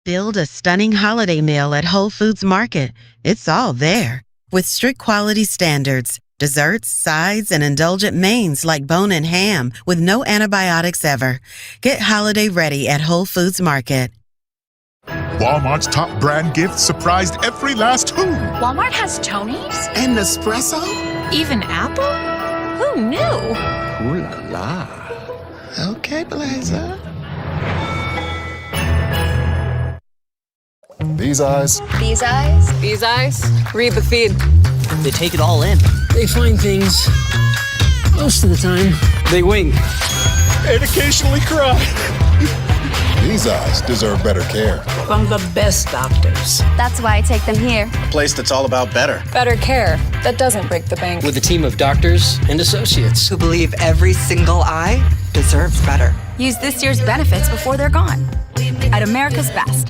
Build a stunning holiday meal at Whole Foods Market. It's all there. With strict quality standards, desserts, sides, and indulgent mains like bone-in ham with no antibiotics ever. Get holiday ready at Whole Foods Market. Walmart's top brand gifts surprised every last who. Walmart has Tony's? And Nespresso? Even Apple? Who knew? Ooh la la. Okay, Blazer. These eyes. These eyes? These eyes read the feed. They take it all in. They find things. Most of the time, They wink. And occasionally cry. These eyes deserve better care. from the best doctors. That's why I take them here. A place that's all about better. Better care that doesn't break the bank. With a team of doctors and associates. Who believe every single eye deserves better. Use this year's benefits before they're gone. At America's Best.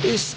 Is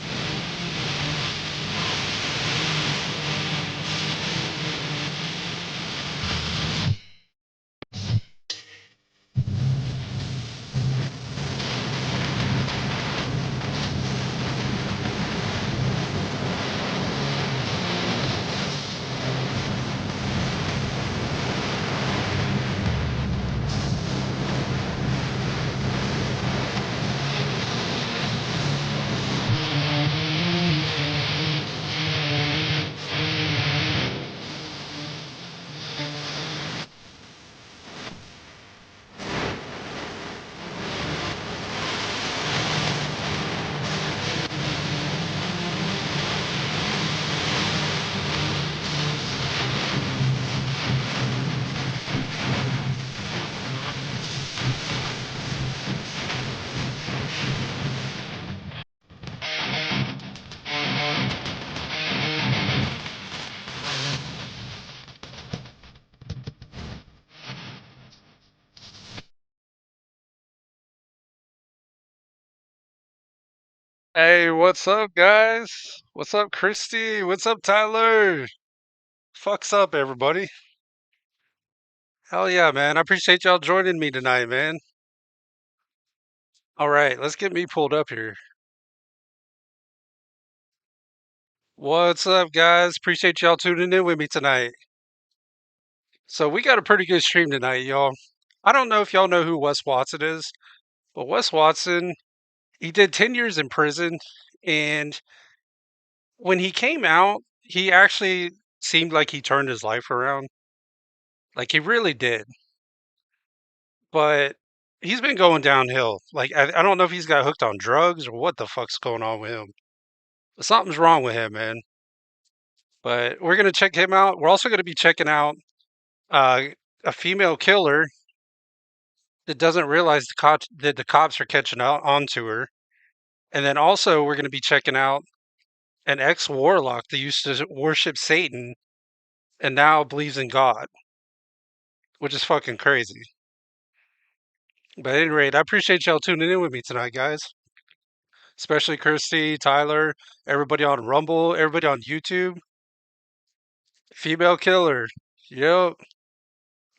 Hey, what's up, guys? What's up, Christy? What's up, Tyler? Fucks up, everybody. Hell yeah, man. I appreciate y'all joining me tonight, man. All right, let's get me pulled up here. What's up, guys? Appreciate y'all tuning in with me tonight. So, we got a pretty good stream tonight, y'all. I don't know if y'all know who Wes Watson is, but Wes Watson, he did 10 years in prison, and when he came out, he actually seemed like he turned his life around. Like, he really did. But he's been going downhill. Like, I don't know if he's got hooked on drugs or what the fuck's going on with him. But something's wrong with him, man. But we're gonna check him out. We're also gonna be checking out uh, a female killer that doesn't realize that the cops are catching out onto her. And then also we're gonna be checking out an ex-warlock that used to worship Satan and now believes in God, which is fucking crazy. But at any rate, I appreciate y'all tuning in with me tonight, guys. Especially Kirsty, Tyler, everybody on Rumble, everybody on YouTube. Female killer. Yep.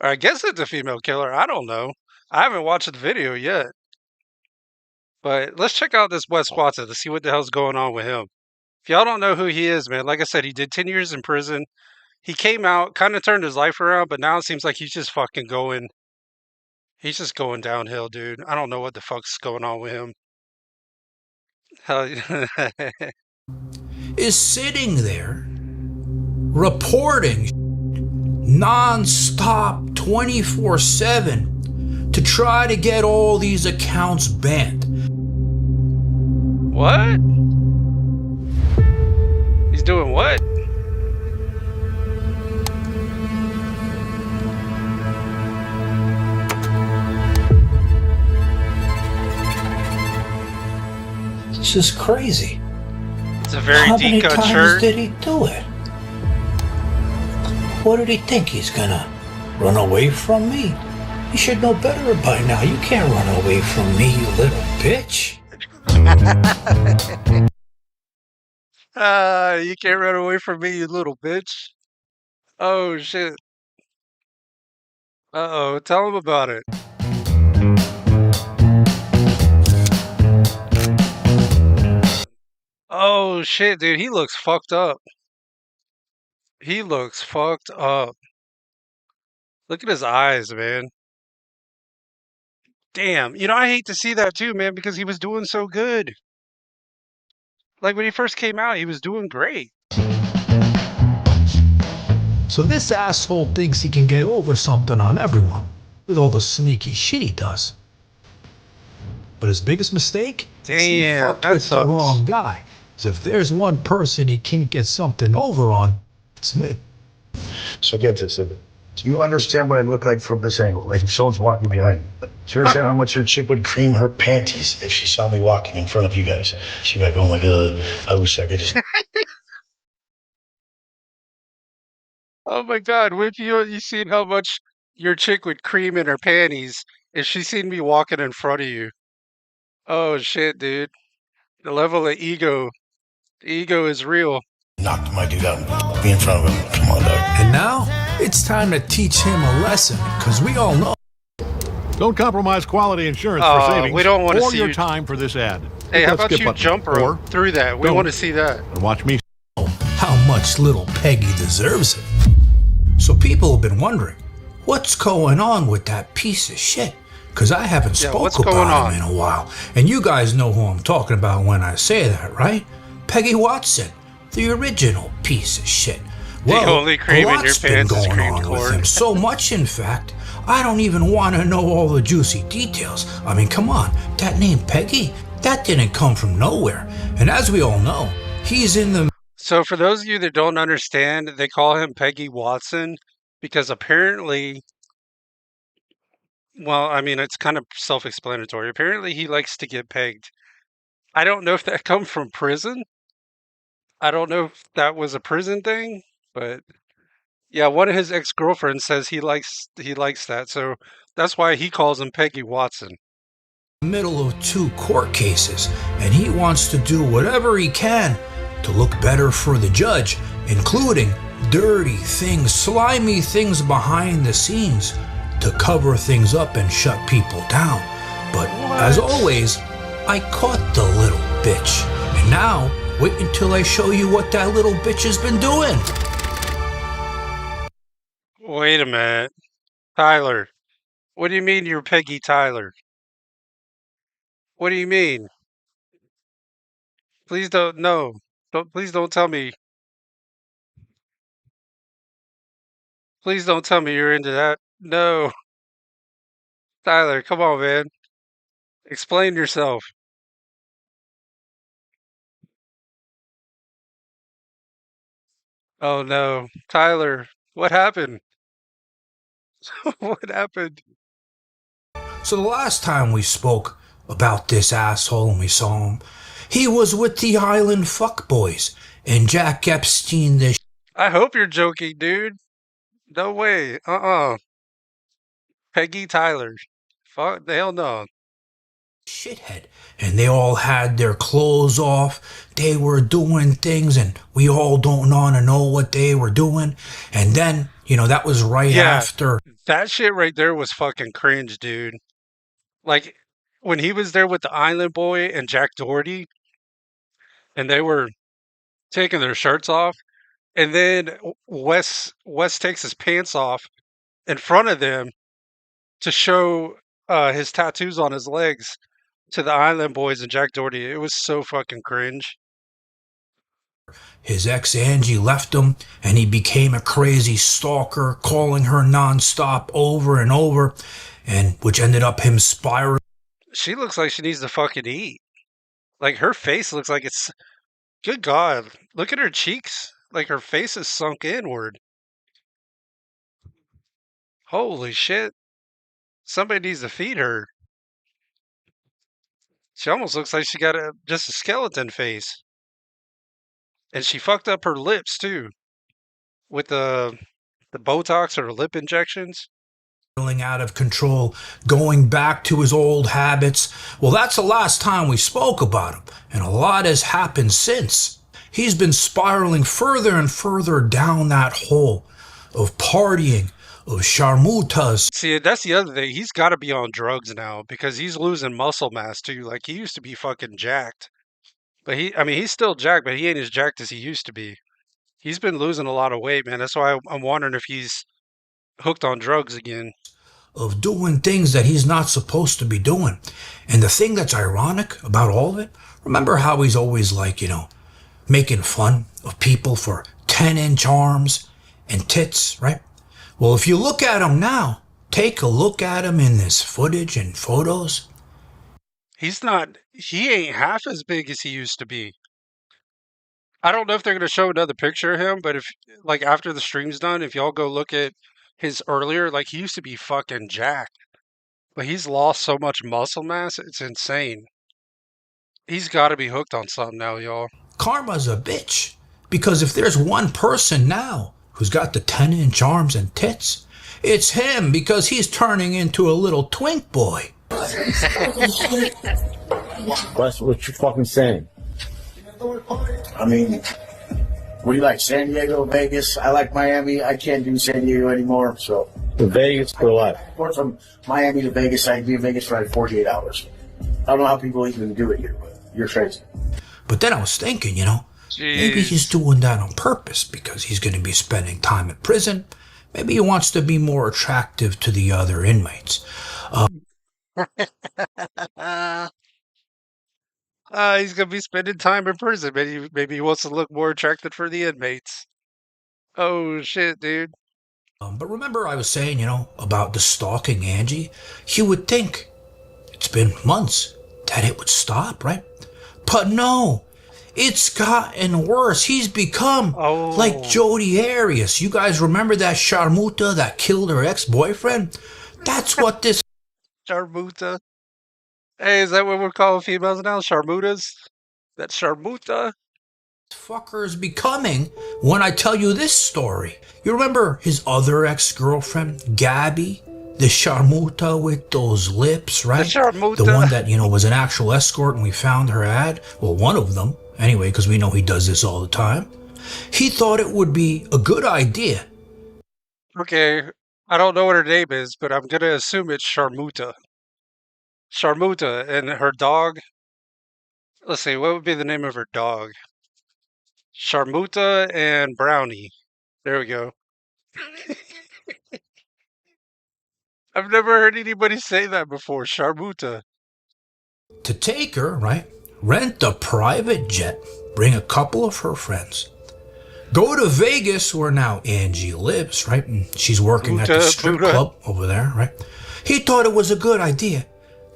Or I guess it's a female killer. I don't know. I haven't watched the video yet. But let's check out this Wes Watson to see what the hell's going on with him. If y'all don't know who he is, man, like I said, he did 10 years in prison. He came out, kind of turned his life around, but now it seems like he's just fucking going. He's just going downhill, dude. I don't know what the fuck's going on with him. Hell, is sitting there reporting non-stop 24/7 to try to get all these accounts banned. What? He's doing what? It's just crazy. It's a very How deep many cut times shirt. did he do it? What did he think? He's gonna run away from me? You should know better by now. You can't run away from me, you little bitch. You can't run away from me, you little bitch. Oh, shit. Uh-oh, tell him about it. Oh, shit, dude, he looks fucked up. He looks fucked up. Look at his eyes, man. Damn, I hate to see that too, man, because he was doing so good. Like, when he first came out, he was doing great. So this asshole thinks he can get over something on everyone with all the sneaky shit he does. But his biggest mistake is he Damn, fucked that with the sucks. wrong guy. So if there's one person he can't get something over on, it's me. So get this, do you understand what I look like from this angle? Like if someone's walking behind me. Do you understand how much your chick would cream her panties if she saw me walking in front of you guys? She'd be like, oh my God, I wish I could just... Oh my God, what if you seen how much your chick would cream in her panties if she seen me walking in front of you? Oh shit, dude. The level of ego. The ego is real. knocked my dude out and be in front of him. Come on, dog. And now it's time to teach him a lesson, because we all know. Don't compromise quality insurance for savings we don't want to or see your you... time for this ad. Hey, Hit how that about skip you button. jump rope Or through that? We don't. want to see that. And watch me. How much little Peggy deserves it. So people have been wondering, what's going on with that piece of shit? Because I haven't spoke about him in a while. And you guys know who I'm talking about when I say that, right? Peggy Watson, the original piece of shit. Well, the only cream a in your lot's been pants is going cream on with corn. him. So much, in fact, I don't even want to know all the juicy details. I mean, come on, that name Peggy, that didn't come from nowhere. And as we all know, he's in the... So for those of you that don't understand, they call him Peggy Watson because apparently, well, I mean, it's kind of self-explanatory. Apparently he likes to get pegged. I don't know if that come from prison. I don't know if that was a prison thing, but yeah, one of his ex-girlfriends says he likes that. So that's why he calls him Peggy Watson. Middle of 2 court cases, and he wants to do whatever he can to look better for the judge, including dirty things, slimy things behind the scenes to cover things up and shut people down. But as always, I caught the little bitch. And now, wait until I show you what that little bitch has been doing. Wait a minute. Tyler, what do you mean you're Peggy Tyler? What do you mean? Please don't, no. Please don't tell me. Please don't tell me you're into that. No. Tyler, come on, man. Explain yourself. Oh no. Tyler, what happened? What happened? So the last time we spoke about this asshole and we saw him, he was with the Island Fuckboys and Jack Epstein this. I hope you're joking, dude. No way. Peggy Tyler. Fuck the hell no. Shithead. And they all had their clothes off. They were doing things and we all don't want to know what they were doing. And then, that was right after. That shit right there was fucking cringe, dude. Like, when he was there with the Island Boy and Jack Doherty, and they were taking their shirts off, and then Wes takes his pants off in front of them to show his tattoos on his legs to the Island Boys and Jack Doherty. It was so fucking cringe. His ex Angie left him, and he became a crazy stalker, calling her nonstop over and over, and which ended up him spiraling. She looks like she needs to fucking eat. Like, her face looks like it's... Good God. Look at her cheeks. Like, her face is sunk inward. Holy shit. Somebody needs to feed her. She almost looks like she got just a skeleton face. And she fucked up her lips, too. With the Botox or lip injections. Out of control, going back to his old habits. Well, that's the last time we spoke about him, and a lot has happened since. He's been spiraling further and further down that hole of partying, of sharmutas. See, that's the other thing. He's got to be on drugs now because he's losing muscle mass too. Like, he used to be fucking jacked. But he's still jacked, but he ain't as jacked as he used to be. He's been losing a lot of weight, man. That's why I'm wondering if he's hooked on drugs again. Of doing things that he's not supposed to be doing. And the thing that's ironic about all of it, remember how he's always like, making fun of people for 10-inch arms and tits, right? Well, if you look at him now, take a look at him in this footage and photos. He ain't half as big as he used to be. I don't know if they're going to show another picture of him, but if, like, after the stream's done, if y'all go look at his earlier, like, he used to be fucking jacked. But he's lost so much muscle mass, it's insane. He's got to be hooked on something now, y'all. Karma's a bitch. Because if there's one person now who's got the 10-inch arms and tits, it's him, because he's turning into a little twink boy. That's what you fucking saying. I mean, what do you like, San Diego, Vegas? I like Miami. I can't do San Diego anymore, so. Vegas for what? From Miami to Vegas, I can be in Vegas for like 48 hours. I don't know how people even do it here, but you're crazy. But then I was thinking, maybe he's doing that on purpose because he's going to be spending time in prison. Maybe he wants to be more attractive to the other inmates. He's going to be spending time in prison. Maybe he wants to look more attractive for the inmates. Oh, shit, dude. But remember I was saying, about the stalking Angie? You would think it's been months that it would stop, right? But no, it's gotten worse. He's become like Jodi Arias. You guys remember that Sharmuta that killed her ex-boyfriend? That's what this... Sharmuta? Hey, is that what we're calling females now? Sharmutas? That Sharmuta? Fucker is becoming when I tell you this story. You remember his other ex-girlfriend, Gabby? The Sharmuta with those lips, right? The Sharmuta. The one that, was an actual escort and we found her ad. Well, one of them, anyway, because we know he does this all the time. He thought it would be a good idea. Okay, I don't know what her name is, but I'm going to assume it's Sharmuta. Sharmuta and her dog. Let's see, what would be the name of her dog? Sharmuta and Brownie. There we go. I've never heard anybody say that before. Sharmuta. To take her, right? Rent a private jet. Bring a couple of her friends. Go to Vegas, where now Angie lives, right? And she's working at the strip club over there, right? He thought it was a good idea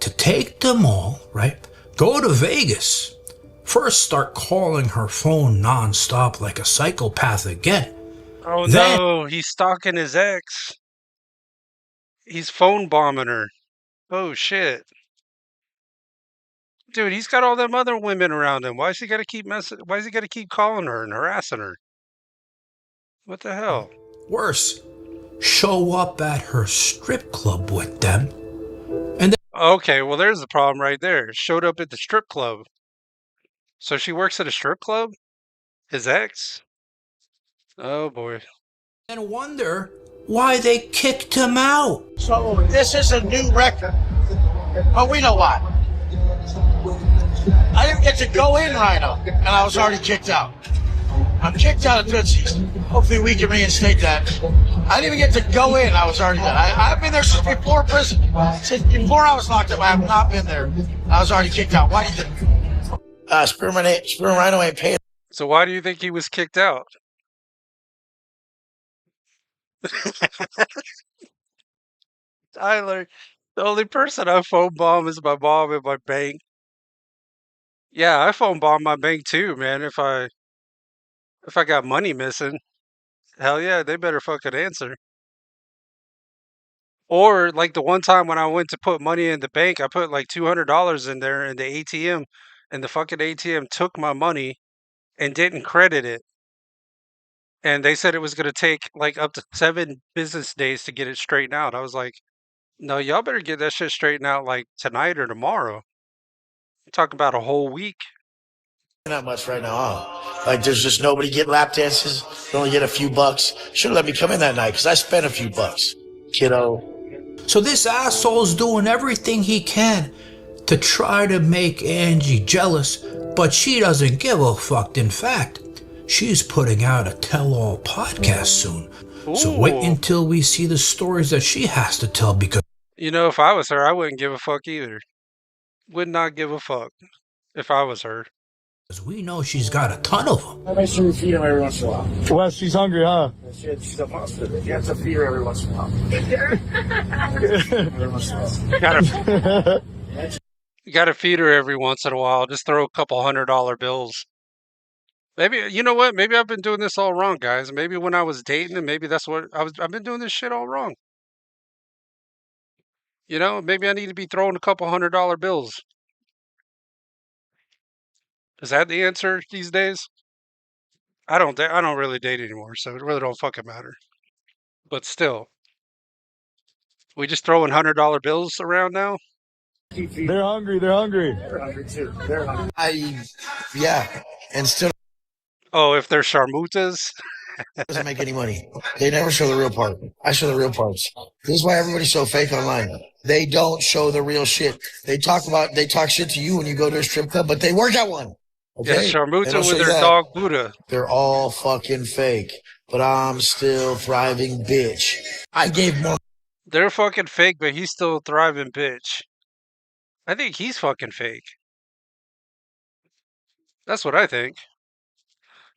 to take them all, right? Go to Vegas. First, start calling her phone nonstop like a psychopath again. Oh no, he's stalking his ex. He's phone bombing her. Oh shit. Dude, he's got all them other women around him. Why is he gotta keep calling her and harassing her? What the hell? Worse, show up at her strip club with them. And okay, well there's the problem right there. Showed up at the strip club. So she works at a strip club? His ex? Oh boy. And wonder why they kicked him out. So this is a new record. But we know why. I didn't get to go in, Rhino, and I was already kicked out. I'm kicked out of Tootsie's. Hopefully we can reinstate that. I didn't even get to go in. I was already there. I've been there since before prison. Since before I was locked up, I have not been there. I was already kicked out. Why do you think? Spearman Rhino ain't paying. So why do you think he was kicked out? Tyler, the only person I phone bomb is my mom and my bank. Yeah, I phone bomb my bank too, man. If I got money missing, hell yeah, they better fucking answer. Or like the one time when I went to put money in the bank, I put like $200 in there in the ATM, and the fucking ATM took my money and didn't credit it. And they said it was going to take like up to 7 business days to get it straightened out. I was like, no, y'all better get that shit straightened out like tonight or tomorrow. Talk about a whole week. Not much right now, huh? Like there's just nobody get lap dances. You only get a few bucks. Should have let me come in that night because I spent a few bucks, kiddo. So this asshole's doing everything he can to try to make Angie jealous, but she doesn't give a fuck. In fact, she's putting out a tell-all podcast soon. Ooh. So wait until we see the stories that she has to tell, because... You know, if I was her, I wouldn't give a fuck either. Would not give a fuck if I was her. Because we know she's got a ton of them. I make sure you feed him every once in a while. Well, she's hungry, huh? She's a monster. You have to feed her every once in a while. Every once in a while. You gotta feed her every once in a while. Just throw a couple $100 bills. Maybe, you know what? Maybe I've been doing this all wrong, guys. Maybe when I was dating, and maybe that's what I've been doing this shit all wrong. You know, maybe I need to be throwing a couple $100 bills. Is that the answer these days? I don't really date anymore, so it really don't fucking matter. But still, we just throwing $100 bills around now. They're hungry. They're hungry. They're hungry too. They're hungry. Yeah, and still. Oh, if they're sharmutas. Doesn't make any money. They never show the real part. I show the real parts. This is why everybody's so fake online. They don't show the real shit. They talk shit to you when you go to a strip club, but they work at one. Okay? Yeah, Sharmuta with their dog Buddha. They're all fucking fake. But I'm still thriving, bitch. I gave more. They're fucking fake, but he's still a thriving bitch. I think he's fucking fake. That's what I think.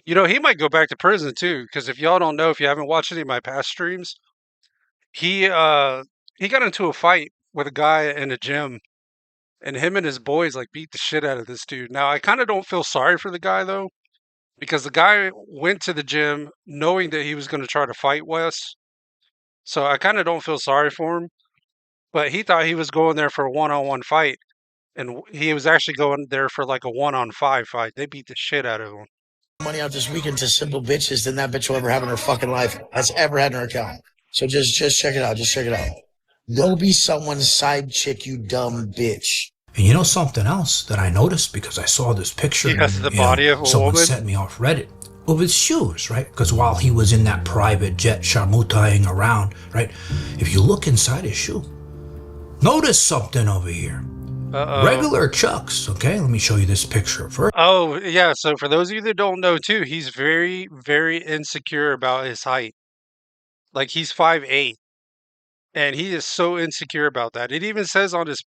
You know, he might go back to prison too, because if y'all don't know, if you haven't watched any of my past streams, he got into a fight with a guy in a gym, and him and his boys like beat the shit out of this dude. Now, I kind of don't feel sorry for the guy though, because the guy went to the gym knowing that he was going to try to fight Wes. So I kind of don't feel sorry for him, but he thought he was going there for a one-on-one fight, and he was actually going there for like a 1-on-5 fight. They beat the shit out of him. Money out this weekend to simple bitches than that bitch will ever have in her fucking life. That's ever had in her account. So just check it out. Just check it out. Go be someone's side chick, you dumb bitch. And you know something else that I noticed because I saw this picture. He has the body of a someone woman. sent me off Reddit of his shoes, right? Because while he was in that private jet sharmutaing around, right? If you look inside his shoe, notice something over here. Regular Chucks, okay? Let me show you this picture first. Oh, yeah. So for those of you that don't know, too, he's very, very insecure about his height. Like, he's 5'8", and he is so insecure about that. It even says on his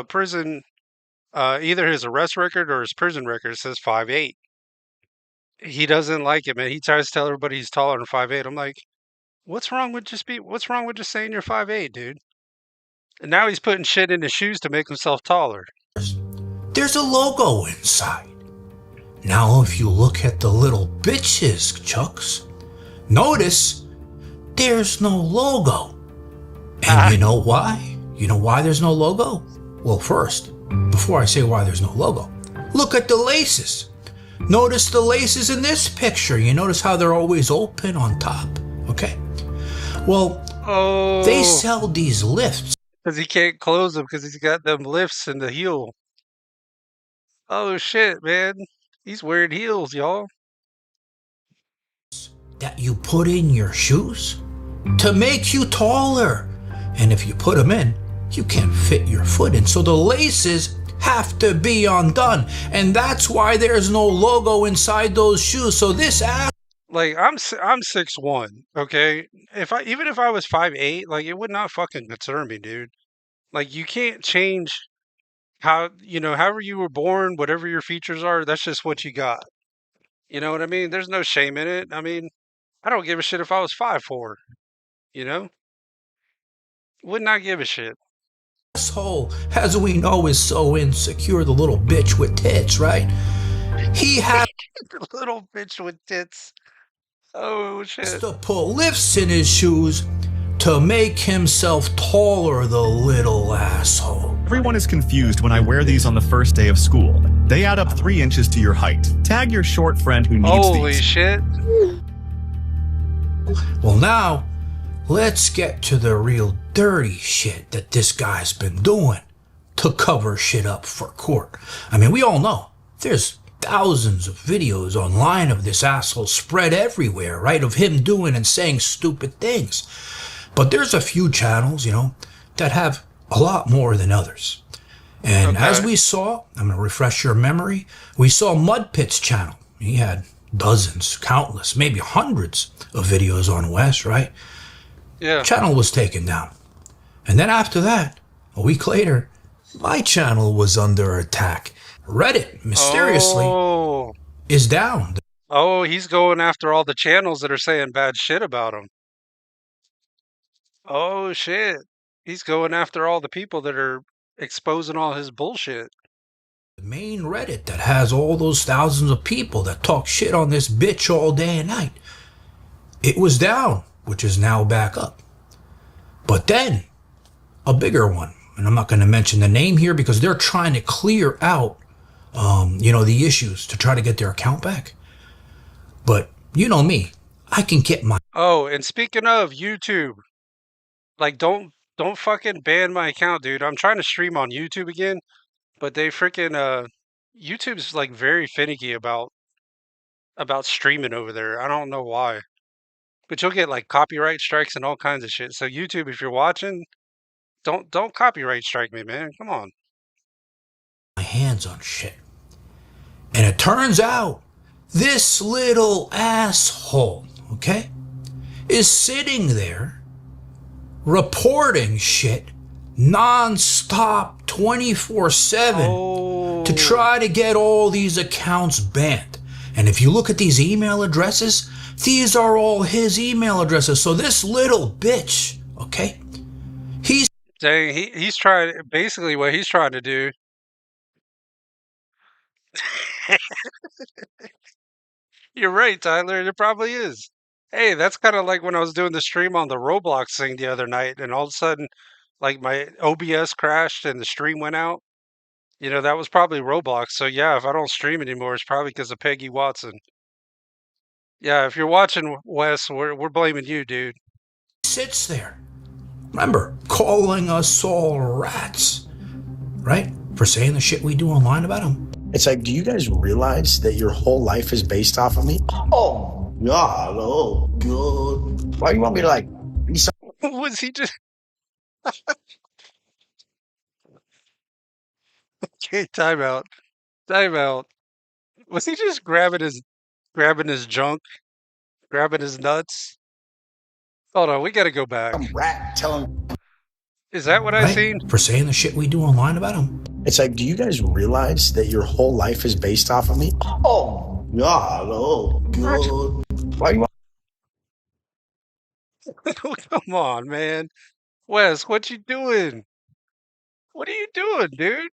prison, either his arrest record or his prison record, it says 5'8". He doesn't like it, man. He tries to tell everybody he's taller than 5'8". I'm like, what's wrong with just saying you're 5'8", dude? And now he's putting shit in his shoes to make himself taller. There's a logo inside. Now, if you look at the little bitches, Chucks, notice there's no logo. And you know why? You know why there's no logo? Well, first, before I say why there's no logo, look at the laces. Notice the laces in this picture. You notice how they're always open on top, okay? Well, they sell these lifts. Because he can't close them because he's got them lifts in the heel. Oh, shit, man. He's wearing heels, y'all. That you put in your shoes to make you taller. And if you put them in, you can't fit your foot in. So the laces have to be undone. And that's why there's no logo inside those shoes. So this ass... Like, I'm 6'1", okay? Even if I was 5'8", like, it would not fucking concern me, dude. Like, you can't change how, however you were born, whatever your features are, that's just what you got. You know what I mean? There's no shame in it. I mean, I don't give a shit if I was 5'4", you know? Would not give a shit. Asshole, as we know, is so insecure, the little bitch with tits, right? He has the little bitch with tits. Oh, shit. To put lifts in his shoes to make himself taller, the little asshole. Everyone is confused when I wear these on the first day of school. They add up 3 inches to your height. Tag your short friend who needs these. Holy shit. Well, now, let's get to the real dirty shit that this guy's been doing to cover shit up for court. I mean, we all know there's thousands of videos online of this asshole spread everywhere, right? Of him doing and saying stupid things. But there's a few channels, that have a lot more than others. And as we saw, I'm going to refresh your memory, we saw Mudpit's channel. He had dozens, countless, maybe hundreds of videos on Wes, right? Yeah. Channel was taken down. And then after that, a week later, my channel was under attack. Reddit, mysteriously, is down. Oh, he's going after all the channels that are saying bad shit about him. Oh, shit. He's going after all the people that are exposing all his bullshit. The main Reddit that has all those thousands of people that talk shit on this bitch all day and night. It was down, which is now back up. But then, a bigger one, and I'm not going to mention the name here because they're trying to clear out the issues to try to get their account back. But you know me, I can get my... Oh, and speaking of YouTube, like, don't fucking ban my account, dude. I'm trying to stream on YouTube again, but they freaking, YouTube's, like, very finicky about streaming over there. I don't know why. But you'll get, like, copyright strikes and all kinds of shit. So YouTube, if you're watching, don't copyright strike me, man. Come on. My hands on shit. And it turns out this little asshole, okay, is sitting there reporting shit non-stop 24/7 to try to get all these accounts banned. And if you look at these email addresses, these are all his email addresses. So this little bitch, okay, he's trying, basically what he's trying to do. You're right, Tyler. It probably is. Hey, that's kind of like when I was doing the stream on the Roblox thing the other night, and all of a sudden, like, my OBS crashed and the stream went out. That was probably Roblox. So yeah, if I don't stream anymore, it's probably because of Peggy Watson. Yeah, if you're watching, Wes, we're blaming you, dude. Sits there Remember, calling us all rats, right? For saying the shit we do online about him. It's like, do you guys realize that your whole life is based off of me? Oh, God, oh, God. Why do you want me to, like, be so... Was he just... Okay, time out. Time out. Was he just grabbing his junk? Grabbing his nuts? Hold on, we gotta go back. Some rat telling... Is that what I seen? For saying the shit we do online about him. It's like, do you guys realize that your whole life is based off of me? Oh, God, oh, God. Why do you want... Come on, man. Wes, what you doing? What are you doing, dude?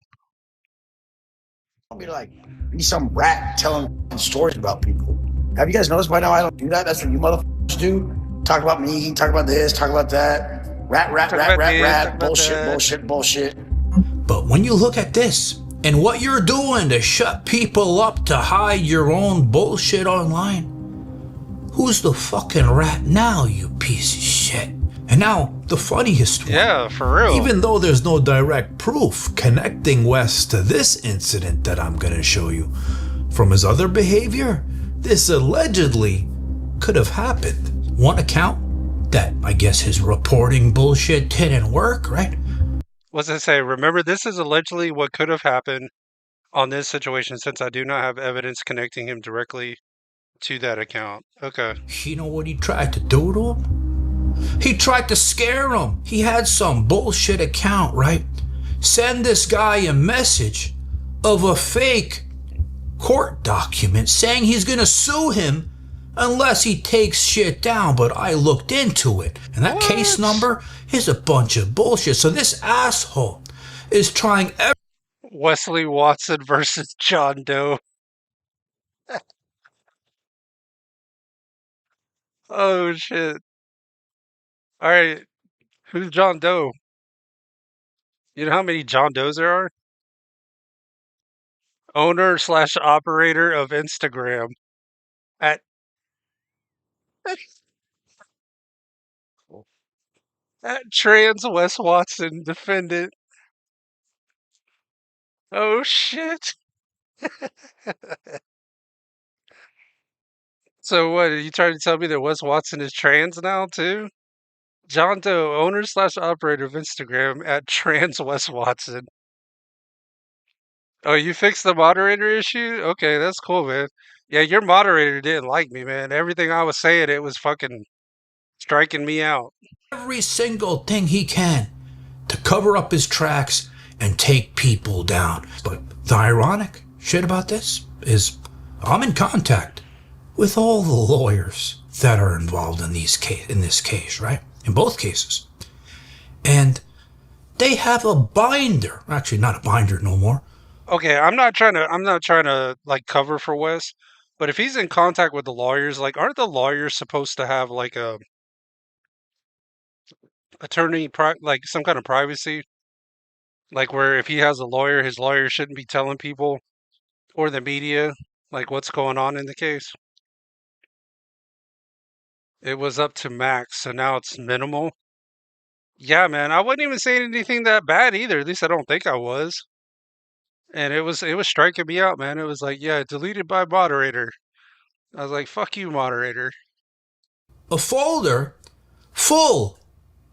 Want me to, like, be some rat telling stories about people. Have you guys noticed by now I don't do that? That's what you motherfuckers do. Talk about me, talk about this, talk about that. Rat, bullshit. But when you look at this and what you're doing to shut people up to hide your own bullshit online, who's the fucking rat now, you piece of shit? And now, the funniest one. Yeah, for real. Even though there's no direct proof connecting Wes to this incident that I'm gonna show you, from his other behavior, this allegedly could have happened. One account that I guess his reporting bullshit didn't work, right? What's it say? Remember, this is allegedly what could have happened on this situation since I do not have evidence connecting him directly to that account. Okay. You know what he tried to do to him? He tried to scare him. He had some bullshit account, right? Send this guy a message of a fake court document saying he's gonna sue him unless he takes shit down, but I looked into it, and that case number is a bunch of bullshit. So this asshole is trying Wesley Watson versus John Doe. Oh, shit. All right. Who's John Doe? You know how many John Does there are? Owner/operator of Instagram at Trans Wes Watson defendant. Oh shit. So what, are you trying to tell me that Wes Watson is trans now too? John Doe, owner/operator of Instagram at Trans Wes Watson. Oh, you fixed the moderator issue? Okay, that's cool, man. Yeah, your moderator didn't like me, man. Everything I was saying, it was fucking striking me out. every single thing he can to cover up his tracks and take people down. But the ironic shit about this is I'm in contact with all the lawyers that are involved in this case, right? In both cases. And they have a binder. Actually, not a binder no more. Okay, I'm not trying to like cover for Wes, but if he's in contact with the lawyers, like aren't the lawyers supposed to have like a like some kind of privacy? Like where if he has a lawyer, his lawyer shouldn't be telling people or the media like what's going on in the case. It was up to max, so now it's minimal. Yeah, man, I wasn't even saying anything that bad either. At least I don't think I was. And it was striking me out, man. It was like, yeah, deleted by moderator. I was like, fuck you, moderator. A folder full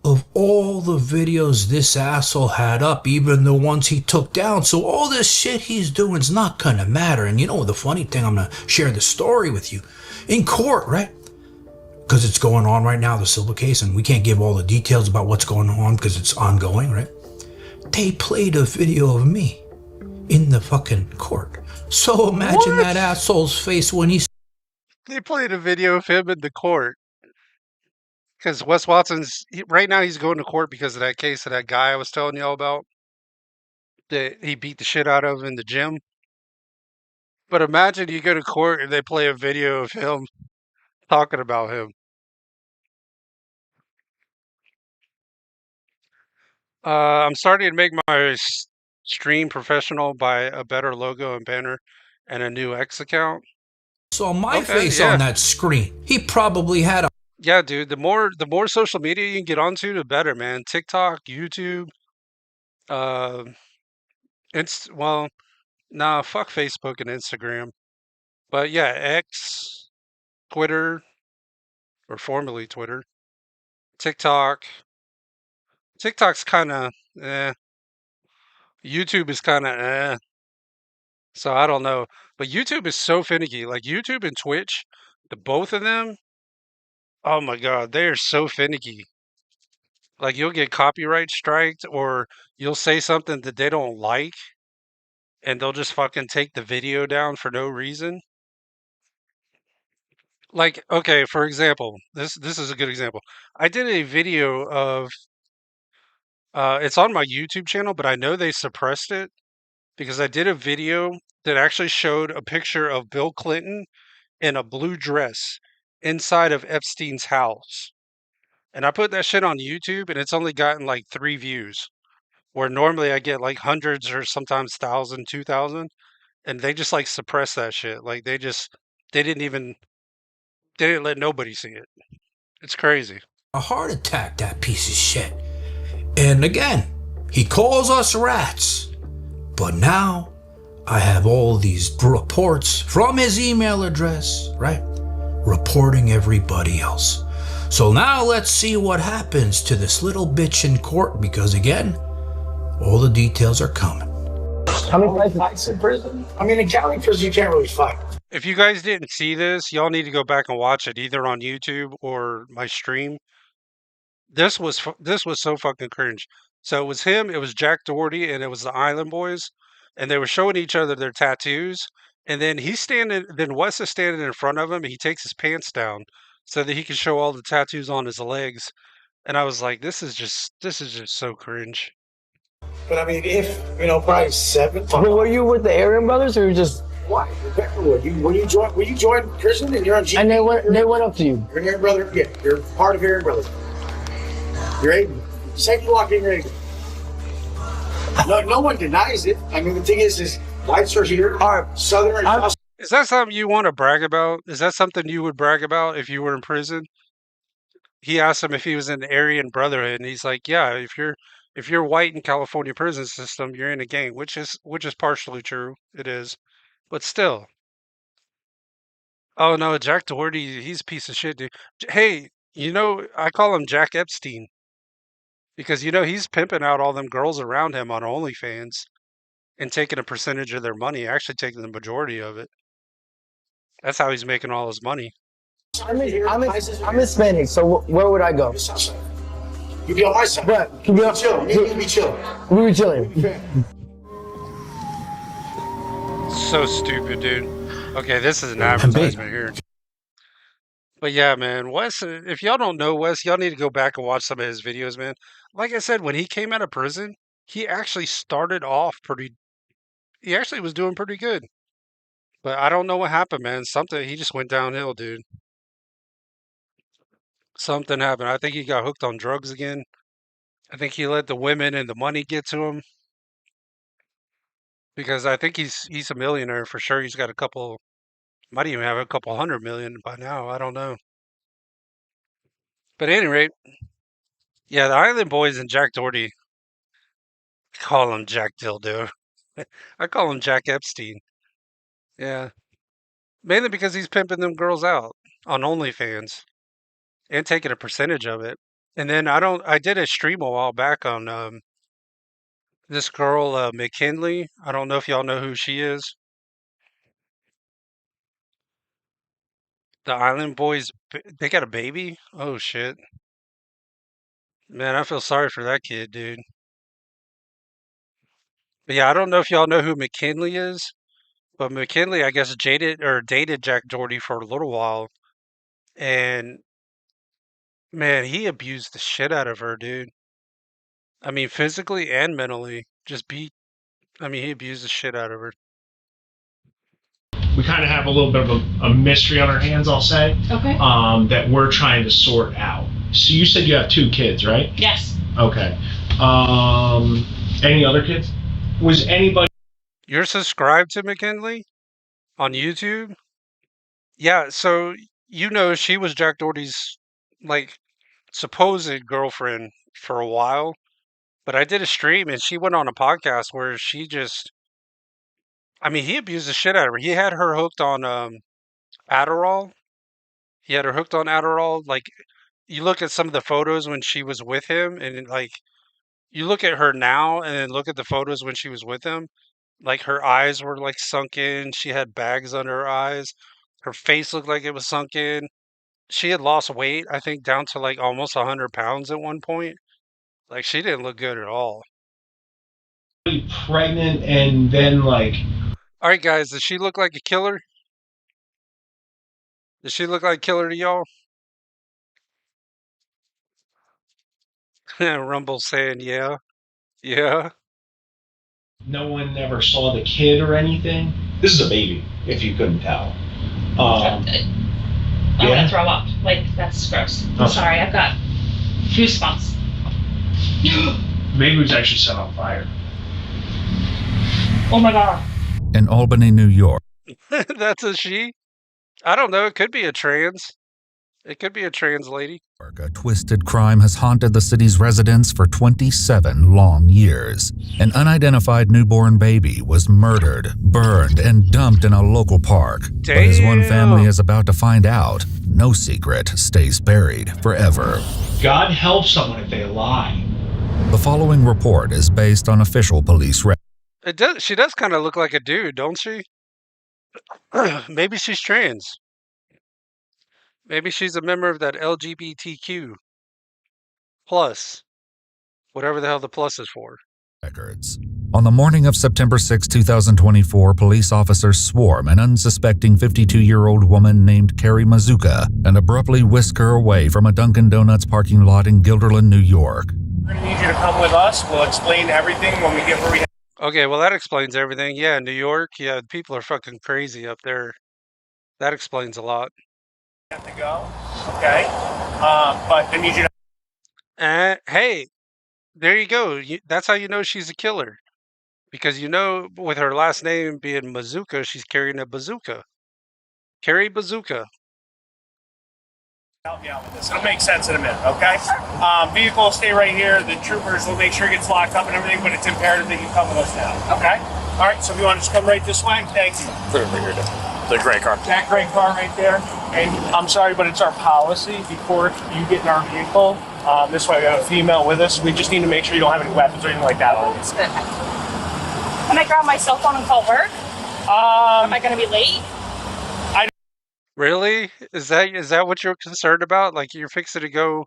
of all the videos this asshole had up, even the ones he took down. So all this shit he's doing is not gonna matter. And you know the funny thing, I'm gonna share the story with you. In court, right? Because it's going on right now, the civil case, and we can't give all the details about what's going on because it's ongoing, right? They played a video of me in the fucking court. So imagine that asshole's face when he... They played a video of him in the court. Because Wes Watson's, right now he's going to court because of that case of that guy I was telling y'all about. That he beat the shit out of in the gym. But imagine you go to court and they play a video of him talking about him. I'm starting to make my stream professional by a better logo and banner and a new X account. Saw my face on that screen. He probably had a... Yeah, dude. The more social media you can get onto, the better, man. TikTok, YouTube, uh, well, nah, fuck Facebook and Instagram. But yeah, X, Twitter, or formerly Twitter, TikTok. TikTok's kind of eh. YouTube is kind of eh. So I don't know. But YouTube is so finicky. Like YouTube and Twitch, the both of them, oh my God, they are so finicky. Like you'll get copyright striked or you'll say something that they don't like and they'll just fucking take the video down for no reason. Like, okay, for example, this is a good example. I did a video of it's on my YouTube channel, but I know they suppressed it because I did a video that actually showed a picture of Bill Clinton in a blue dress inside of Epstein's house. And I put that shit on YouTube and it's only gotten like 3 views, where normally I get like hundreds or sometimes 1,000, 2,000, and they just like suppress that shit. Like they didn't even they didn't let nobody see it. It's crazy. A heart attack, that piece of shit. And again, he calls us rats. But now I have all these reports from his email address, right? Reporting everybody else. So now let's see what happens to this little bitch in court, because again, all the details are coming. How many fights in prison? I mean, in county prison, you can't really fight. If you guys didn't see this, y'all need to go back and watch it either on YouTube or my stream. This was so fucking cringe. So it was him, it was Jack Doherty, and it was the Island Boys, and they were showing each other their tattoos. And then then Wes is standing in front of him, and he takes his pants down so that he can show all the tattoos on his legs. And I was like, this is just so cringe. But I mean, if, probably 7. Were you with the Aryan brothers or just... Why? When you join prison and you're on GP, and they went up to you. You're an Aryan brother. Yeah, you're part of Aryan brothers. You're able. Same walk in, you're able. No one denies it. I mean, the thing is whites are here. Southern. Is that something you want to brag about? Is that something you would brag about if you were in prison? He asked him if he was in the Aryan Brotherhood, and he's like, "Yeah, if you're white in California prison system, you're in a gang," which is partially true. It is, but still. Oh no, Jack Doherty, he's a piece of shit, dude. Hey, I call him Jack Epstein because he's pimping out all them girls around him on OnlyFans and taking a percentage of their money, actually taking the majority of it. That's how he's making all his money. I'm Hispanic, so where would I go? You'd be on my side. But you'd be chilling. You'd be chilling. We were chilling. So stupid, dude. Okay, this is an advertisement here. But yeah, man, Wes, if y'all don't know Wes, y'all need to go back and watch some of his videos, man. Like I said, when he came out of prison, he actually started off he actually was doing pretty good. But I don't know what happened, man. He just went downhill, dude. Something happened. I think he got hooked on drugs again. I think he let the women and the money get to him. Because I think he's a millionaire for sure. He's got might even have a couple 100 million by now. I don't know. But at any rate, yeah, the Island Boys and Jack Doherty, call him Jack Dildo. I call him Jack Epstein. Yeah. Mainly because he's pimping them girls out on OnlyFans and taking a percentage of it. And then I did a stream a while back on this girl, McKinley. I don't know if y'all know who she is. The Island Boys, they got a baby? Oh, shit. Man, I feel sorry for that kid, dude. But yeah, I don't know if y'all know who McKinley is, but McKinley, I guess, dated Jack Doherty for a little while. And man, he abused the shit out of her, dude. I mean, physically and mentally. He abused the shit out of her. We kind of have a little bit of a mystery on our hands, I'll say. Okay. That we're trying to sort out. So you said you have 2 kids, right? Yes. Okay. Any other kids? Was anybody... You're subscribed to McKinley on YouTube? Yeah, so she was Jack Doherty's like supposed girlfriend for a while, but I did a stream and she went on a podcast where she just, I mean, he abused the shit out of her. He had her hooked on Adderall. He had her hooked on Adderall. Like, you look at some of the photos when she was with him, and like, you look at her now and then look at the photos when she was with him. Like, her eyes were like sunken. She had bags under her eyes. Her face looked like it was sunken. She had lost weight, I think, down to like almost 100 pounds at one point. Like, she didn't look good at all. Pregnant and then like. All right, guys, does she look like a killer? Does she look like a killer to y'all? Rumble saying, yeah. Yeah. No one ever saw the kid or anything. This is a baby, if you couldn't tell. I'm gonna throw up. Like, that's gross. I'm sorry, I've got goosebumps. Maybe it was actually set on fire. Oh my god. In Albany, New York. That's a she? I don't know. It could be a trans. It could be a trans lady. A twisted crime has haunted the city's residents for 27 long years. An unidentified newborn baby was murdered, burned, and dumped in a local park. Damn. But as one family is about to find out, no secret stays buried forever. God help someone if they lie. The following report is based on official police records. It does. She does kind of look like a dude, don't she? Maybe she's trans. Maybe she's a member of that LGBTQ plus, whatever the hell the plus is for. Records. On the morning of September 6, 2024, police officers swarm an unsuspecting 52-year-old woman named Carrie Mazuka and abruptly whisk her away from a Dunkin' Donuts parking lot in Guilderland, New York. We're gonna need you to come with us. We'll explain everything when we get where we. Okay, well that explains everything. Yeah, New York. Yeah, people are fucking crazy up there. That explains a lot. Have to go. Okay. But I need you to. Hey, there you go. That's how you know she's a killer. Because you know, with her last name being Mazuka, she's carrying a bazooka. Carrie Bazooka. Help me out with this. It'll make sense in a minute, okay? Vehicle will stay right here. The troopers will make sure it gets locked up and everything, but it's imperative that you come with us now, okay? All right, so if you want to just come right this way, thank you. Clearly, you're the gray car. That gray car right there. And I'm sorry, but it's our policy before you get in our vehicle. This way we have a female with us. We just need to make sure you don't have any weapons or anything like that on you. Can I grab my cell phone and call work? Am I gonna be late? Really? Is that what you're concerned about? Like, you're fixing to go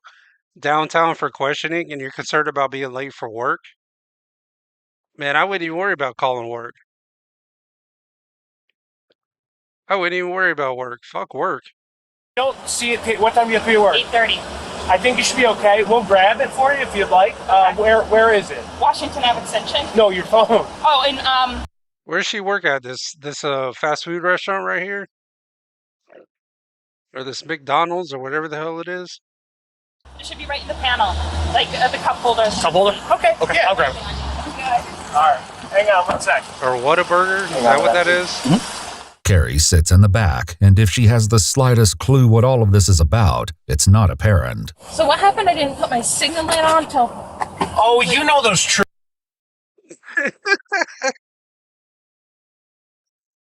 downtown for questioning and you're concerned about being late for work? Man, I wouldn't even worry about calling work. I wouldn't even worry about work. Fuck work. Don't see it. What time do you have to be at work? 8:30. I think you should be okay. We'll grab it for you if you'd like. Where is it? Washington Ave Extension. No, your phone. Oh, and Where does she work at? This fast food restaurant right here? Or this McDonald's or whatever the hell it is? it should be right in the panel, like the cup holders. Cup holder? Okay. Okay, yeah. I'll grab it. All right. Hang on one sec. Or Whataburger? Is that what that is? Carrie sits in the back, and if she has the slightest clue what all of this is about, it's not apparent. So what happened? I didn't put my signal light on till. Oh, you know those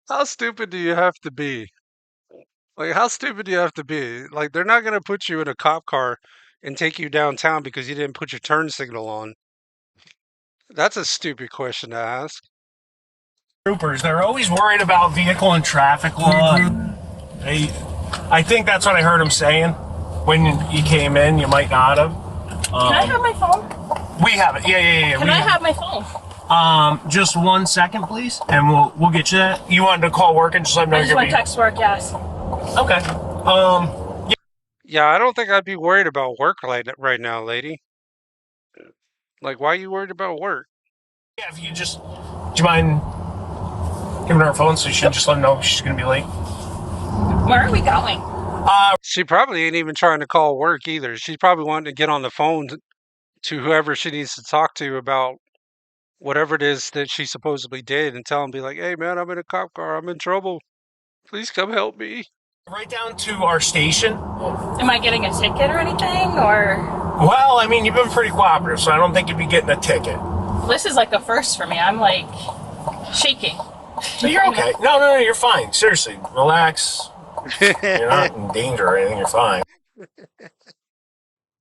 How stupid do you have to be? Like, how stupid do you have to be? Like, they're not going to put you in a cop car and take you downtown because you didn't put your turn signal on. That's a stupid question to ask. Troopers, they're always worried about vehicle and traffic law. I think that's what I heard him saying when he came in. You might not have. Can I have my phone? We have it. Yeah. Can I have my phone? Just 1 second, please, and we'll get you that. You wanted to call work and just let me know I just want to text work, yes. Okay. Yeah, I don't think I'd be worried about work right now, lady. Like, why are you worried about work? Yeah, if you just, do you mind giving her a phone so she can just let her know she's gonna be late? Where are we going? She probably ain't even trying to call work either. She's probably wanting to get on the phone to whoever she needs to talk to about whatever it is that she supposedly did and tell them, be like, hey man, I'm in a cop car. I'm in trouble. Please come help me. Right down to our station. Am I getting a ticket or anything, or? Well, I mean, you've been pretty cooperative, so I don't think you'd be getting a ticket. This is like a first for me. I'm like shaking. So you're okay. No, you're fine. Seriously, relax. You're not in danger or anything. You're fine.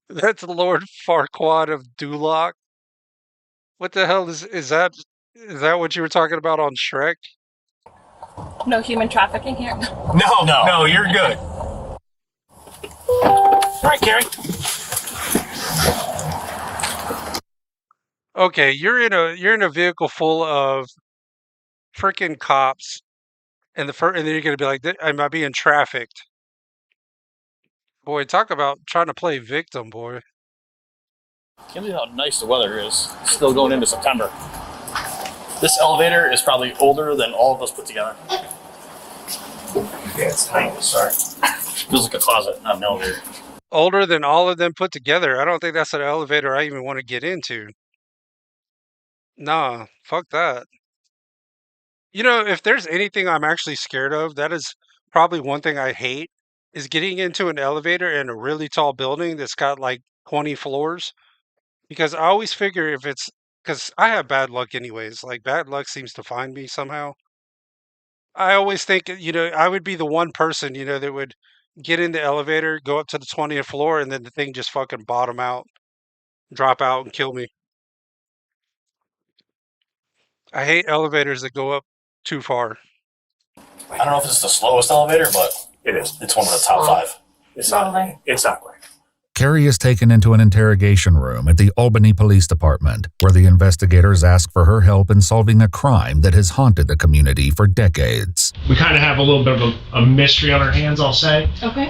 That's Lord Farquaad of Duloc. What the hell is that? Is that what you were talking about on Shrek? No human trafficking here? No, you're good. All right, Carrie. Okay, you're in a vehicle full of freaking cops, and and then you're gonna be like, "Am I being trafficked?" Boy, talk about trying to play victim, boy. Can't believe how nice the weather is. Still going into September. This elevator is probably older than all of us put together. Yeah, it's tiny. Sorry. Feels like a closet, not an elevator. Older than all of them put together. I don't think that's an elevator I even want to get into. Nah, fuck that. You know, if there's anything I'm actually scared of, that is probably one thing I hate is getting into an elevator in a really tall building that's got like 20 floors. Because I always figure if it's because I have bad luck anyways, like bad luck seems to find me somehow. I always think, I would be the one person, that would get in the elevator, go up to the 20th floor, and then the thing just fucking bottom out, drop out, and kill me. I hate elevators that go up too far. I don't know if it's the slowest elevator, but it is. It's one of the top 5. It's not quick. Carrie is taken into an interrogation room at the Albany Police Department, where the investigators ask for her help in solving a crime that has haunted the community for decades. We kind of have a little bit of a mystery on our hands, I'll say, Okay.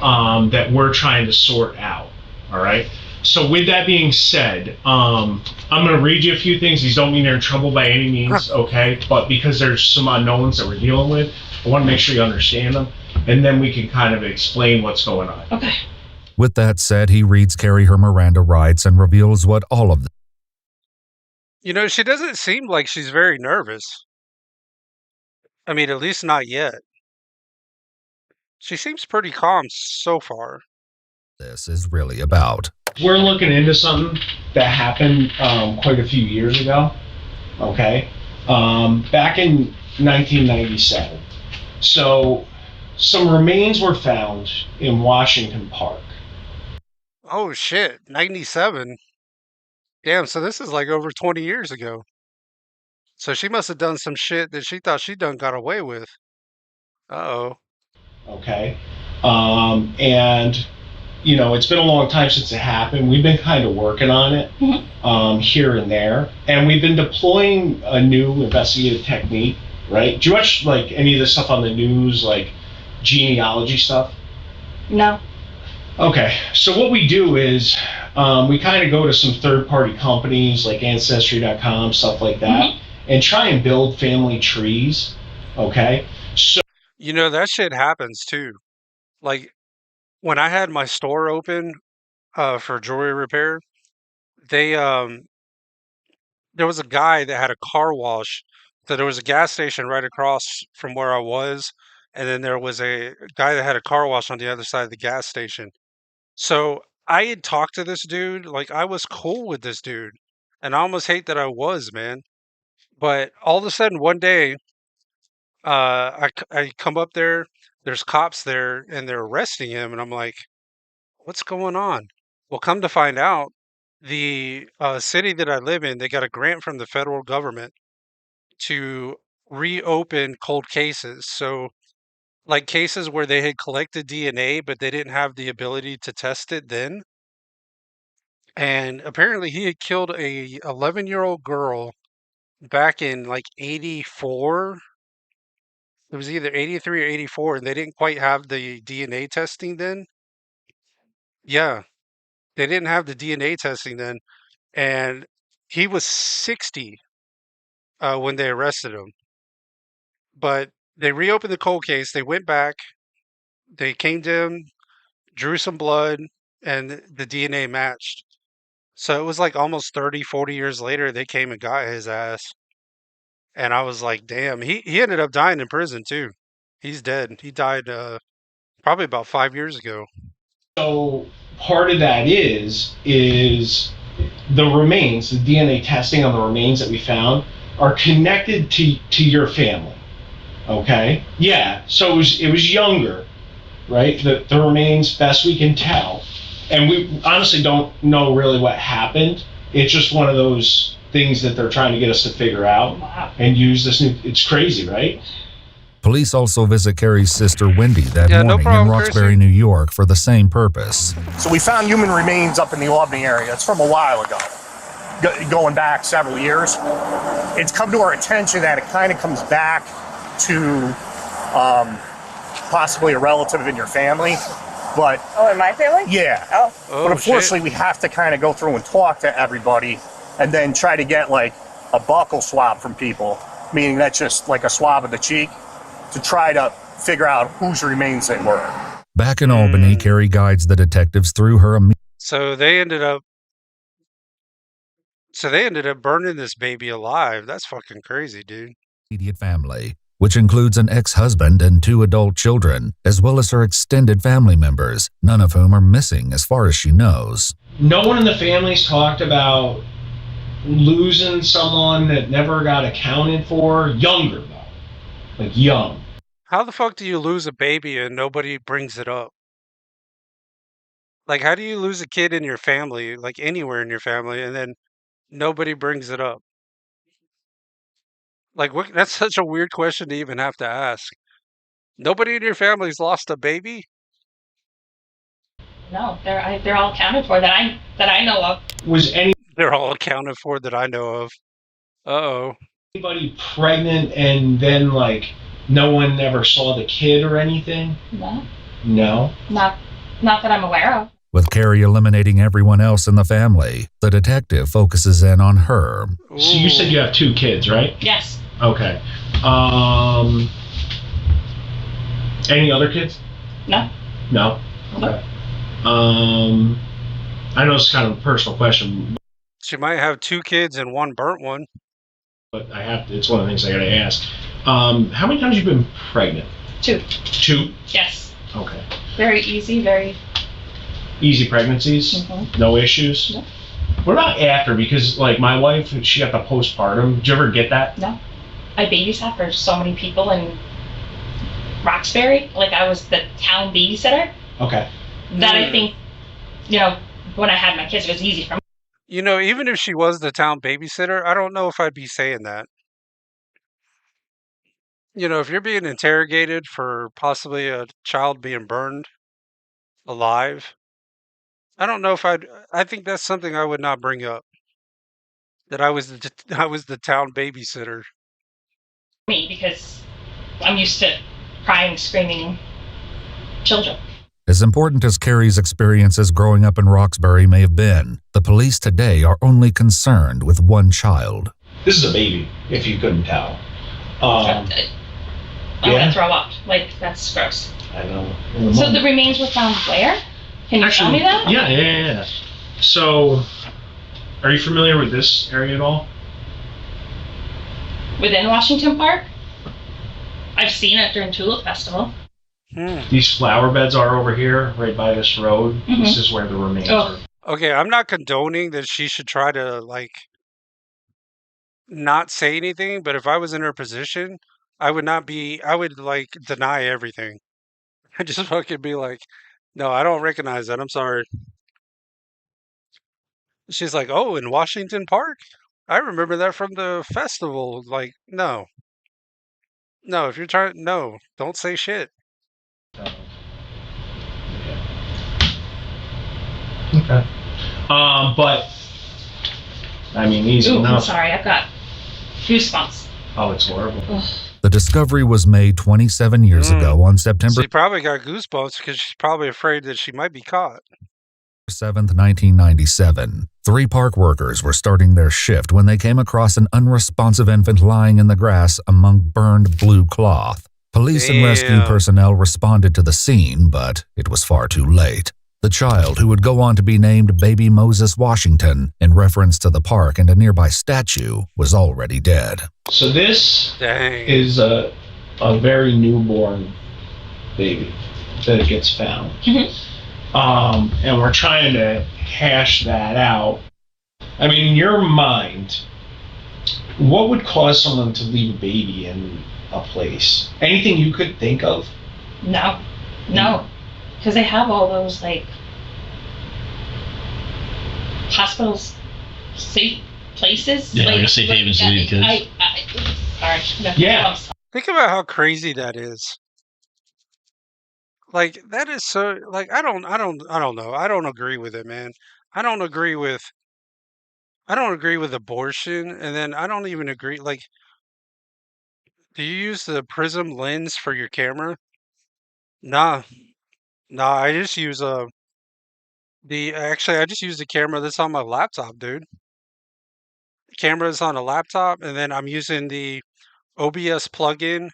That we're trying to sort out. All right. So with that being said, I'm going to read you a few things. These don't mean they're in trouble by any means, okay? But because there's some unknowns that we're dealing with, I want to make sure you understand them, and then we can kind of explain what's going on. Okay. With that said, he reads Carrie her Miranda rights and reveals what all of them. She doesn't seem like she's very nervous. I mean, at least not yet. She seems pretty calm so far. This is really about. We're looking into something that happened quite a few years ago, okay? Back in 1997. So some remains were found in Washington Park. Oh shit, 97. Damn, so this is like over 20 years ago. So she must have done some shit that she thought she done got away with. Uh-oh. Okay. And it's been a long time since it happened. We've been kind of working on it here and there. And we've been deploying a new investigative technique, right? Do you watch like any of the stuff on the news, like genealogy stuff? No. Okay. So what we do is we kind of go to some third-party companies like Ancestry.com, stuff like that, and try and build family trees, okay? So that shit happens too. Like, when I had my store open for jewelry repair, there was a guy that had a car wash. So there was a gas station right across from where I was, and then there was a guy that had a car wash on the other side of the gas station. So I had talked to this dude, like I was cool with this dude, and I almost hate that I was, man. But all of a sudden, one day, I come up there. There's cops there, and they're arresting him, and I'm like, "What's going on?" Well, come to find out, the city that I live in, they got a grant from the federal government to reopen cold cases. So, like cases where they had collected DNA, but they didn't have the ability to test it then. And apparently, he had killed a 11-year-old girl back in like 84. It was either 83 or 84, and they didn't quite have the DNA testing then. Yeah, they didn't have the DNA testing then. And he was 60 when they arrested him. But they reopened the cold case. They went back. They came to him, drew some blood, and the DNA matched. So it was like almost 30, 40 years later, they came and got his ass. And I was like, damn, he ended up dying in prison too. He's dead. He died Probably about 5 years ago. So part of that is the remains, the DNA testing on the remains that we found are connected to your family. Okay? Yeah, so it was younger, right? The remains, best we can tell. And we honestly don't know really what happened. It's just one of those things that they're trying to get us to figure out and use this new, it's crazy, right? Police also visit Carrie's sister Wendy that morning in Roxbury, New York for the same purpose. So we found human remains up in the Albany area. It's from a while ago, going back several years. It's come to our attention that it kind of comes back to possibly a relative in your family. But in my family? Yeah. Oh. But unfortunately, we have to kind of go through and talk to everybody and then try to get like a buccal swab from people, meaning that's just like a swab of the cheek, to try to figure out whose remains they were. Back in Albany, Carrie guides the detectives through her So they ended up burning this baby alive. That's fucking crazy, dude. immediate family, which includes an ex-husband and 2 adult children, as well as her extended family members, none of whom are missing as far as she knows. No one in the family's talked about losing someone that never got accounted for. Younger, though. Like, young. How the fuck do you lose a baby and nobody brings it up? Like, how do you lose a kid in your family, like anywhere in your family, and then nobody brings it up? Like, that's such a weird question to even have to ask. Nobody in your family's lost a baby? No, they're all accounted for that I know of. They're all accounted for that I know of. Uh-oh. Anybody pregnant and then, like, no one ever saw the kid or anything? No. No? Not that I'm aware of. With Carrie eliminating everyone else in the family, the detective focuses in on her. So you said you have 2 kids, right? Yes. Okay. Any other kids? No. No? Okay. I know it's kind of a personal question. She might have 2 kids and 1 burnt one. But it's one of the things I gotta ask. How many times have you been pregnant? 2. 2? Yes. Okay. Very easy, very... Easy pregnancies? Mm-hmm. No issues? No. What about after? Because, like, my wife, she got the postpartum. Did you ever get that? No. I babysat for so many people in Roxbury. Like, I was the town babysitter. Okay. That I think, when I had my kids, it was easy for me. Even if she was the town babysitter, I don't know if I'd be saying that. If you're being interrogated for possibly a child being burned alive, I don't know if I think that's something I would not bring up. That I was the town babysitter. Me, because I'm used to crying, screaming children. As important as Carrie's experiences growing up in Roxbury may have been, the police today are only concerned with 1 child. This is a baby, if you couldn't tell. I'm gonna throw up. Like, that's gross. I know. So the remains were found where? Can you tell me that? Yeah. So, are you familiar with this area at all? Within Washington Park? I've seen it during Tulip Festival. These flower beds are over here, right by this road. Mm-hmm. This is where the remains are. Okay, I'm not condoning that she should try to, like, not say anything, but if I was in her position, I would, like, deny everything. I'd just fucking be like, no, I don't recognize that. I'm sorry. She's like, oh, in Washington Park? I remember that from the festival. Like, no. No, if you're trying, no, don't say shit. Okay. But, I mean, easy enough. I'm sorry, I've got goosebumps. Oh, it's horrible. Ugh. The discovery was made 27 years ago on September She probably got goosebumps because she's probably afraid that she might be caught. 7th, 1997. 3 park workers were starting their shift when they came across an unresponsive infant lying in the grass among burned blue cloth. Police and rescue personnel responded to the scene, but it was far too late. The child, who would go on to be named Baby Moses Washington in reference to the park and a nearby statue, was already dead. So this is a very newborn baby. that it gets found. And we're trying to hash that out. I mean, in your mind, what would cause someone to leave a baby in a place? Anything you could think of? No, because they have all those like hospitals, safe places. Yeah, like a safe haven to leave kids. Sorry. Yeah. Think about how crazy that is. Like that is so. Like I don't know. I don't agree with it, man. I don't agree with abortion, and then I don't even agree. Like, do you use the prism lens for your camera? Nah, nah. I just use I just use the camera that's on my laptop, dude. The camera is on a laptop, and then I'm using the OBS plugin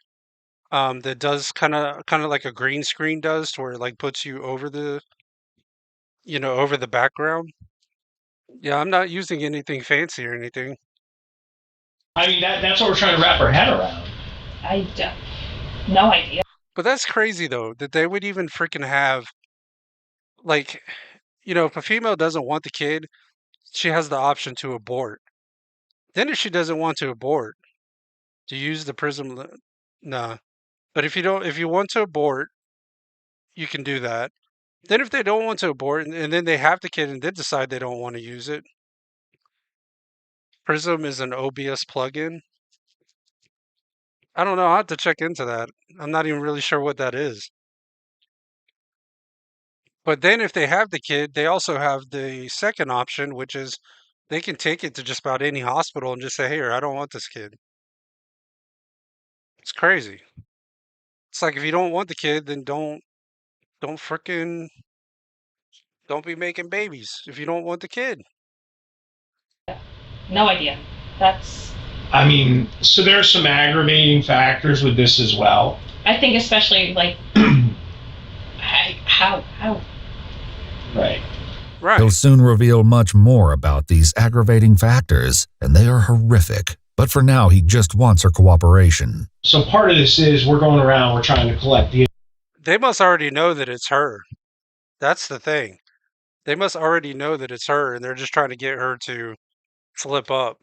that does kind of like a green screen does, to where it like puts you over the over the background. Yeah, I'm not using anything fancy or anything. I mean, that's what we're trying to wrap our head around. No idea. But that's crazy though, that they would even freaking have, like, if a female doesn't want the kid, she has the option to abort. Then if she doesn't want to abort, to use the prism, nah. But if you want to abort, you can do that. Then if they don't want to abort, and then they have the kid and then decide they don't want to use it, Prism is an OBS plugin. I don't know. I'll have to check into that. I'm not even really sure what that is. But then if they have the kid, they also have the second option, which is they can take it to just about any hospital and just say, "Hey, I don't want this kid." It's crazy. It's like if you don't want the kid, then don't frickin' don't be making babies if you don't want the kid. No idea. I mean, so there are some aggravating factors with this as well. I think especially like how. Right. He'll soon reveal much more about these aggravating factors, and they are horrific. But for now, he just wants her cooperation. So part of this is we're going around, we're trying to collect the... They must already know that it's her. That's the thing. They must already know that it's her, and they're just trying to get her to slip up.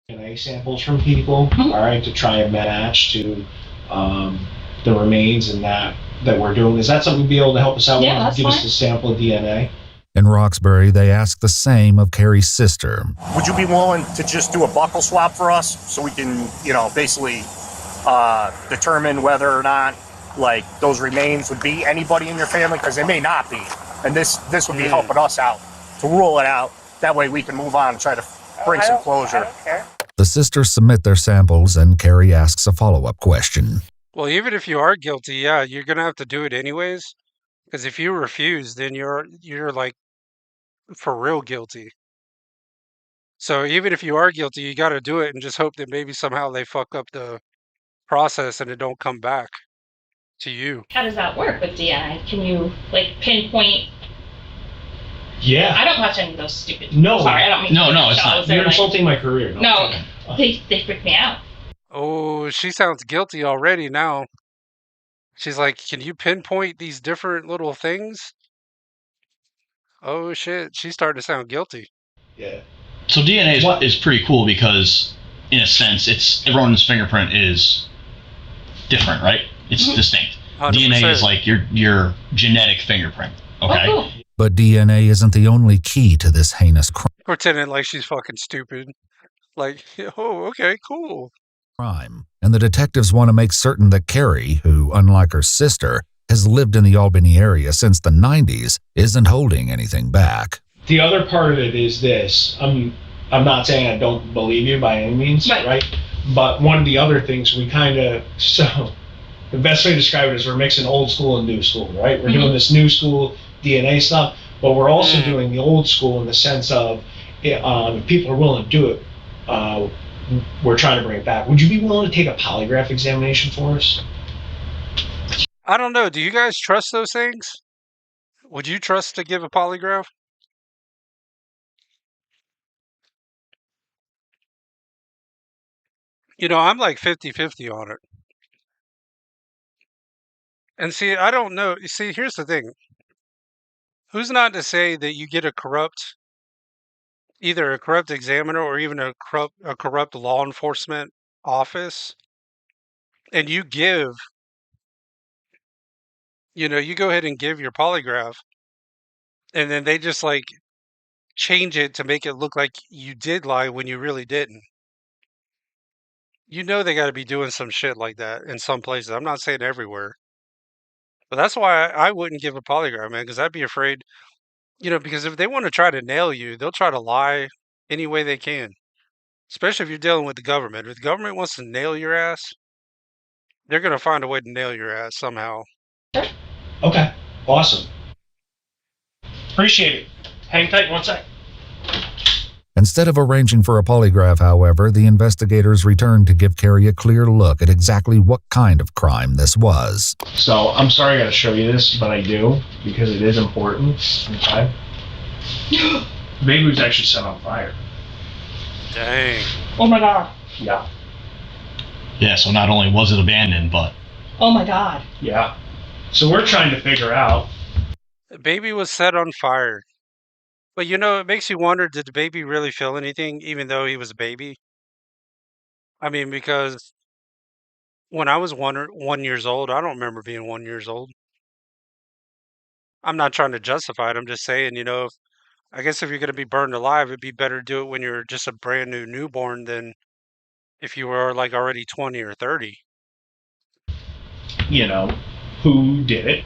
DNA samples from people, all right, to try and match to the remains and that we're doing. Is that something you'd be able to help us out with? Give us a sample of DNA? In Roxbury, they ask the same of Carrie's sister. Would you be willing to just do a buckle swab for us so we can, basically determine whether or not, like, those remains would be anybody in your family? Because they may not be. And this would be helping us out to rule it out. That way we can move on and try to bring some closure. I don't care. The sisters submit their samples, and Carrie asks a follow-up question. Well, even if you are guilty, yeah, you're gonna have to do it anyways. Because if you refuse, then you're like for real guilty. So even if you are guilty, you got to do it and just hope that maybe somehow they fuck up the process and it don't come back to you. How does that work with DNA? Can you like pinpoint? Yeah. I don't watch any of those stupid. No. Sorry, I don't mean. No, it's not. You're insulting my career. No, they freak me out. Oh, she sounds guilty already now. She's like, can you pinpoint these different little things? Oh shit, she's starting to sound guilty. Yeah. So DNA is pretty cool because, in a sense, everyone's fingerprint is different, right? It's distinct. 100%. DNA is like your genetic fingerprint. Okay. Oh, cool. But DNA isn't the only key to this heinous crime. Pretending like she's fucking stupid. Like, oh, okay, cool. And the detectives want to make certain that Carrie, who, unlike her sister, has lived in the Albany area since the 90s, isn't holding anything back. The other part of it is this. I'm not saying I don't believe you by any means, right? But one of the other things the best way to describe it is we're mixing old school and new school, right? We're doing this new school DNA stuff, but we're also doing the old school in the sense of if people are willing to do it, we're trying to bring it back. Would you be willing to take a polygraph examination for us? I don't know. Do you guys trust those things? Would you trust to give a polygraph? I'm like 50-50 on it. And see, I don't know. You see, here's the thing. Who's not to say that you get either a corrupt examiner or even a corrupt law enforcement office, and you go ahead and give your polygraph, and then they just like change it to make it look like you did lie when you really didn't. You know they got to be doing some shit like that in some places. I'm not saying everywhere, but that's why I wouldn't give a polygraph, man, because I'd be afraid. Because if they want to try to nail you, they'll try to lie any way they can. Especially if you're dealing with the government. If the government wants to nail your ass, they're gonna find a way to nail your ass somehow. Okay, awesome. Appreciate it. Hang tight 1 sec. Instead of arranging for a polygraph, however, the investigators returned to give Carrie a clear look at exactly what kind of crime this was. So, I'm sorry I gotta show you this, but I do, because it is important. Okay? The baby was actually set on fire. Dang. Oh my god. Yeah. Yeah, so not only was it abandoned, but... Oh my god. Yeah. So we're trying to figure out... The baby was set on fire. But it makes you wonder, did the baby really feel anything, even though he was a baby? I mean, because when I was 1 years old, I don't remember being 1 years old. I'm not trying to justify it. I'm just saying, I guess if you're going to be burned alive, it'd be better to do it when you're just a brand new newborn than if you were like already 20 or 30. Who did it?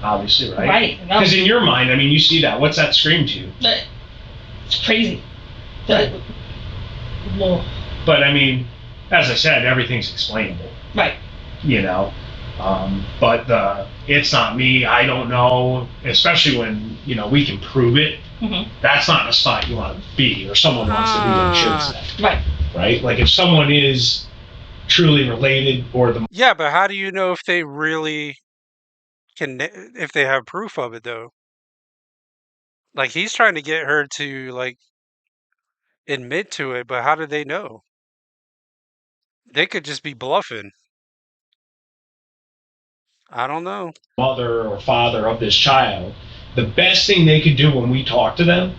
Obviously, right? Right. Because in your mind, I mean, you see that. What's that scream to you? It's crazy. Whoa. But I mean, as I said, everything's explainable. Right. But it's not me. I don't know. Especially when we can prove it. Mm-hmm. That's not a spot you want to be, or someone wants to be in, should say. Right. Right. Like if someone is truly related, or the Yeah, but how do you know if they really if they have proof of it though? Like he's trying to get her to like admit to it, but how do they know? They could just be bluffing. I don't know. mother or father of this child, the best thing they could do when we talk to them,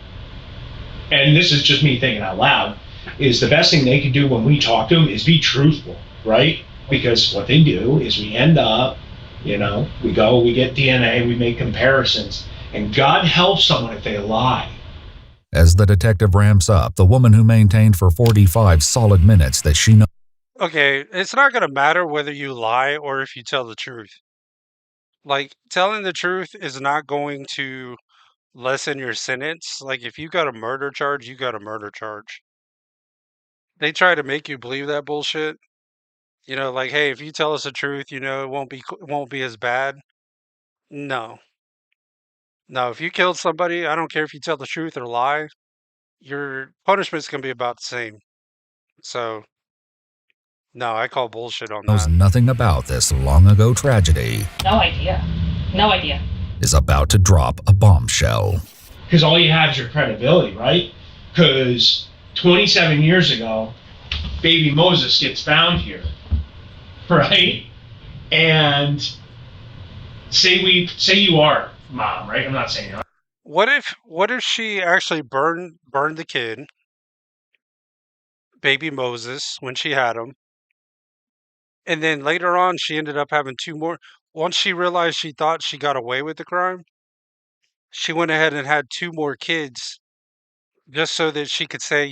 and this is just me thinking out loud, is the best thing they could do when we talk to them is be truthful, right? Because what they do is we end up, we get DNA, we make comparisons, and God helps someone if they lie. As the detective ramps up, the woman who maintained for 45 solid minutes that she knows. Okay, it's not going to matter whether you lie or if you tell the truth. Like, telling the truth is not going to lessen your sentence. Like, if you got a murder charge, you got a murder charge. They try to make you believe that bullshit. Like, hey, if you tell us the truth, it won't be as bad. No. No, if you killed somebody, I don't care if you tell the truth or lie, your punishment's going to be about the same. So, no, I call bullshit on knows that. nothing about this long ago tragedy. No idea. No idea. Is about to drop a bombshell. Because all you have is your credibility, right? Because 27 years ago, baby Moses gets found here, right? And say you are mom, right? I'm not saying you are. What if she actually burned the kid, baby Moses, when she had him, and then later on she ended up having two more. Once she realized she thought she got away with the crime, she went ahead and had two more kids just so that she could say,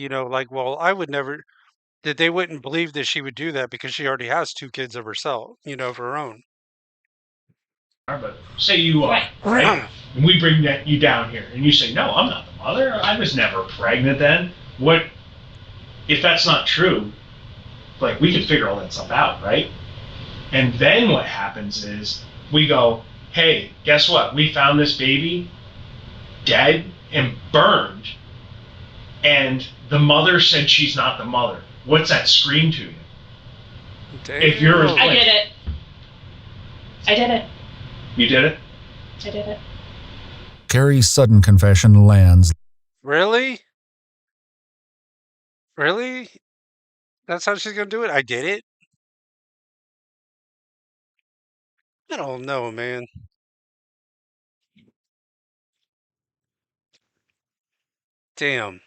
well, I would never, that they wouldn't believe that she would do that because she already has two kids of herself, of her own. But say you are, right? And we bring you down here, and you say, no, I'm not the mother. I was never pregnant then. What if that's not true? Like, we can figure all that stuff out, right? And then what happens is we go, hey, guess what? We found this baby dead and burned, and the mother said she's not the mother. What's that scream to you? Damn. If you're I did it. I did it. You did it? I did it. Carrie's sudden confession lands. Really? Really? That's how she's gonna do it? I did it? I don't know, man. Damn.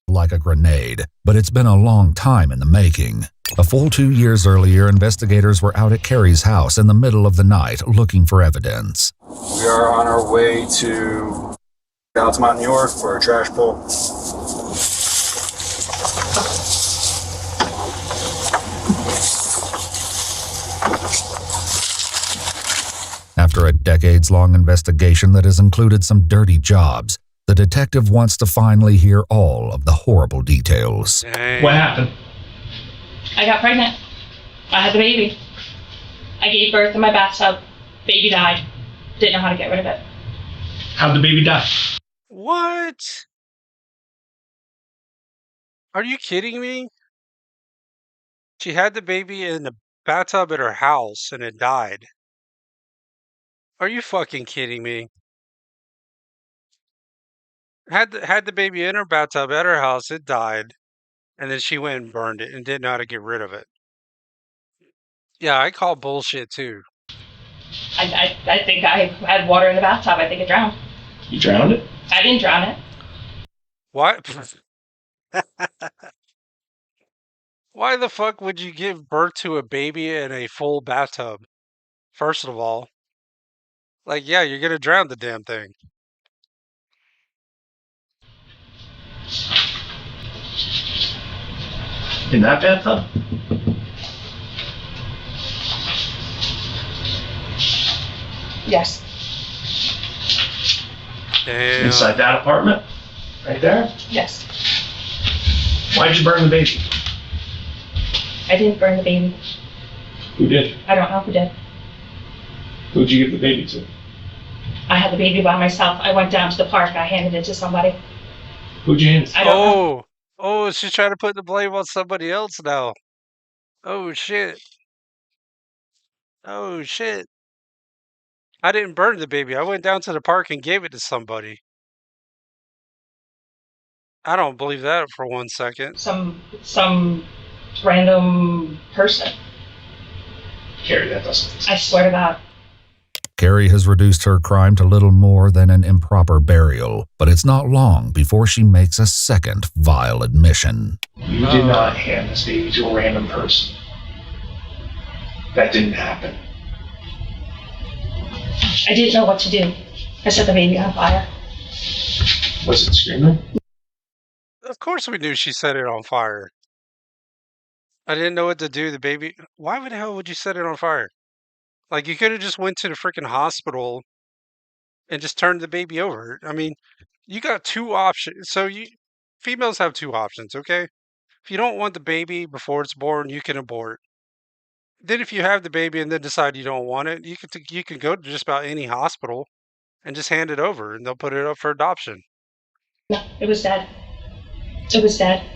Like a grenade, but it's been a long time in the making. A full 2 years earlier, investigators were out at Carrie's house in the middle of the night looking for evidence. We are on our way to Altamont, New York for a trash pull. After a decades-long investigation that has included some dirty jobs, the detective wants to finally hear all of the horrible details. Dang. What happened? I got pregnant. I had the baby. I gave birth in my bathtub. Baby died. Didn't know how to get rid of it. How'd the baby die? What? Are you kidding me? She had the baby in the bathtub at her house and it died. Are you fucking kidding me? Had the baby in her bathtub at her house, it died, and then she went and burned it and didn't know how to get rid of it. Yeah, I call bullshit too. I think I had water in the bathtub. I think it drowned. You drowned it? I didn't drown it. What? Why the fuck would you give birth to a baby in a full bathtub? First of all. Like, yeah, you're gonna drown the damn thing. In that bathtub? Yes. Damn. Inside that apartment? Right there? Yes. Why'd you burn the baby? I didn't burn the baby. Who did? I don't know who did. Who'd you give the baby to? I had the baby by myself. I went down to the park. I handed it to somebody. Who'd you hand it to? I don't know. Oh, she's trying to put the blame on somebody else now. Oh, shit. Oh, shit. I didn't burn the baby. I went down to the park and gave it to somebody. I don't believe that for 1 second. Some random person. Carrie, that doesn't. I swear to God. Carrie has reduced her crime to little more than an improper burial, but it's not long before she makes a second vile admission. You did not hand this baby to a random person. That didn't happen. I didn't know what to do. I set the baby on fire. Was it screaming? Of course we knew she set it on fire. I didn't know what to do. The baby... Why the hell would you set it on fire? Like, you could have just went to the freaking hospital and just turned the baby over. I mean, you got two options. So females have two options, okay? If you don't want the baby before it's born, you can abort. Then if you have the baby and then decide you don't want it, you can go to just about any hospital and just hand it over, and they'll put it up for adoption. No, it was dead. It was dead.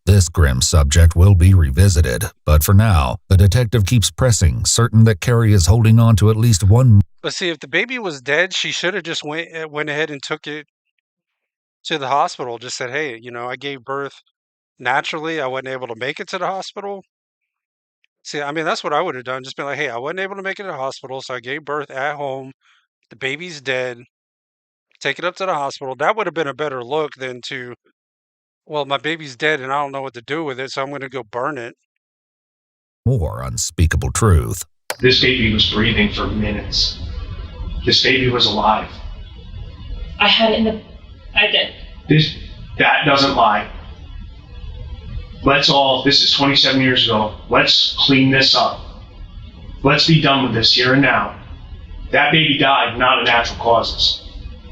This grim subject will be revisited, but for now, the detective keeps pressing, certain that Carrie is holding on to at least one. But see, if the baby was dead, she should have just went ahead and took it to the hospital. Just said, hey, I gave birth naturally. I wasn't able to make it to the hospital. See, I mean, that's what I would have done. Just been like, hey, I wasn't able to make it to the hospital, so I gave birth at home. The baby's dead. Take it up to the hospital. That would have been a better look than to, well, my baby's dead and I don't know what to do with it, so I'm going to go burn it. More unspeakable truth. This baby was breathing for minutes. This baby was alive. I had it I did. That doesn't lie. This is 27 years ago. Let's clean this up. Let's be done with this here and now. That baby died, not of natural causes.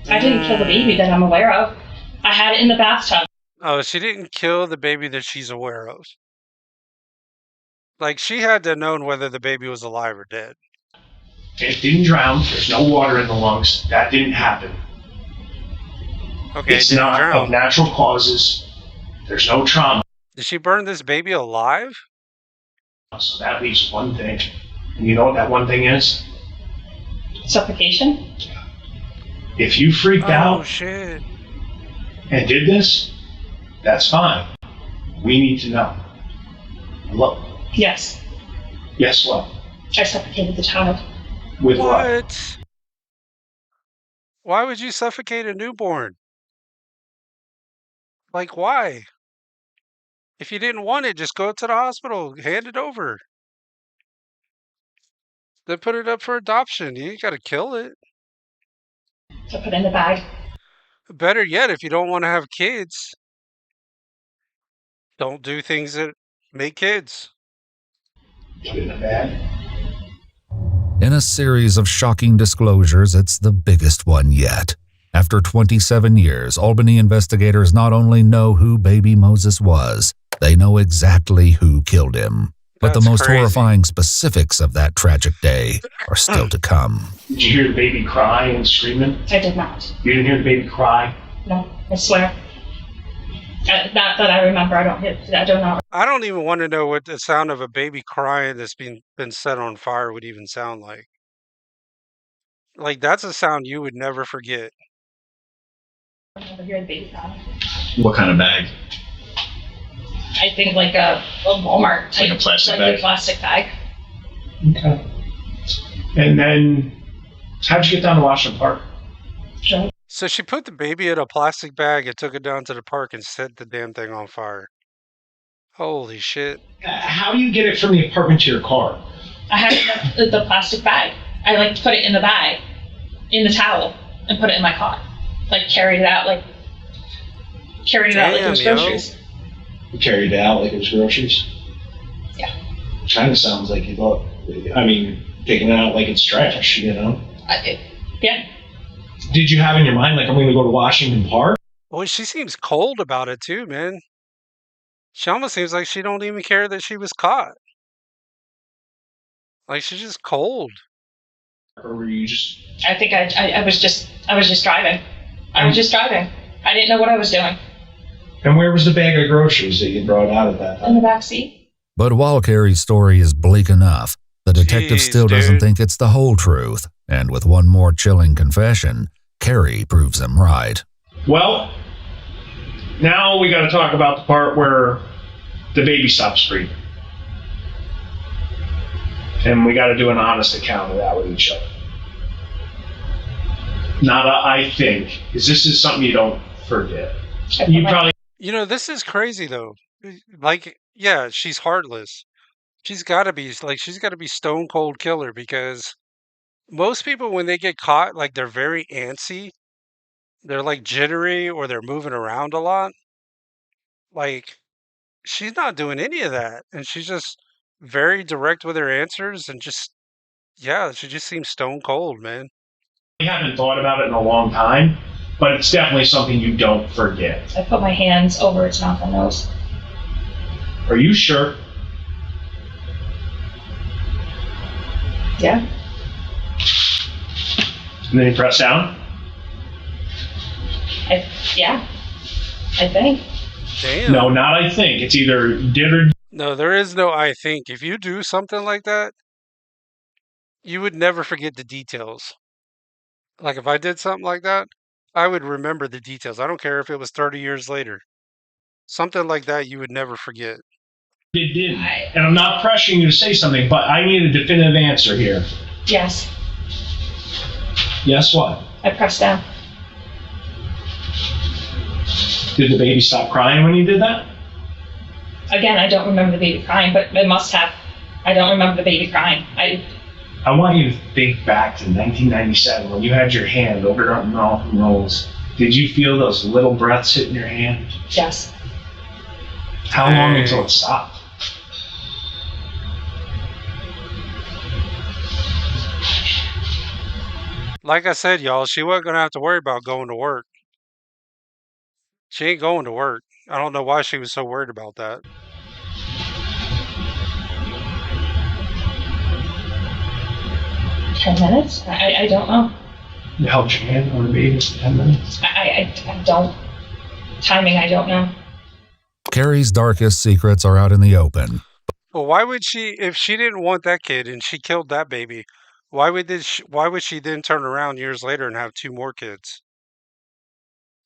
I didn't kill the baby that I'm aware of. I had it in the bathtub. Oh, she didn't kill the baby that she's aware of. Like, she had to have known whether the baby was alive or dead. It didn't drown. There's no water in the lungs. That didn't happen. Okay, it's not of natural causes. There's no trauma. Did she burn this baby alive? So that leaves one thing. And you know what that one thing is? Suffocation? If you freaked out shit. and did this, that's fine. We need to know. Look. Yes. Yes what? I suffocated the child. With what? Why would you suffocate a newborn? Like, why? If you didn't want it, just go to the hospital, hand it over. Then put it up for adoption. You ain't got to kill it. To put in the bag. Better yet, if you don't want to have kids, don't do things that make kids. Put it in a bag. In a series of shocking disclosures, it's the biggest one yet. After 27 years, Albany investigators not only know who baby Moses was, they know exactly who killed him. But the most horrifying specifics of that tragic day are still to come. Did you hear the baby cry and screaming? I did not. You didn't hear the baby cry? No, I swear. Not that I remember. I don't know. I don't even want to know what the sound of a baby crying that's been set on fire would even sound like. Like, that's a sound you would never forget. I never hear the baby cry. What kind of bag? I think like a Walmart type. Like a plastic like bag? A plastic bag. Okay. And then, how'd you get down to Washington Park? Sure. So she put the baby in a plastic bag and took it down to the park and set the damn thing on fire. Holy shit. How do you get it from the apartment to your car? I had the plastic bag. I like put it in the bag, in the towel, and put it in my car. Like carried it out like it was groceries. You carried it out like it was groceries? Yeah. Kind of sounds like you thought. I mean, taking it out like it's trash, you know? Yeah. Did you have in your mind, like, I'm going to go to Washington Park? Well, she seems cold about it too, man. She almost seems like she don't even care that she was caught. Like, she's just cold. Or were you just... I think I was just driving. I was just driving. I didn't know what I was doing. And where was the bag of groceries that you brought out at that time? In the back seat. But while Carrie's story is bleak enough, the detective still doesn't think it's the whole truth. And with one more chilling confession, Carrie proves him right. Well, now we got to talk about the part where the baby stops screaming. And we got to do an honest account of that with each other. Not a I think, because this is something you don't forget. You probably... You know, this is crazy though. Like, yeah, she's heartless. She's got to be stone cold killer, because most people, when they get caught, like, they're very antsy. They're like jittery, or they're moving around a lot. Like, she's not doing any of that. And she's just very direct with her answers, and just, yeah, she just seems stone cold, man. I haven't thought about it in a long time, but it's definitely something you don't forget. I put my hands over its mouth and nose. Are you sure? Yeah. And then you press down? Yeah. I think. Damn. No, not I think. It's either did or... No, there is no I think. If you do something like that, you would never forget the details. Like, if I did something like that, I would remember the details. I don't care if it was 30 years later. Something like that you would never forget. It did. And I'm not pressuring you to say something, but I need a definitive answer here. Yes. Yes, what? I pressed down. Did the baby stop crying when you did that? Again, I don't remember the baby crying, but it must have. I don't remember the baby crying. I want you to think back to 1997 when you had your hand over your mouth and nose. Did you feel those little breaths hitting your hand? Yes. How long until it stopped? Like I said, y'all, she wasn't going to have to worry about going to work. She ain't going to work. I don't know why she was so worried about that. $10? I don't know. You held your hand on the baby for 10 minutes? I don't. Timing, I don't know. Carrie's darkest secrets are out in the open. Well, why would she, if she didn't want that kid and she killed that baby, why would she then turn around years later and have 2 more kids?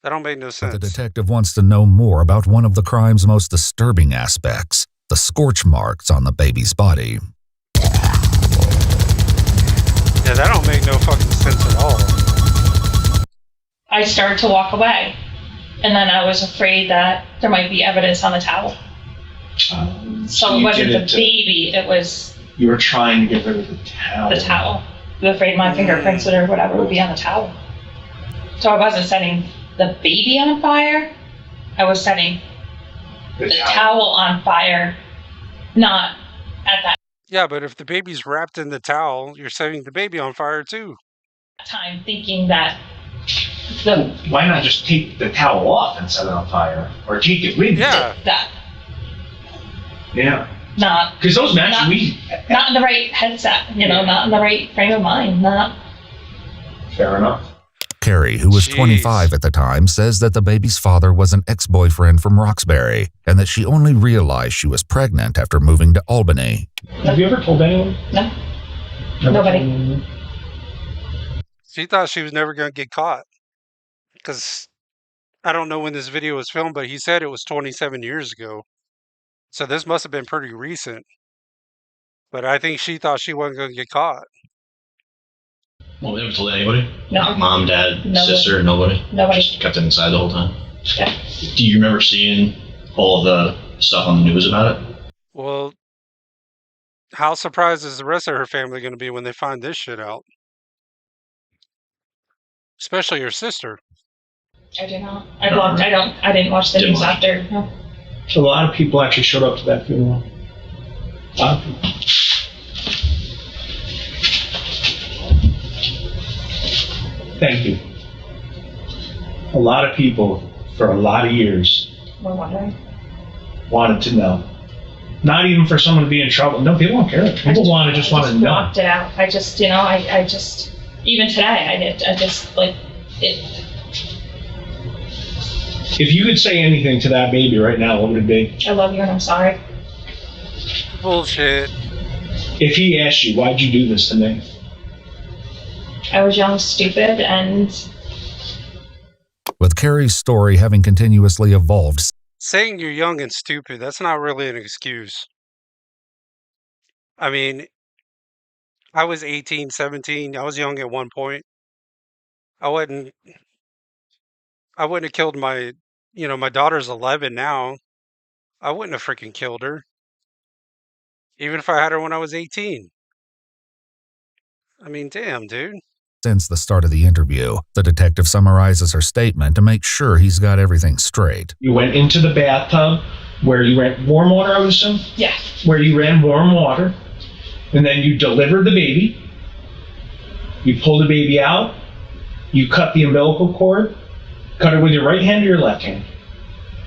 That don't make no sense. But the detective wants to know more about one of the crime's most disturbing aspects, the scorch marks on the baby's body. Yeah, that don't make no fucking sense at all. I started to walk away, and then I was afraid that there might be evidence on the towel. So it wasn't the baby, it was... You were trying to get rid of the towel. The towel. I was afraid my fingerprints or whatever would be on the towel. So I wasn't setting the baby on fire, I was setting the towel on fire, not at that Yeah, but if the baby's wrapped in the towel, you're setting the baby on fire too. time, thinking that Why not just take the towel off and set it on fire? Or take it with you? that Yeah. not Because those matches not in the right headset, not in the right frame of mind, not... Fair enough. Carrie, who was 25 at the time, says that the baby's father was an ex-boyfriend from Roxbury and that she only realized she was pregnant after moving to Albany. Have you ever told anyone? No. Nobody. She thought she was never going to get caught. Because I don't know when this video was filmed, but he said it was 27 years ago. So this must have been pretty recent. But I think she thought she wasn't going to get caught. Well, we never told anybody? No. Mom, dad, Nobody. sister, nobody? Nobody. Just kept it inside the whole time? Yeah. Do you remember seeing all the stuff on the news about it? Well, how surprised is the rest of her family going to be when they find this shit out? Especially your sister. I do not. I blocked. I didn't watch the news after. No. So a lot of people actually showed up to that funeral. A lot of people. Thank you. A lot of people, for a lot of years, We're wondering. wanted to know. Not even for someone to be in trouble. No, people don't care. People want to know. Blocked it out. I just, I just, even today, I just, like, it. If you could say anything to that baby right now, what would it be? I love you and I'm sorry. Bullshit. If he asked you, why'd you do this to me? I was young, stupid, and... With Carrie's story having continuously evolved, Saying you're young and stupid, that's not really an excuse. I mean, I was 18, 17. I was young at one point. I wouldn't have killed my daughter's 11 now. I wouldn't have freaking killed her. Even if I had her when I was 18. I mean, damn, dude. since the start of the interview, the detective summarizes her statement to make sure he's got everything straight. You went into the bathtub where you ran warm water, I would assume? Yeah. Where you ran warm water, and then you delivered the baby. You pulled the baby out. You cut the umbilical cord. Cut it with your right hand or your left hand?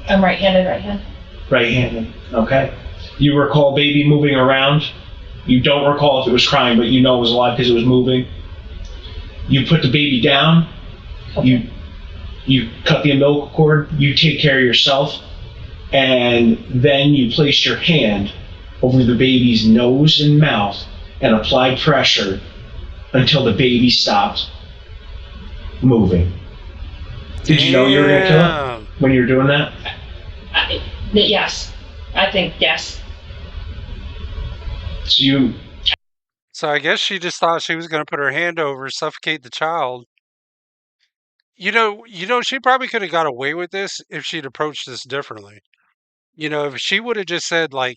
I'm right-handed, right hand. Right-handed, okay. You recall baby moving around. You don't recall if it was crying, but you know it was alive because it was moving. You put the baby down. Okay. You cut the umbilical cord. You take care of yourself. And then you placed your hand over the baby's nose and mouth and applied pressure until the baby stopped moving. Did you know you were going to kill it when you were doing that? Yes. I think yes. So I guess she just thought she was going to put her hand over, suffocate the child. You know, she probably could have got away with this if she'd approached this differently. You know, if she would have just said, like,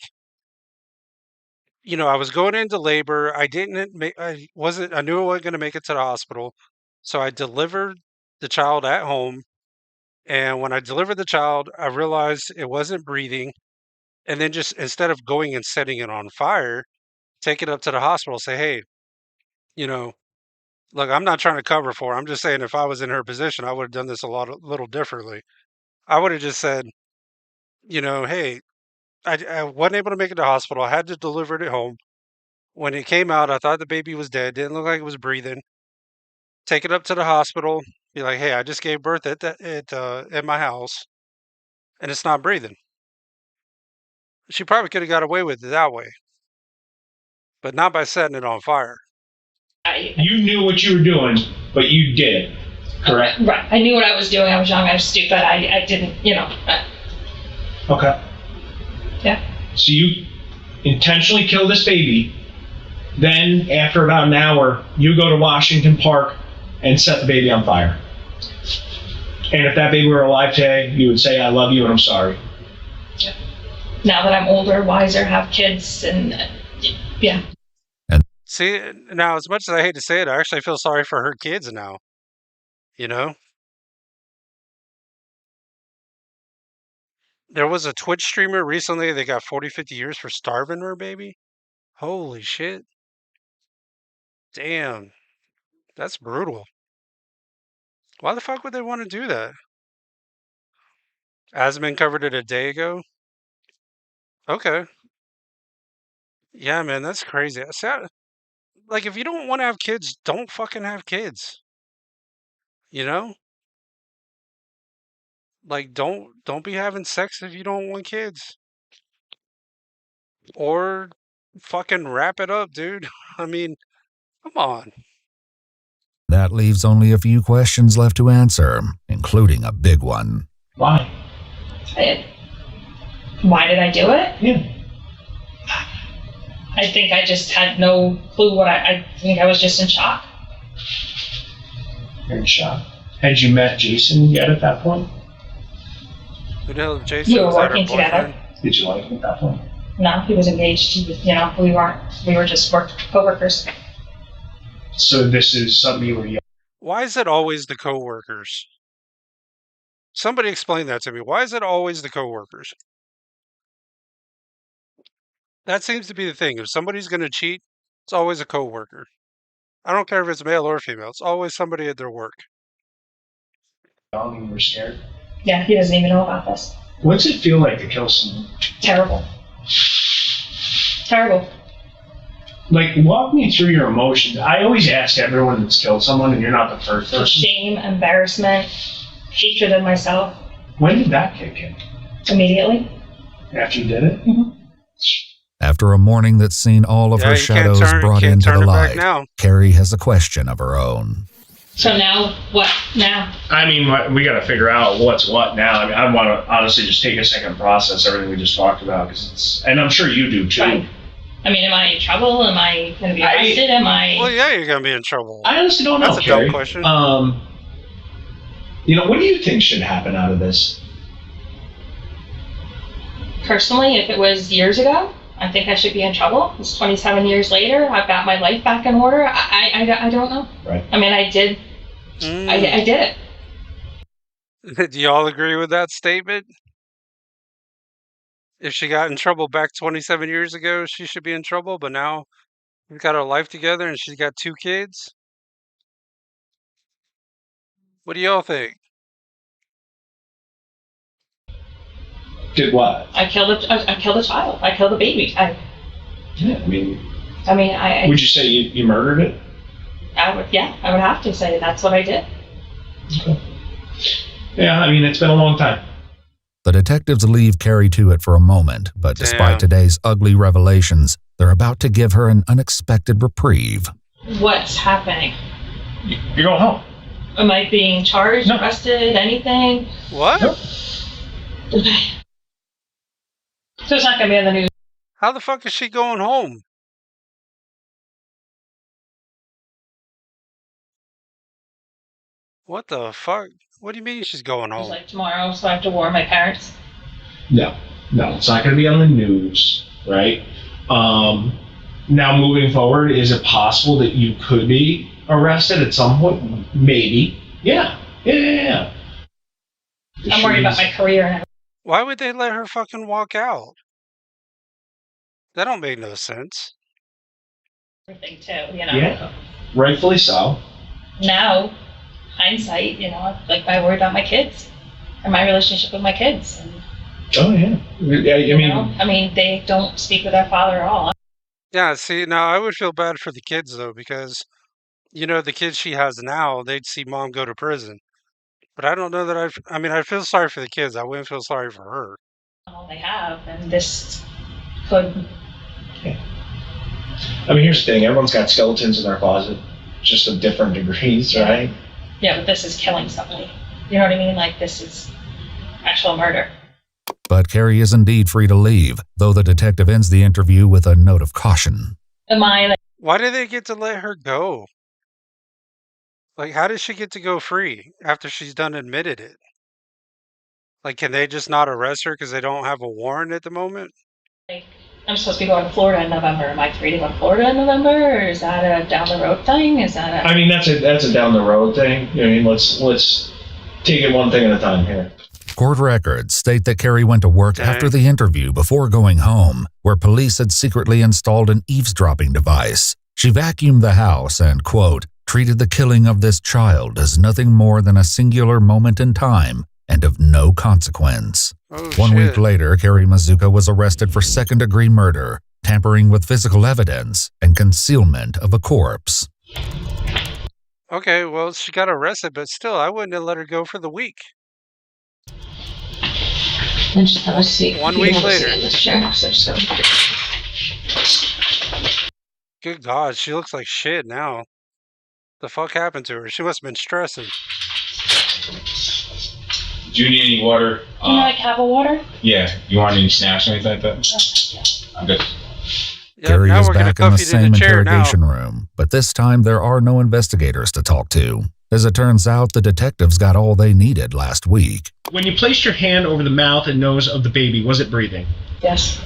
you know, I was going into labor. I knew I wasn't going to make it to the hospital. So I delivered the child at home. And when I delivered the child, I realized it wasn't breathing. And then just instead of going and setting it on fire, take it up to the hospital, say, hey, you know, look, I'm not trying to cover for her. I'm just saying if I was in her position, I would have done this a little differently. I would have just said, you know, hey, I wasn't able to make it to the hospital. I had to deliver it at home. When it came out, I thought the baby was dead. Didn't look like it was breathing. Take it up to the hospital. Be like, hey, I just gave birth at my house, and it's not breathing. She probably could have got away with it that way, but not by setting it on fire. You knew what you were doing, but you did, correct? Right. I knew what I was doing. I was young. I was stupid. I didn't, you know. Okay. Yeah. So you intentionally killed this baby Then, after about an hour, you go to Washington Park and set the baby on fire. And if that baby were alive today, you would say, I love you and I'm sorry. Now that I'm older, wiser, have kids, and yeah. See, now, as much as I hate to say it, I actually feel sorry for her kids now. You know? There was a Twitch streamer recently, they got 40, 50 years for starving her baby. Holy shit. Damn. That's brutal. Why the fuck would they want to do that? Asman covered it a day ago? Okay. Yeah, man, that's crazy. See, like, if you don't want to have kids, don't fucking have kids. You know? Like, don't be having sex if you don't want kids. Or fucking wrap it up, dude. I mean, come on. That leaves only a few questions left to answer, including a big one. Why? Why did I do it? Yeah. I think I just had no clue what I think I was just in shock. You're in shock. Had you met Jason yet at that point? Who the hell is Jason? We were Was that her working together. boyfriend? Did you like him at that point? No, he was engaged. He was, we were just co-workers. So this is something you were young. Why is it always the coworkers? Somebody explain that to me. Why is it always the coworkers? That seems to be the thing. If somebody's going to cheat, it's always a coworker. I don't care if it's male or female. It's always somebody at their work. You were scared? Yeah, he doesn't even know about this. What's it feel like to kill someone? Terrible. Terrible. Like, walk me through your emotions. I always ask everyone that's killed someone, and you're not the first person. Shame, embarrassment, hatred of myself. When did that kick in? Immediately. After you did it? Mm-hmm. After a morning that's seen all of her shadows brought into the light, Carrie has a question of her own. So now, what now? I mean, we got to figure out what's what now. I mean, I want to honestly just take a second, process everything we just talked about, and I'm sure you do too. Right. I mean, am I in trouble? Am I going to be arrested? Well, yeah, you're going to be in trouble. I honestly don't know. That's a dumb question. What do you think should happen out of this? Personally, if it was years ago, I think I should be in trouble. It's 27 years later. I've got my life back in order. I don't know. Right. I mean, I did. I did it. Do you all agree with that statement? If she got in trouble back 27 years ago, she should be in trouble. But now we've got our life together and she's got 2 kids. What do y'all think? Did what? I killed a child. I killed a baby. Yeah, I mean, would you say you murdered it? I would have to say that's what I did. Okay. Yeah, I mean, it's been a long time. The detectives leave Carrie to it for a moment, but despite today's ugly revelations, they're about to give her an unexpected reprieve. What's happening? You're going home. Am I being charged, arrested, anything? What? Nope. Okay. So it's not going to be on the news. How the fuck is she going home? What the fuck? What do you mean she's going home? It's like tomorrow, so I have to warn my parents. No, it's not going to be on the news, right? Now, moving forward, is it possible that you could be arrested at some point? Maybe. Yeah. I'm worried about my career and everything. Why would they let her fucking walk out? That don't make no sense. Everything too, Yeah, rightfully so. Now, hindsight, like I worry about my kids and my relationship with my kids. And, oh yeah, I mean, they don't speak with their father at all. Yeah, see, now I would feel bad for the kids though, because the kids she has now, they'd see mom go to prison. But I don't know that I'd feel sorry for the kids. I wouldn't feel sorry for her. All they have, and this could. Yeah. I mean, here's the thing: everyone's got skeletons in their closet, just of different degrees, right? Yeah, but this is killing somebody. You know what I mean? Like, this is actual murder. But Carrie is indeed free to leave, though the detective ends the interview with a note of caution. Am I Why do they get to let her go? Like, how does she get to go free after she's done admitted it? Like, can they just not arrest her because they don't have a warrant at the moment? Like, I'm supposed to be going to Florida in November. Am I free to go to Florida in November, or is that a down the road thing? Is that a... I mean, that's a down the road thing. I mean, let's take it one thing at a time here. Court records state that Carrie went to work after the interview before going home, where police had secretly installed an eavesdropping device. She vacuumed the house and, quote, treated the killing of this child as nothing more than a singular moment in time and of no consequence. One week later, Carrie Mazuka was arrested for second-degree murder, tampering with physical evidence, and concealment of a corpse. Okay, well, she got arrested, but still, I wouldn't have let her go for the week. Let's see. 1 week later. Good God, she looks like shit now. The fuck happened to her? She must have been stressing. Do you need any water? Do you like apple water? Yeah. You want any snacks or anything like that? I'm good. Carrie is back in the same interrogation room, but this time there are no investigators to talk to. As it turns out, the detectives got all they needed last week. When you placed your hand over the mouth and nose of the baby, was it breathing? Yes.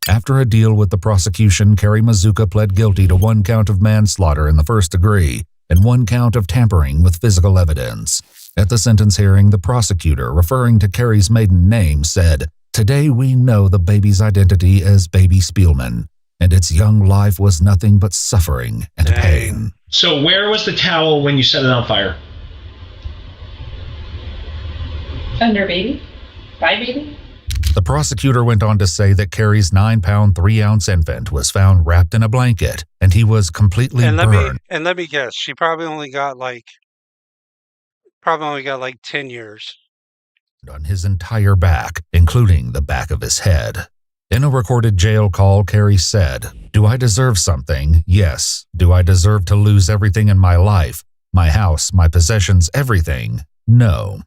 After a deal with the prosecution, Carrie Mazuka pled guilty to 1 count of manslaughter in the first degree and 1 count of tampering with physical evidence. At the sentence hearing, the prosecutor, referring to Carrie's maiden name, said, "Today we know the baby's identity as Baby Spielman, and its young life was nothing but suffering and pain." So where was the towel when you set it on fire? Under baby? By baby? The prosecutor went on to say that Carrie's 9-pound, 3-ounce infant was found wrapped in a blanket, and he was completely burned. Let me guess, she probably only got like 10 years. On his entire back, including the back of his head. In a recorded jail call, Carrie said, "Do I deserve something? Yes. Do I deserve to lose everything in my life? My house, my possessions, everything? No."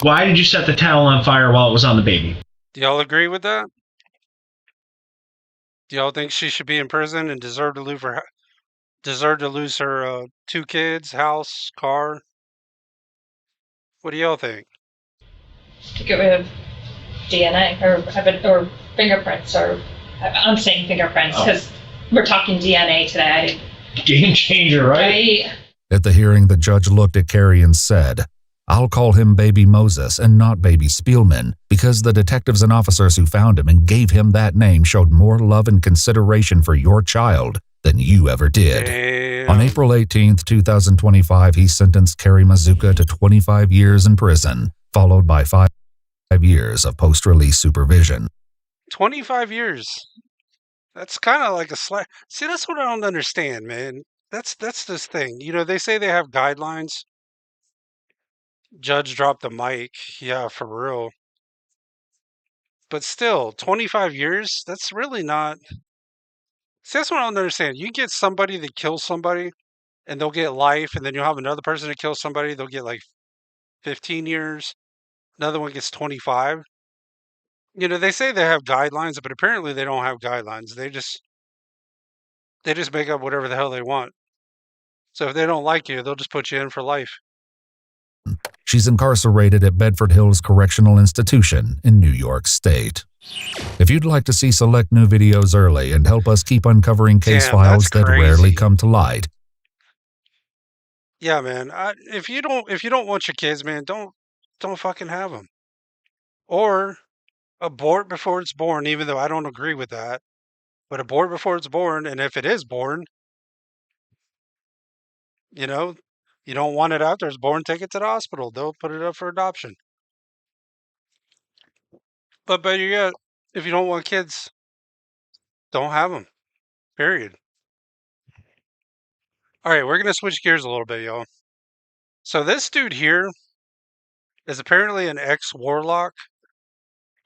Why did you set the towel on fire while it was on the baby? Do y'all agree with that? Do y'all think she should be in prison and deserve to lose her 2 kids, house, car? What do y'all think? To get rid of DNA or fingerprints, or I'm saying fingerprints because we're talking DNA today. Game changer, right? At the hearing, the judge looked at Carrie and said, "I'll call him Baby Moses and not Baby Spielman because the detectives and officers who found him and gave him that name showed more love and consideration for your child than you ever did." Damn. On April 18th, 2025, he sentenced Carrie Mazuka to 25 years in prison, followed by 5 years of post-release supervision. 25 years. That's kind of like a slack. See, that's what I don't understand, man. That's this thing. You know, they say they have guidelines. Judge dropped the mic. Yeah, for real. But still, 25 years? That's really not... See, that's what I don't understand. You get somebody that kills somebody, and they'll get life, and then you'll have another person that kills somebody, they'll get like 15 years. Another one gets 25. You know, they say they have guidelines, but apparently they don't have guidelines. They just make up whatever the hell they want. So if they don't like you, they'll just put you in for life. She's incarcerated at Bedford Hills Correctional Institution in New York State. If you'd like to see select new videos early and help us keep uncovering case files that rarely come to light. Yeah, man. If you don't want your kids, man, don't fucking have them. Or abort before it's born, even though I don't agree with that. But abort before it's born, and if it is born, you know, you don't want it after it's born, take it to the hospital. They'll put it up for adoption. But better yet, if you don't want kids, don't have them. Period. All right, we're going to switch gears a little bit, y'all. So this dude here is apparently an ex-warlock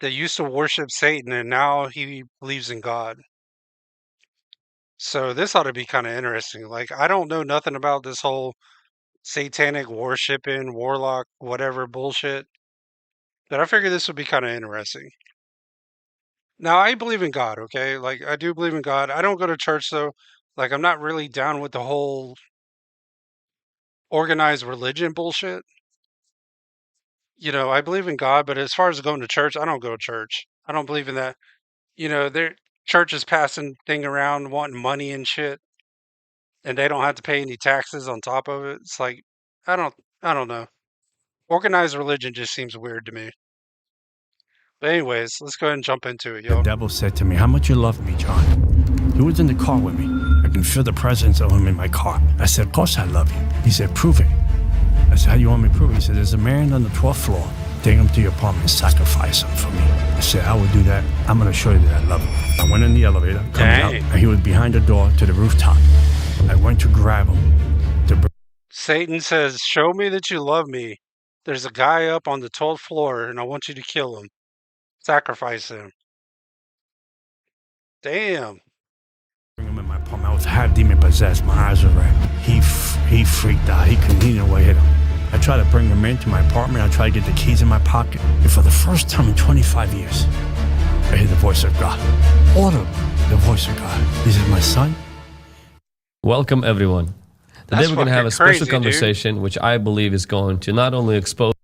that used to worship Satan, and now he believes in God. So this ought to be kind of interesting. Like, I don't know nothing about this whole satanic worshiping, warlock, whatever bullshit. But I figured this would be kind of interesting. Now, I believe in God, okay? Like, I do believe in God. I don't go to church, though. Like, I'm not really down with the whole organized religion bullshit. You know, I believe in God, but as far as going to church, I don't go to church. I don't believe in that. You know, their church is passing thing around wanting money and shit, and they don't have to pay any taxes on top of it. It's like, I don't know. Organized religion just seems weird to me. But anyways, let's go ahead and jump into it, yo. The devil said to me, how much you love me, John? He was in the car with me. I can feel the presence of him in my car. I said, of course I love you. He said, prove it. I said, how do you want me to prove it? He said, there's a man on the 12th floor. Take him to your apartment and sacrifice him for me. I said, I will do that. I'm going to show you that I love him. I went in the elevator, coming out, and he was behind the door to the rooftop. I went to grab him. Satan says, show me that you love me. There's a guy up on the 12th floor, and I want you to kill him. Sacrifice him. Damn. Bring him in my apartment. I was half demon possessed. My eyes were red. He freaked out. He couldn't even hit him. I tried to bring him into my apartment. I tried to get the keys in my pocket. And for the first time in 25 years, I hear the voice of God. Audible, the voice of God. This is my son. Welcome, everyone. Today That's we're going to have a fucking special crazy, conversation, which I believe is going to not only expose.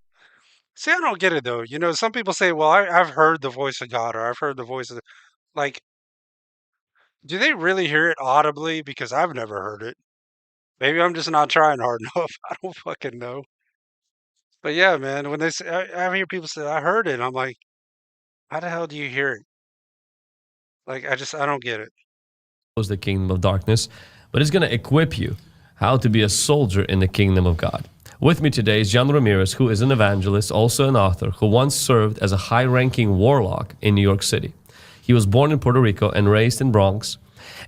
See, I don't get it though. You know, some people say, well, I've heard the voice of God, or I've heard the voice of like, do they really hear it audibly? Because I've never heard it. Maybe I'm just not trying hard enough. I don't fucking know. But yeah, man, when they say, I hear people say, I heard it. I'm like, how the hell do you hear it? Like, I don't get it. The kingdom of darkness, but it's going to equip you how to be a soldier in the kingdom of God. With me today is John Ramirez, who is an evangelist, also an author, who once served as a high-ranking warlock in New York City. He was born in Puerto Rico and raised in Bronx,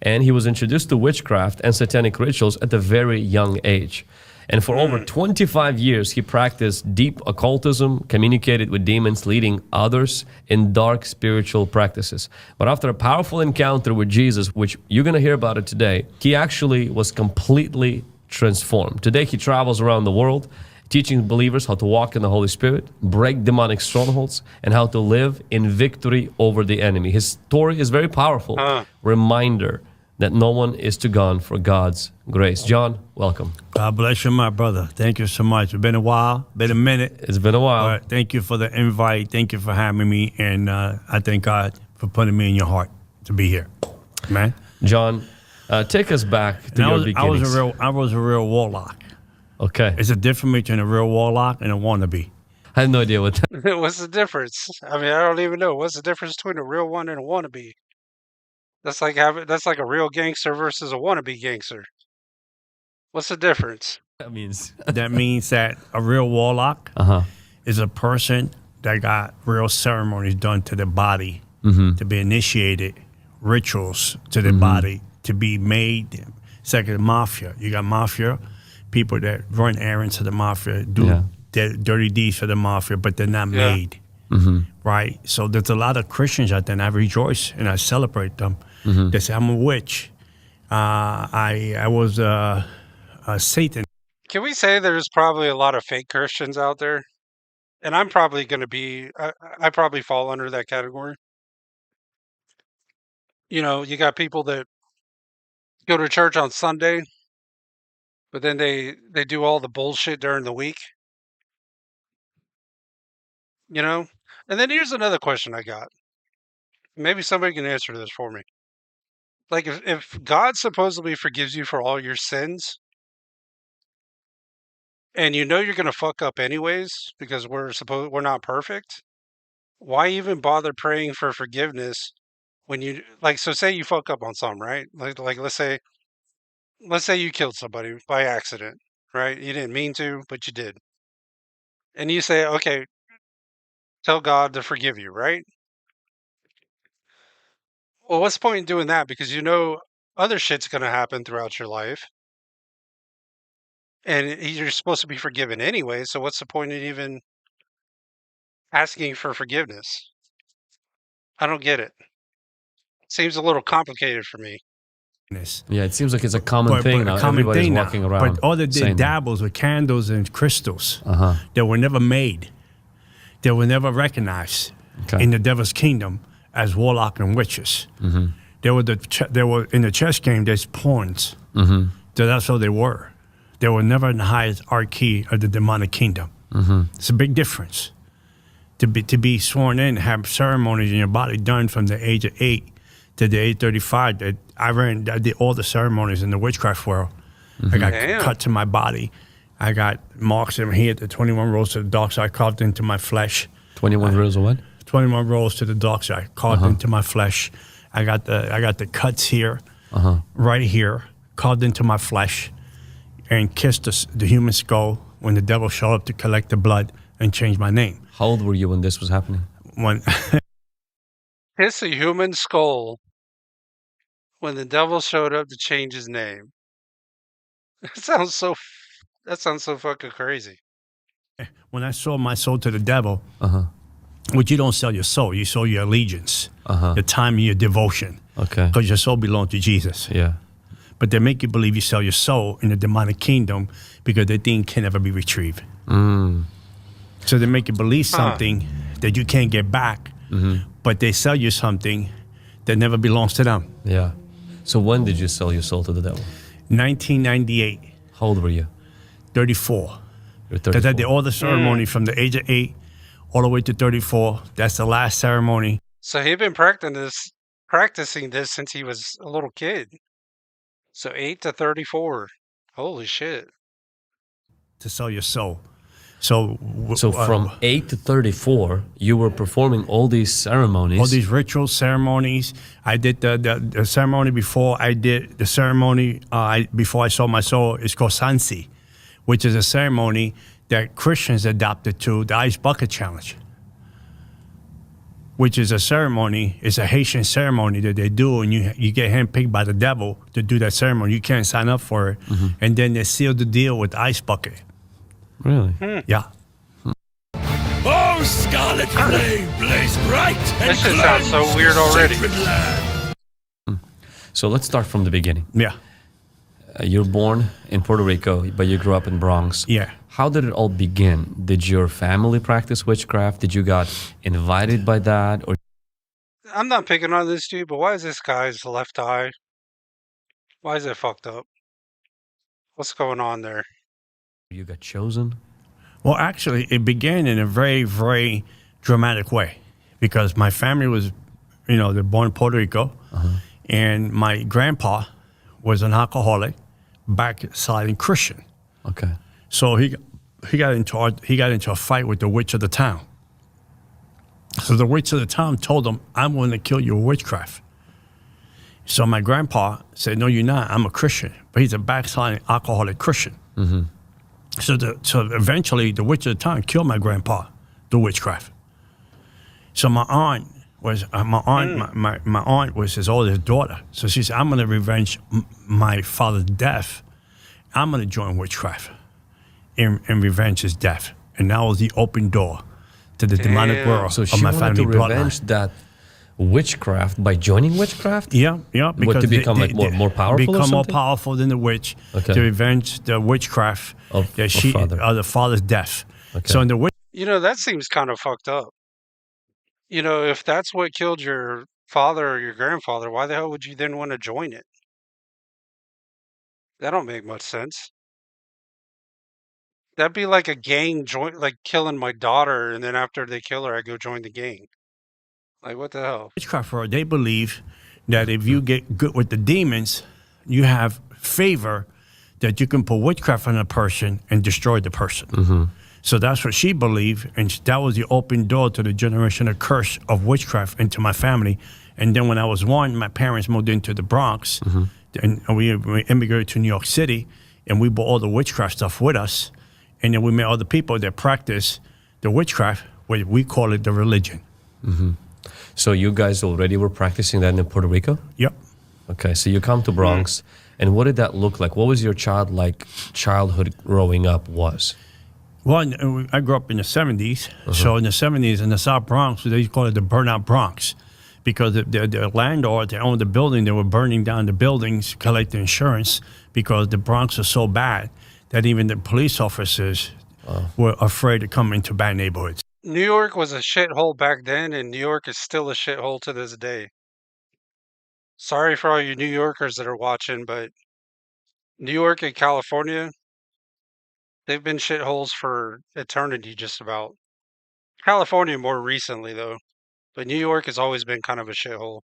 and he was introduced to witchcraft and satanic rituals at a very young age. And for over 25 years, he practiced deep occultism, communicated with demons, leading others in dark spiritual practices. But after a powerful encounter with Jesus, which you're going to hear about it today, he actually was completely transformed. Today, he travels around the world, teaching believers how to walk in the Holy Spirit, break demonic strongholds, and how to live in victory over the enemy. His story is very powerful. Reminder that no one is too gone for God's grace. John, welcome. God bless you, my brother. Thank you so much. It's been a while, been a minute. It's been a while. Thank you for the invite. Thank you for having me. And I thank God for putting me in your heart to be here. Man. John, take us back to your beginnings. I was a real warlock. Okay. It's a difference between a real warlock and a wannabe. I have no idea what that. What's the difference? I mean, I don't even know. What's the difference between a real one and a wannabe? That's like a real gangster versus a wannabe gangster. What's the difference? That means that a real warlock is a person that got real ceremonies done to the body, to be initiated, rituals to the body, to be made. It's like a mafia. You got mafia people that run errands for the mafia, do dirty deeds for the mafia, but they're not made. Right? So there's a lot of Christians out there, and I rejoice and I celebrate them. They say, I'm a witch. I was a Satan. Can we say there's probably a lot of fake Christians out there? And I'm probably going to be, I probably fall under that category. You know, you got people that go to church on Sunday, but then they do all the bullshit during the week. You know? And then here's another question I got. Maybe somebody can answer this for me. Like, if God supposedly forgives you for all your sins, and you know you're going to fuck up anyways, because we're not perfect, why even bother praying for forgiveness when you, like, so say you fuck up on something, right? Like let's say you killed somebody by accident, right? You didn't mean to, but you did. And you say, okay, tell God to forgive you, right? Well, what's the point in doing that? Because you know other shit's going to happen throughout your life. And you're supposed to be forgiven anyway, so what's the point in even asking for forgiveness? I don't get it. Seems a little complicated for me. Yeah, it seems like it's a common thing now. Everybody's walking around. But all they did dabbles with candles and crystals that were never made. They were never recognized in the devil's kingdom as warlock and witches. They were in the chess game. There's pawns. So that's how they were. They were never in the highest hierarchy of the demonic kingdom. It's a big difference. To be sworn in, have ceremonies in your body done from the age of 8 to the age 35. That I did all the ceremonies in the witchcraft world. I got cuts in my body. I got marks in here. The 21 rows to the dark side carved into my flesh. 21 rows of what? 21 rows to the dark side carved into my flesh. I got the cuts here, right here, carved into my flesh, and kissed the human skull when the devil showed up to collect the blood and change my name. How old were you when this was happening? When Kiss a human skull when the devil showed up to change his name. That sounds so fucking crazy. When I sold my soul to the devil, which you don't sell your soul, you sell your allegiance, your time and your devotion. Okay. Because your soul belongs to Jesus. Yeah. But they make you believe you sell your soul in the demonic kingdom because the thing can never be retrieved. So they make you believe something that you can't get back, but they sell you something that never belongs to them. Yeah. So when did you sell your soul to the devil? 1998. How old were you? 34. You're 34. Because I did all the ceremony from the age of 8 all the way to 34. That's the last ceremony. So he'd been practicing this since he was a little kid. So 8 to 34. Holy shit. To sell your soul. So from 8 to 34, you were performing all these ceremonies. All these ritual ceremonies. I did the ceremony before I did the ceremony before I sold my soul. It's called Sansi, which is a ceremony that Christians adopted to the Ice Bucket Challenge, which is a ceremony. It's a Haitian ceremony that they do, and you get handpicked by the devil to do that ceremony. You can't sign up for it. And then they seal the deal with the Ice Bucket. Really? Yeah. Oh, scarlet flame, blaze bright and This just sounds so weird already. So let's start from the beginning. Yeah. You're born in Puerto Rico, but you grew up in Bronx. Yeah. How did it all begin? Did your family practice witchcraft? Did you got invited by that? Or I'm not picking on this dude, but why is this guy's left eye? Why is it fucked up? What's going on there? you got chosen? Well, actually, it began in a very, very dramatic way because my family was, they're born in Puerto Rico, and my grandpa was an alcoholic, backsliding Christian. Okay. So he got into a fight with the witch of the town. So the witch of the town told him, "I'm going to kill you with witchcraft." So my grandpa said, "No, you're not. I'm a Christian," but he's a backsliding alcoholic Christian. Mm-hmm. So eventually, the witch of the town killed my grandpa through witchcraft. So my aunt was my aunt was his oldest daughter. So she said, "I'm going to revenge my father's death. I'm going to join witchcraft and revenge his death." And that was the open door to the demonic world so of my family bloodline. So she wanted to revenge that witchcraft by joining witchcraft? Yeah. Because to become more powerful, become more powerful than the witch, to revenge the witchcraft of the father's death. Okay. So in the witch, that seems kind of fucked up. If that's what killed your father or your grandfather, why the hell would you then want to join it? That don't make much sense. That'd be like a gang join, like killing my daughter, and then after they kill her, I go join the gang. Like, what the hell? Witchcraft world, they believe that if you get good with the demons, you have favor that you can put witchcraft on a person and destroy the person. Mm-hmm. So that's what she believed, and that was the open door to the generational curse of witchcraft into my family. And then when I was 1, my parents moved into the Bronx, and we immigrated to New York City, and we brought all the witchcraft stuff with us. And then we met other people that practice the witchcraft, where we call it the religion. Mm-hmm. So you guys already were practicing that in Puerto Rico? Yep. Okay, so you come to Bronx, and what did that look like? What was your childhood growing up was? Well, I grew up in the 70s. So in the 70s, in the South Bronx, they call it the burnout Bronx, because the landlord that owned the building, they were burning down the buildings, collecting insurance, because the Bronx was so bad that even the police officers were afraid to come into bad neighborhoods. New York was a shithole back then, and New York is still a shithole to this day. Sorry for all you New Yorkers that are watching, but New York and California, they've been shitholes for eternity, just about. California more recently, though. But New York has always been kind of a shithole.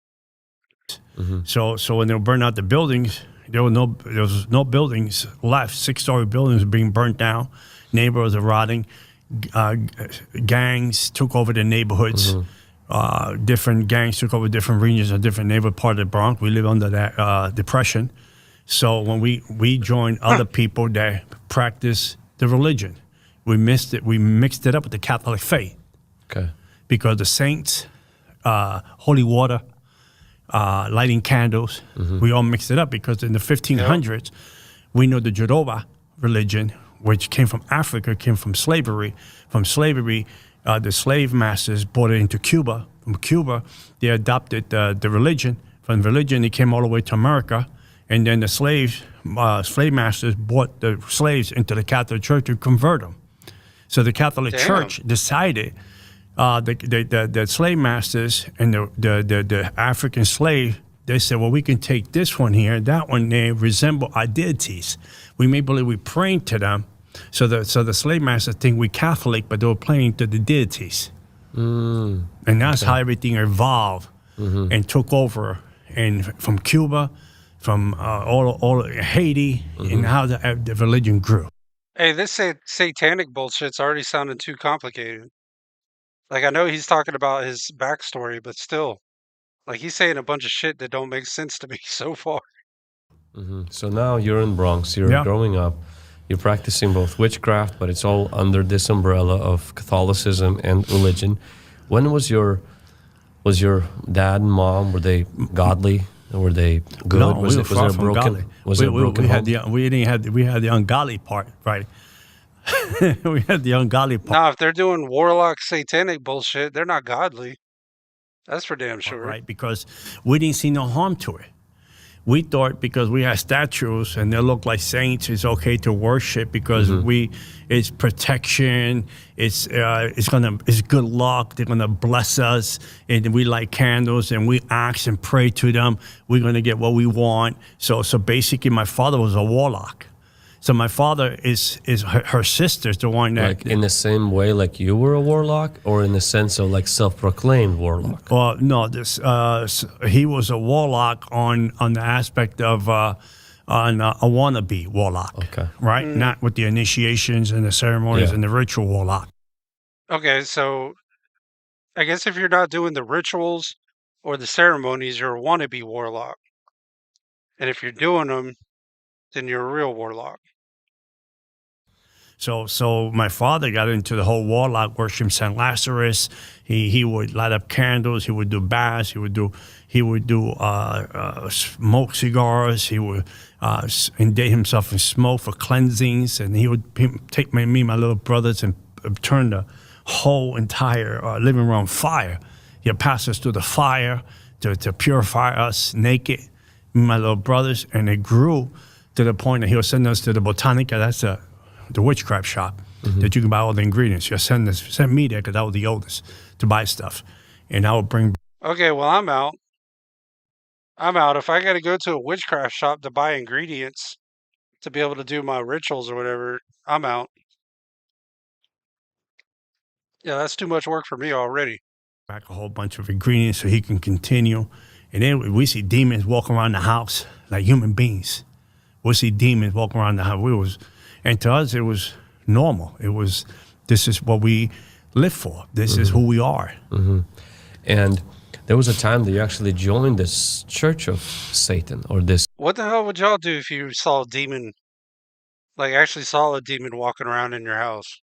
So when they burned out the buildings, there was no buildings left. 6-story buildings were being burnt down. Neighborhoods are rotting. Gangs took over the neighborhoods. Different gangs took over different regions of different neighborhood part of the Bronx. We live under that depression. So when we joined other people that practice the religion, we mixed it up with the Catholic faith. Okay. Because the saints, holy water, lighting candles, we all mixed it up because in the 1500s, we know the Yoruba religion, which came from Africa, came from slavery. From slavery, the slave masters brought it into Cuba. From Cuba, they adopted the religion. From religion, it came all the way to America. And then the slave masters brought the slaves into the Catholic Church to convert them. So the Catholic Church decided the slave masters and the African slave, they said, well, we can take this one here, that one there, resemble our deities. We may believe we're praying to them. So the slave masters think we're Catholic, but they were praying to the deities. And that's how everything evolved and took over. And from Cuba, from all Haiti, and how the religion grew. Hey, this satanic bullshit's already sounding too complicated. Like, I know he's talking about his backstory, but still, like, he's saying a bunch of shit that don't make sense to me so far. So now you're in Bronx, you're growing up, you're practicing both witchcraft, but it's all under this umbrella of Catholicism and religion. When was your dad and mom, were they godly? Were they good? No, was we it were far a from broken? godly. Was it a broken? We had the ungodly part, right? We had the ungodly part. Now, if they're doing warlock satanic bullshit, they're not godly. That's for damn sure. Right, because we didn't see no harm to it. We thought because we had statues and they look like saints, it's okay to worship because it's protection, it's good luck. They're gonna bless us, and we light candles and we ask and pray to them. We're gonna get what we want. So basically, my father was a warlock. So my father is her sister's the one that... Like in the same way like you were a warlock, or in the sense of like self-proclaimed warlock? Well, no, he was a warlock on the aspect of a wannabe warlock. Okay. Right? Not with the initiations and the ceremonies and the ritual warlock. Okay, so I guess if you're not doing the rituals or the ceremonies, you're a wannabe warlock. And if you're doing them, then you're a real warlock. So my father got into the whole warlock worship St. Lazarus. He would light up candles. He would do baths. He would do smoke cigars. He would indate himself in smoke for cleansings, and he would take me and my little brothers and turn the whole entire living room on fire. He'd pass us through the fire to purify us naked, me and my little brothers, and it grew to the point that he was sending us to the Botanica. That's the witchcraft shop that you can buy all the ingredients. He'll send me there because I was the oldest to buy stuff, and I would bring. Okay, well, I'm out. If I got to go to a witchcraft shop to buy ingredients to be able to do my rituals or whatever, I'm out. Yeah, that's too much work for me already. Back a whole bunch of ingredients so he can continue, and then we see demons walking around the house like human beings. We see demons walking around the house. And to us, it was normal. This is what we live for. This is who we are. And there was a time that you actually joined this Church of Satan, or this. What the hell would y'all do if you saw a demon, like actually saw a demon walking around in your house?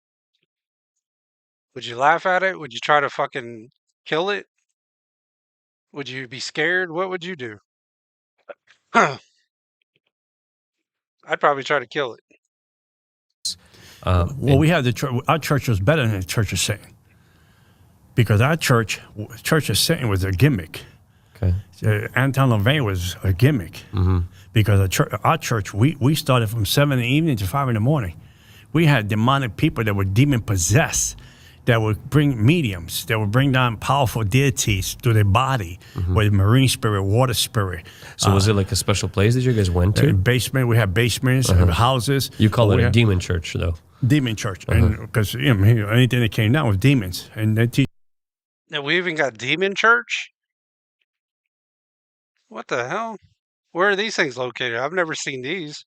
Would you laugh at it? Would you try to fucking kill it? Would you be scared? What would you do? I'd probably try to kill it. We had our church was better than the Church of Satan because our Church of Satan was a gimmick. Okay. Anton LaVey was a gimmick because our church, we started from 7 in the evening to 5 in the morning. We had demonic people that were demon possessed that would bring mediums, that would bring down powerful deities to their body, with marine spirit, water spirit. So was it like a special place that you guys went to? Basement. We have basements, houses. You call it a demon church, though. Demon church, and because anything that came down was demons, and they teach. Now we even got demon church. What the hell? Where are these things located? I've never seen these.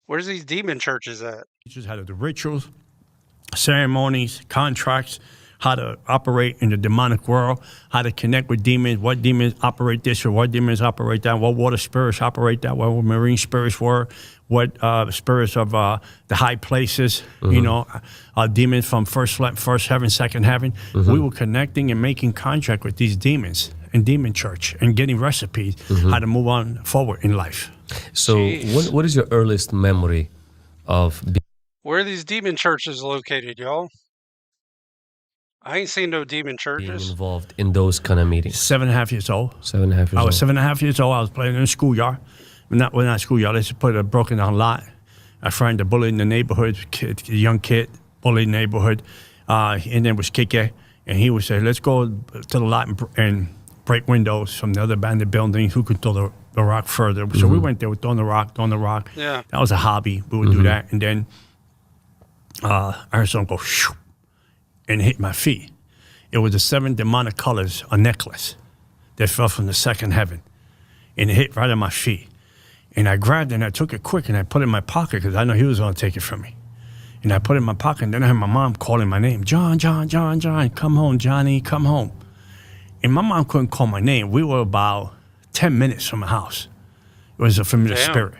Where's these demon churches at? Teaches how to do rituals, ceremonies, contracts, how to operate in the demonic world, how to connect with demons, what demons operate this or what demons operate that, what water spirits operate that, what marine spirits were, what spirits of the high places, demons from first heaven, second heaven. We were connecting and making contract with these demons in demon church and getting recipes how to move on forward in life. So what is your earliest memory of where are these demon churches located, y'all? I ain't seen no demon churches. being involved in those kind of meetings? 7.5 years old. 7.5 years old. I was 7.5 years old. I was playing in a schoolyard. Not schoolyard. They just put a broken down lot. A friend, a bully in the neighborhood, a young kid, bully in the neighborhood. And then was Kike. And he would say, let's go to the lot and break windows from the other abandoned buildings. Who could throw the rock further? So we went there, we throwing the rock. Yeah. That was a hobby. We would do that. And then I heard something go shoo, and hit my feet. It was the 7 demonic colors, a necklace that fell from the second heaven. And it hit right on my feet. And I grabbed it and I took it quick and I put it in my pocket because I know he was going to take it from me. And I put it in my pocket and then I heard my mom calling my name. John, come home, Johnny, come home. And my mom couldn't call my name. We were about 10 minutes from the house. It was a familiar spirit.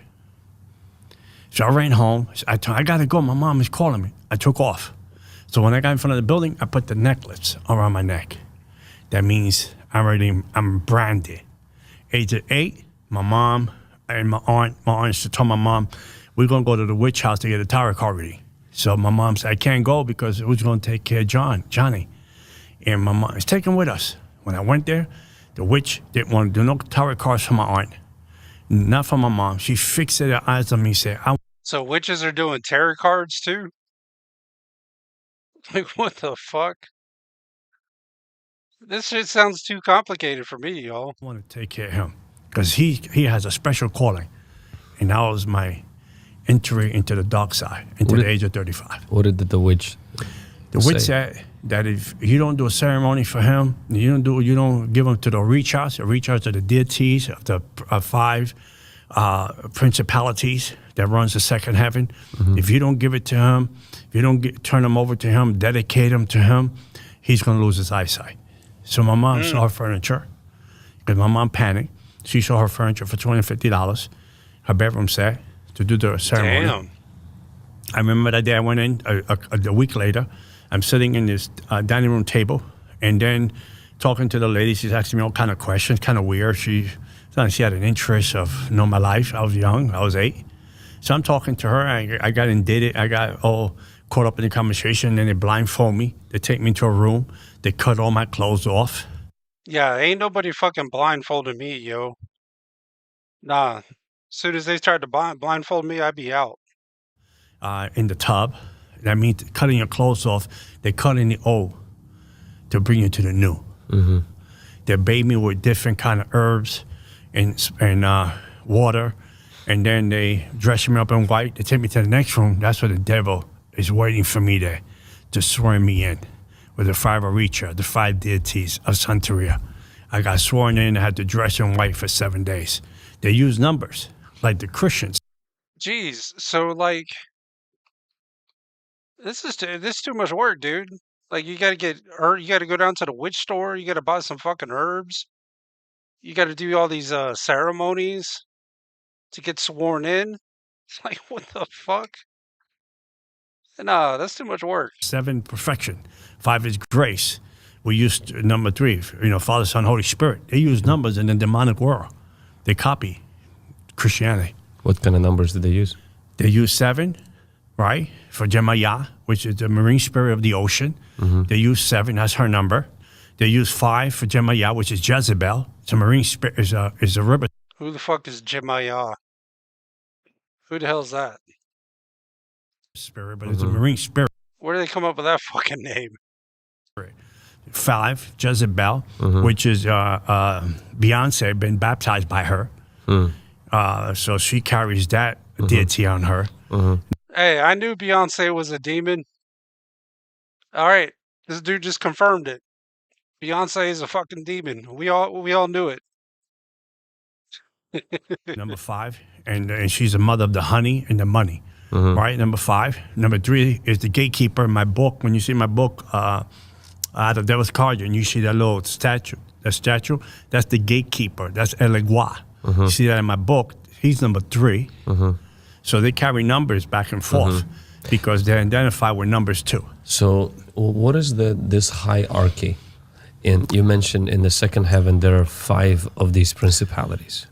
So I ran home. I got to go. My mom is calling me. I took off. So when I got in front of the building, I put the necklace around my neck. That means I'm branded. Age of 8, my mom and my aunt used to tell my mom, we're going to go to the witch house to get a tarot card reading. So my mom said, I can't go because it was going to take care of Johnny. And my mom is taken with us. When I went there, the witch didn't want to do no tarot cards for my aunt. Not for my mom. She fixed her eyes on me and said, so witches are doing tarot cards too? Like, what the fuck? This shit sounds too complicated for me, y'all. I want to take care of him because he has a special calling. And that was my entry into the dark side, into the age of 35. What did the witch The witch said that if you don't do a ceremony for him, you don't give him to the reach outs to the deities of the 5 principalities that runs the second heaven. If you don't give it to him, if you don't turn him over to him, dedicate him to him, he's going to lose his eyesight. So my mom saw her furniture because my mom panicked. She saw her furniture for $250, her bedroom set, to do the ceremony. Damn. I remember that day I went in a week later. I'm sitting in this dining room table and then talking to the lady. She's asking me all kind of questions, kind of weird. She had an interest of knowing my life. I was young. I was 8. So I'm talking to her. I got indebted. I got all caught up in the conversation. And then they blindfold me. They take me into a room. They cut all my clothes off. Yeah, ain't nobody fucking blindfolding me, yo. Nah. As soon as they start to blindfold me, I'd be out. In the tub. That means cutting your clothes off. They cut in the old to bring you to the new. They bathe me with different kind of herbs and water. And then they dress me up in white. They take me to the next room. That's where the devil is waiting for me there to swear me in with the 5 Orisha, the 5 deities of Santeria. I got sworn in. I had to dress in white for 7 days. They use numbers like the Christians. Jeez, so like, this is too much work, dude. Like, you gotta go down to the witch store. You gotta buy some fucking herbs. You gotta do all these ceremonies to get sworn in. It's like, what the fuck? Nah, that's too much work. 7, perfection. 5 is grace. We use number 3, Father, Son, Holy Spirit. They use numbers in the demonic world. They copy Christianity. What kind of numbers did they use? They use 7, right, for Jemaya, which is the marine spirit of the ocean. They use 7, that's her number. They use 5 for Jemaya, which is Jezebel. It's a marine spirit, is a river. Who the fuck is Jemaya? Who the hell's that? Spirit, but it's a marine spirit. Where do they come up with that fucking name? 5, Jezebel, which is Beyonce, been baptized by her. So she carries that deity on her. Hey, I knew Beyonce was a demon. All right, this dude just confirmed it. Beyonce is a fucking demon. We all knew it. Number 5, and she's the mother of the honey and the money. Right, number 5. Number 3 is the gatekeeper in my book. When you see my book, Out of Devil's Cauldron, you see that little statue. That statue, that's the gatekeeper. That's Elegua. You see that in my book. He's number 3. So they carry numbers back and forth because they identify with numbers too. So what is this hierarchy? You mentioned in the second heaven there are 5 of these principalities.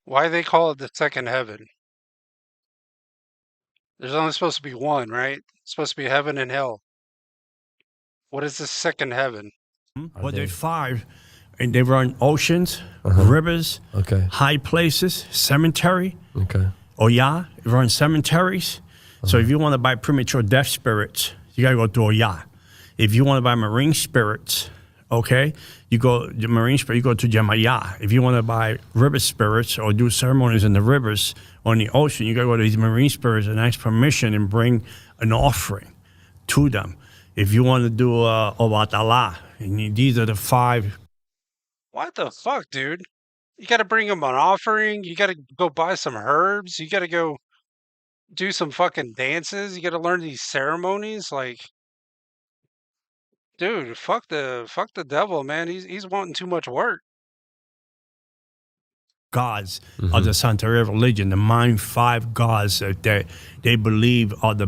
Why they call it the second heaven? There's only supposed to be one, right? It's supposed to be heaven and hell. What is the second heaven? Well, there's 5, and they run oceans, rivers, high places, cemetery. Oya, it runs cemeteries. So if you want to buy premature death spirits, you got to go to Oya. If you want to buy marine spirits, you go to marine spirit, you go to Jamaya. If you want to buy river spirits or do ceremonies in the rivers or in the ocean, you got to go to these marine spirits and ask permission and bring an offering to them. If you want to do Obatala, and these are the 5. What the fuck, dude? You got to bring them an offering. You got to go buy some herbs. You got to go do some fucking dances. You got to learn these ceremonies. Like, dude, fuck the devil, man. He's wanting too much work. Gods of the Santeria religion, the 5 gods that they believe are the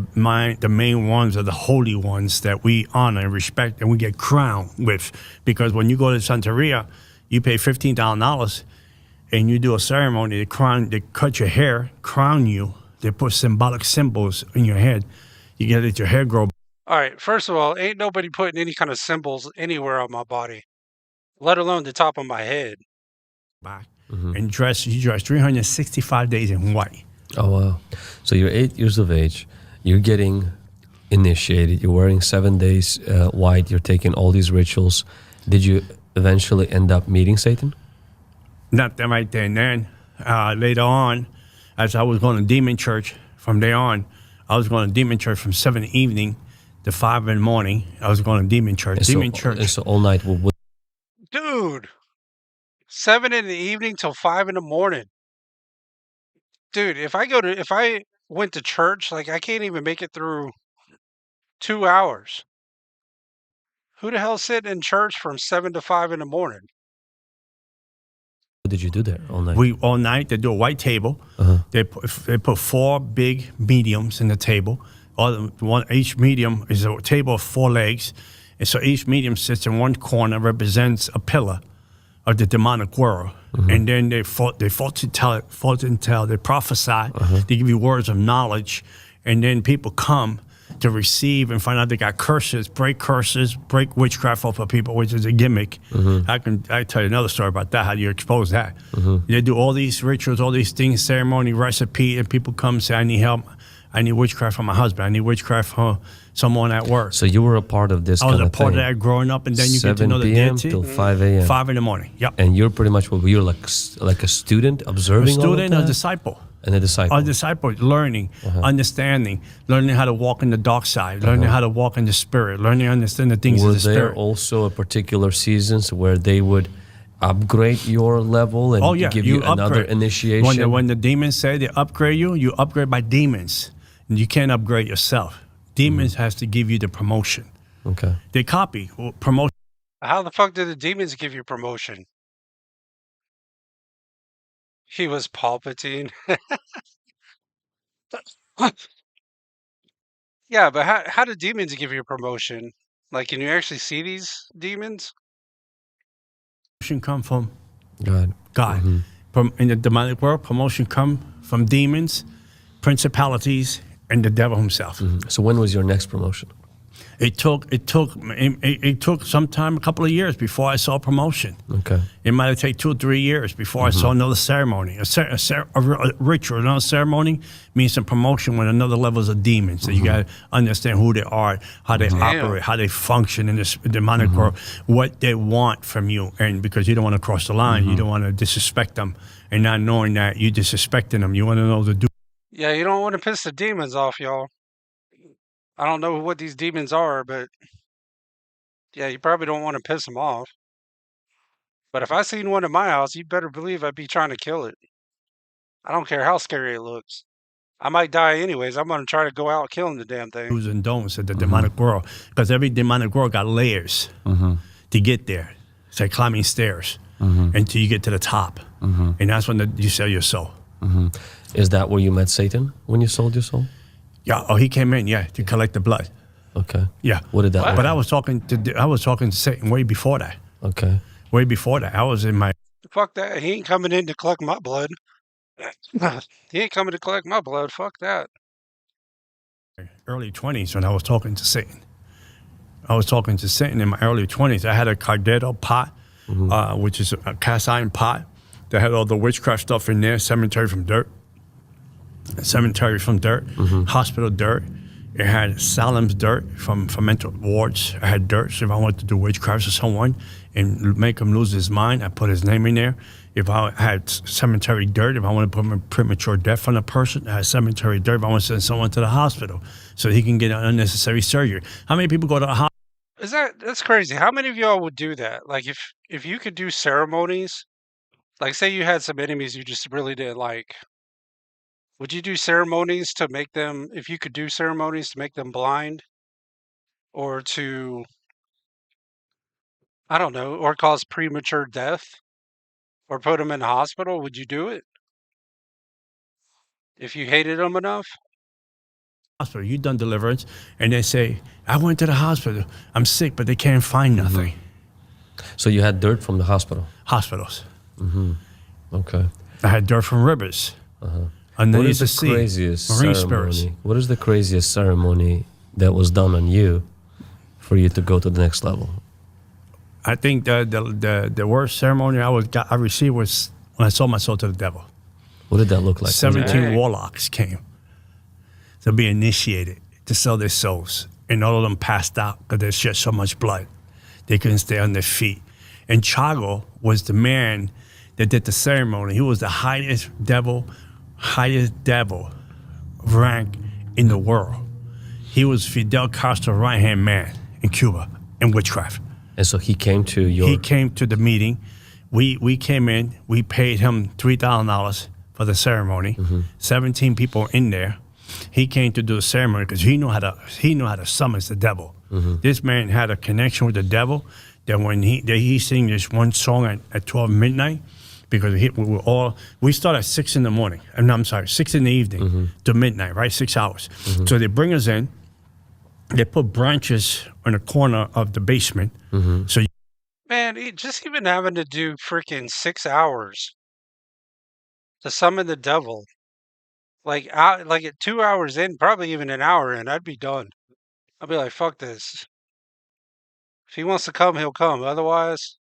main ones, are the holy ones that we honor and respect and we get crowned with. Because when you go to Santeria, you pay $15,000 and you do a ceremony. They cut your hair, crown you. They put symbolic symbols in your head. You get your hair grow. All right, first of all, ain't nobody putting any kind of symbols anywhere on my body, let alone the top of my head. Back. And you dress 365 days in white. Oh, wow. So you're 8 years of age. You're getting initiated. You're wearing 7 days white. You're taking all these rituals. Did you eventually end up meeting Satan? Not that right there and then. Later on, as I was going to demon church, from there on, I was going to demon church from 7 in the evening to 5 in the morning. I was going to demon church. And so all night. Dude. 7 in the evening till 5 in the morning. Dude, if I went to church, like I can't even make it through 2 hours. Who the hell's sitting in church from 7 to 5 in the morning? What did you do there all night? All night, they do a white table. They put 4 big mediums in the table. Each medium is a table of 4 legs. And so each medium sits in one corner, represents a pillar of the demonic world. And then they fortune tell, they prophesy, they give you words of knowledge, and then people come to receive and find out they got curses, break witchcraft off of people, which is a gimmick. I tell you another story about that, how you expose that. They do all these rituals, all these things, ceremony, recipe, and people come and say, I need help. I need witchcraft for my husband. I need witchcraft for someone at work. So you were a part of this. I was a part of that growing up, and then you get to know the deity. 7 p.m. till 5 a.m. 5 in the morning. Yep. And you're pretty much you're like a student observing. A student, all of a that? disciple. And a disciple. A disciple, learning, understanding, learning how to walk in the dark side, learning how to walk in the spirit, learning to understand the things of the spirit. Were there also a particular seasons where they would upgrade your level and give you another initiation? When the demons say they upgrade you, you upgrade by demons. You can't upgrade yourself. Demons has to give you the promotion. Okay. They copy promotion. How the fuck did the demons give you promotion? He was Palpatine. Yeah, but how do demons give you promotion? Like, can you actually see these demons? Promotion come from God. From in the demonic world, promotion come from demons, principalities, and the devil himself. So when was your next promotion? It took some time, a couple of years before I saw promotion. Okay. It might have taken 2 or 3 years before I saw another ceremony. A ritual, another ceremony means some promotion with another levels of demons. So you got to understand who they are, how they operate, how they function in this demonic world, what they want from you. And because you don't want to cross the line, you don't want to disrespect them. And not knowing that you disrespecting them, you want to know the do. Yeah, you don't want to piss the demons off, y'all. I don't know what these demons are, but yeah, you probably don't want to piss them off. But if I seen one in my house, you better believe I'd be trying to kill it. I don't care how scary it looks. I might die anyways. I'm going to try to go out killing the damn thing. Do's and don'ts of the demonic world. Because every demonic world got layers to get there. It's like climbing stairs until you get to the top. And that's when you sell your soul. Is that where you met Satan when you sold your soul? Yeah. Oh, he came in. Yeah, to collect the blood. Okay. Yeah. What did that? Look But like? I was talking to Satan way before that. Okay. Way before that, I was in my Fuck that. He ain't coming in to collect my blood. He ain't coming to collect my blood. Fuck that. early 20s when I was talking to Satan. I was talking to Satan in my early 20s. I had a Cardetto pot, which is a cast iron pot that had all the witchcraft stuff in there, cemetery from dirt, hospital dirt. It had Salem's dirt from mental wards. I had dirt, so if I wanted to do witchcraft to someone and make him lose his mind, I put his name in there. If I had cemetery dirt, if I want to put a premature death on a person, I had cemetery dirt. If I want to send someone to the hospital so he can get an unnecessary surgery. How many people go to a hospital? That's crazy. How many of y'all would do that? Like if you could do ceremonies, like say you had some enemies you just really didn't like, would you do ceremonies to make them, if you could do ceremonies to make them blind or to, I don't know, or cause premature death or put them in the hospital, would you do it? If you hated them enough? Hospital, you done deliverance, and they say, I went to the hospital. I'm sick, but they can't find nothing. So you had dirt from the hospital? Hospitals. Okay. I had dirt from rivers. And What is the craziest ceremony? What is the craziest ceremony that was done on you for you to go to the next level? I think the worst ceremony I received was when I sold my soul to the devil. What did that look like? 17 warlocks came to be initiated to sell their souls. And all of them passed out because they shed so much blood. They couldn't stay on their feet. And Chago was the man that did the ceremony. He was the highest devil rank in the world. He was Fidel Castro's right-hand man in Cuba in witchcraft. And so he came to He came to the meeting. We came in. We paid him $3,000 for the ceremony. 17 people in there. He came to do the ceremony because he knew how to summon the devil. This man had a connection with the devil. That when he sang this one song at 12 midnight, because we start at 6 in the morning. No, I'm sorry, 6 in the evening to midnight, right? 6 hours. So they bring us in. They put branches on the corner of the basement. So Man, just even having to do freaking 6 hours to summon the devil. Like at 2 hours in, probably even an hour in, I'd be done. I'd be like, fuck this. If he wants to come, he'll come. Otherwise,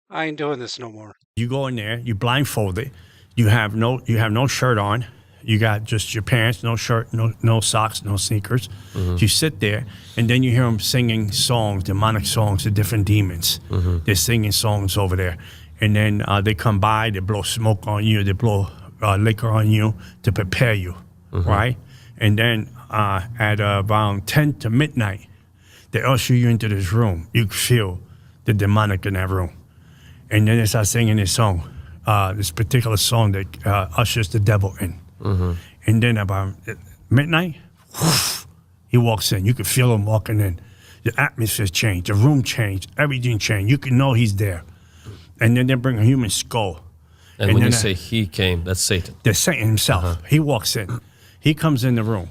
I ain't doing this no more. you go in there, you blindfolded, you have no shirt on, you got just your pants, no shirt, no socks, no sneakers. You sit there, and then you hear them singing songs, demonic songs to different demons. They're singing songs over there, and then they come by, they blow smoke on you, they blow liquor on you to prepare you, right? And then at around 10 to midnight, they usher you into this room. You feel the demonic in that room. And then they start singing this song, this particular song that ushers the devil in. And then about midnight, whoosh, he walks in. You can feel him walking in. The atmosphere changed. The room changed. Everything changed. You can know he's there. And then they bring a human skull. And when you say he came, that's Satan. That's Satan himself. He walks in. He comes in the room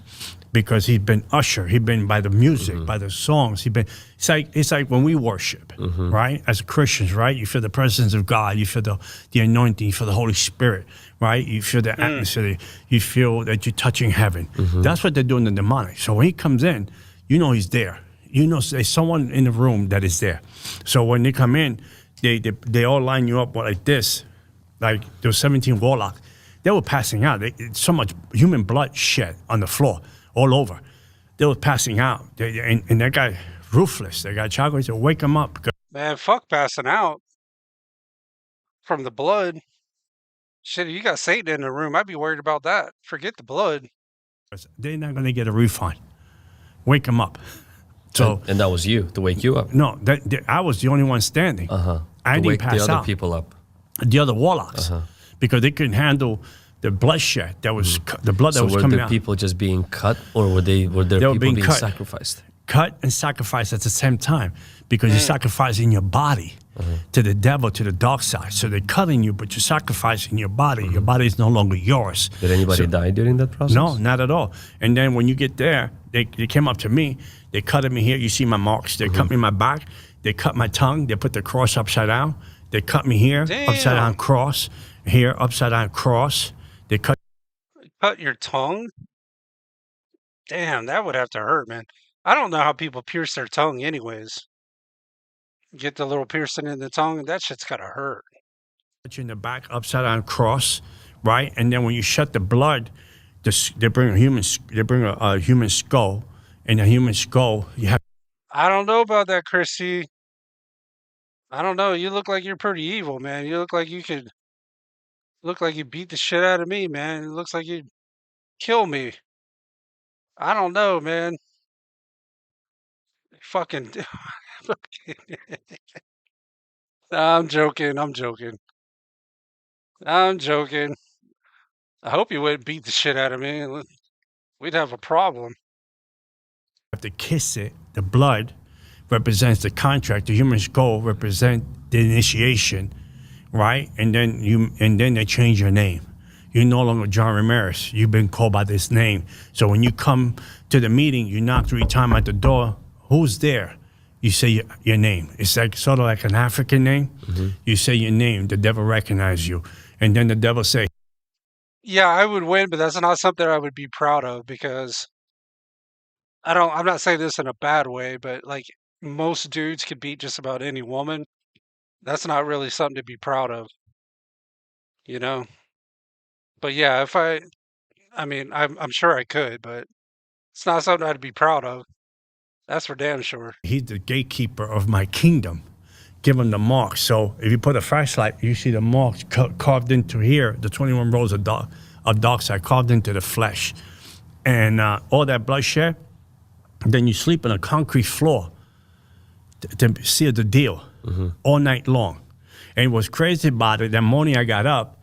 because he's been ushered. He's been by the music, by the songs. It's like when we worship, right? As Christians, right? You feel the presence of God. You feel the anointing. You feel the Holy Spirit, right? You feel the atmosphere. You feel that you're touching heaven. That's what they're doing in the demonic. So when he comes in, you know he's there. you know there's someone in the room that is there. So when they come in, they all line you up like this. Like there was 17 warlocks. They were passing out. So much human blood shed on the floor all over. They were passing out. And that guy, ruthless, that guy Chaco, he said, wake him up. Man, fuck passing out from the blood. Shit, you got Satan in the room. I'd be worried about that. Forget the blood. They're not going to get a refund. Wake them up. So and that was you to wake you up. No, I was the only one standing. I didn't wake pass the other out. people up. The other warlocks, because they couldn't handle the bloodshed that was the blood that was coming out. So were the people just being cut, or were there people being sacrificed? Cut and sacrificed at the same time, because you're sacrificing your body to the devil, to the dark side. So they're cutting you, but you're sacrificing your body. Your body is no longer yours. Did anybody die during that process? No, not at all. And then when you get there, they came up to me. They cut me here. You see my marks. They cut me in my back. They cut my tongue. They put the cross upside down. They cut me here, upside down cross. Here, upside down cross. They cut your tongue? Damn, that would have to hurt, man. I don't know how people pierce their tongue anyways. Get the little piercing in the tongue, that shit's gotta hurt. Cut you in the back, upside down cross, right? And then when you shut the blood, they bring a human skull. And a human skull, you have. I don't know about that, Chrissy. I don't know. You look like you're pretty evil, man. You look like you beat the shit out of me, man. It looks like you'd kill me. I don't know, man. Fucking. I'm joking. I hope you wouldn't beat the shit out of me. We'd have a problem. Have to kiss it. The blood represents the contract. The human skull represents the initiation, right? And then they change your name. You're no longer John Ramirez. You've been called by this name. So when you come to the meeting, you knock 3 times at the door. Who's there? You say your name. It's like sort of like an African name. You say your name. The devil recognizes you, and then the devil say, "Yeah, I would win, but that's not something I would be proud of because I'm not saying this in a bad way, but like most dudes could beat just about any woman. That's not really something to be proud of, you know. But yeah, I'm sure I could, but it's not something I'd be proud of. That's for damn sure. He's the gatekeeper of my kingdom. Give him the marks. So if you put a flashlight, you see the marks carved into here, the 21 rows of dark side carved into the flesh. And all that bloodshed, then you sleep on a concrete floor to seal the deal all night long. And what's crazy about it, that morning I got up,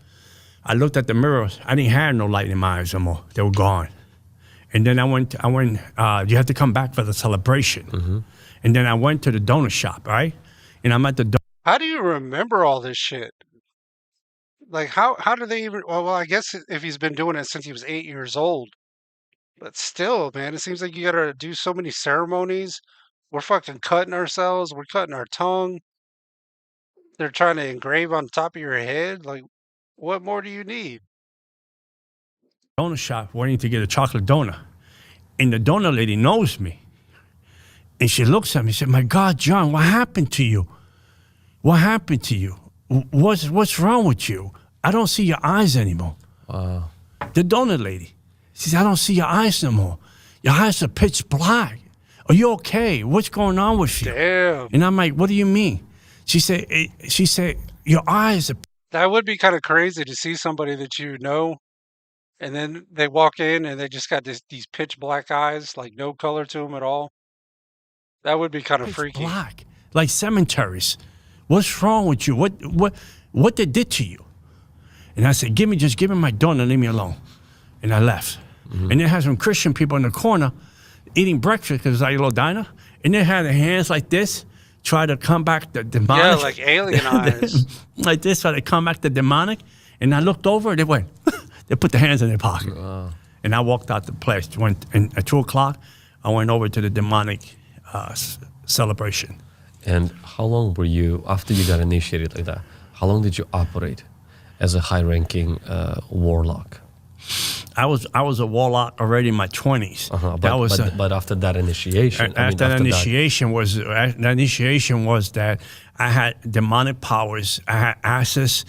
I looked at the mirrors. I didn't have no light in my eyes anymore. They were gone. And then I went, you have to come back for the celebration. And then I went to the donut shop, right? And I'm at the How do you remember all this shit? Like, how do they even... Well, I guess if he's been doing it since he was 8 years old. But still, man, it seems like you gotta do so many ceremonies. We're fucking cutting ourselves. We're cutting our tongue. They're trying to engrave on top of your head. Like, what more do you need? donut shop waiting to get a chocolate donut. And the donut lady knows me. And she looks at me and said, "My God, John, what happened to you? What happened to you? What's wrong with you? I don't see your eyes anymore." Wow. The donut lady. She said, "I don't see your eyes no more. Your eyes are pitch black. Are you okay? What's going on with you?" Damn. And I'm like, "What do you mean?" She said, "Your eyes are..." That would be kind of crazy to see somebody that you know, and then they walk in and they just got these pitch black eyes, like no color to them at all. That would be kind of freaky. Black, like cemeteries. What's wrong with you? What they did to you? And I said, just give me my donut, leave me alone. And I left. And they had some Christian people in the corner eating breakfast because it's like a little diner. And they had their hands like this, try to come back the demonic. Yeah, like alien eyes. Like this, try to come back the demonic. And I looked over, they went, they put their hands in their pocket. And I walked out the place. And at 2 o'clock, I went over to the demonic celebration. And how long were you, after you got initiated like that, how long did you operate as a high-ranking warlock? I was a warlock already in my 20s. But after that initiation, after that initiation was that I had demonic powers. I had access.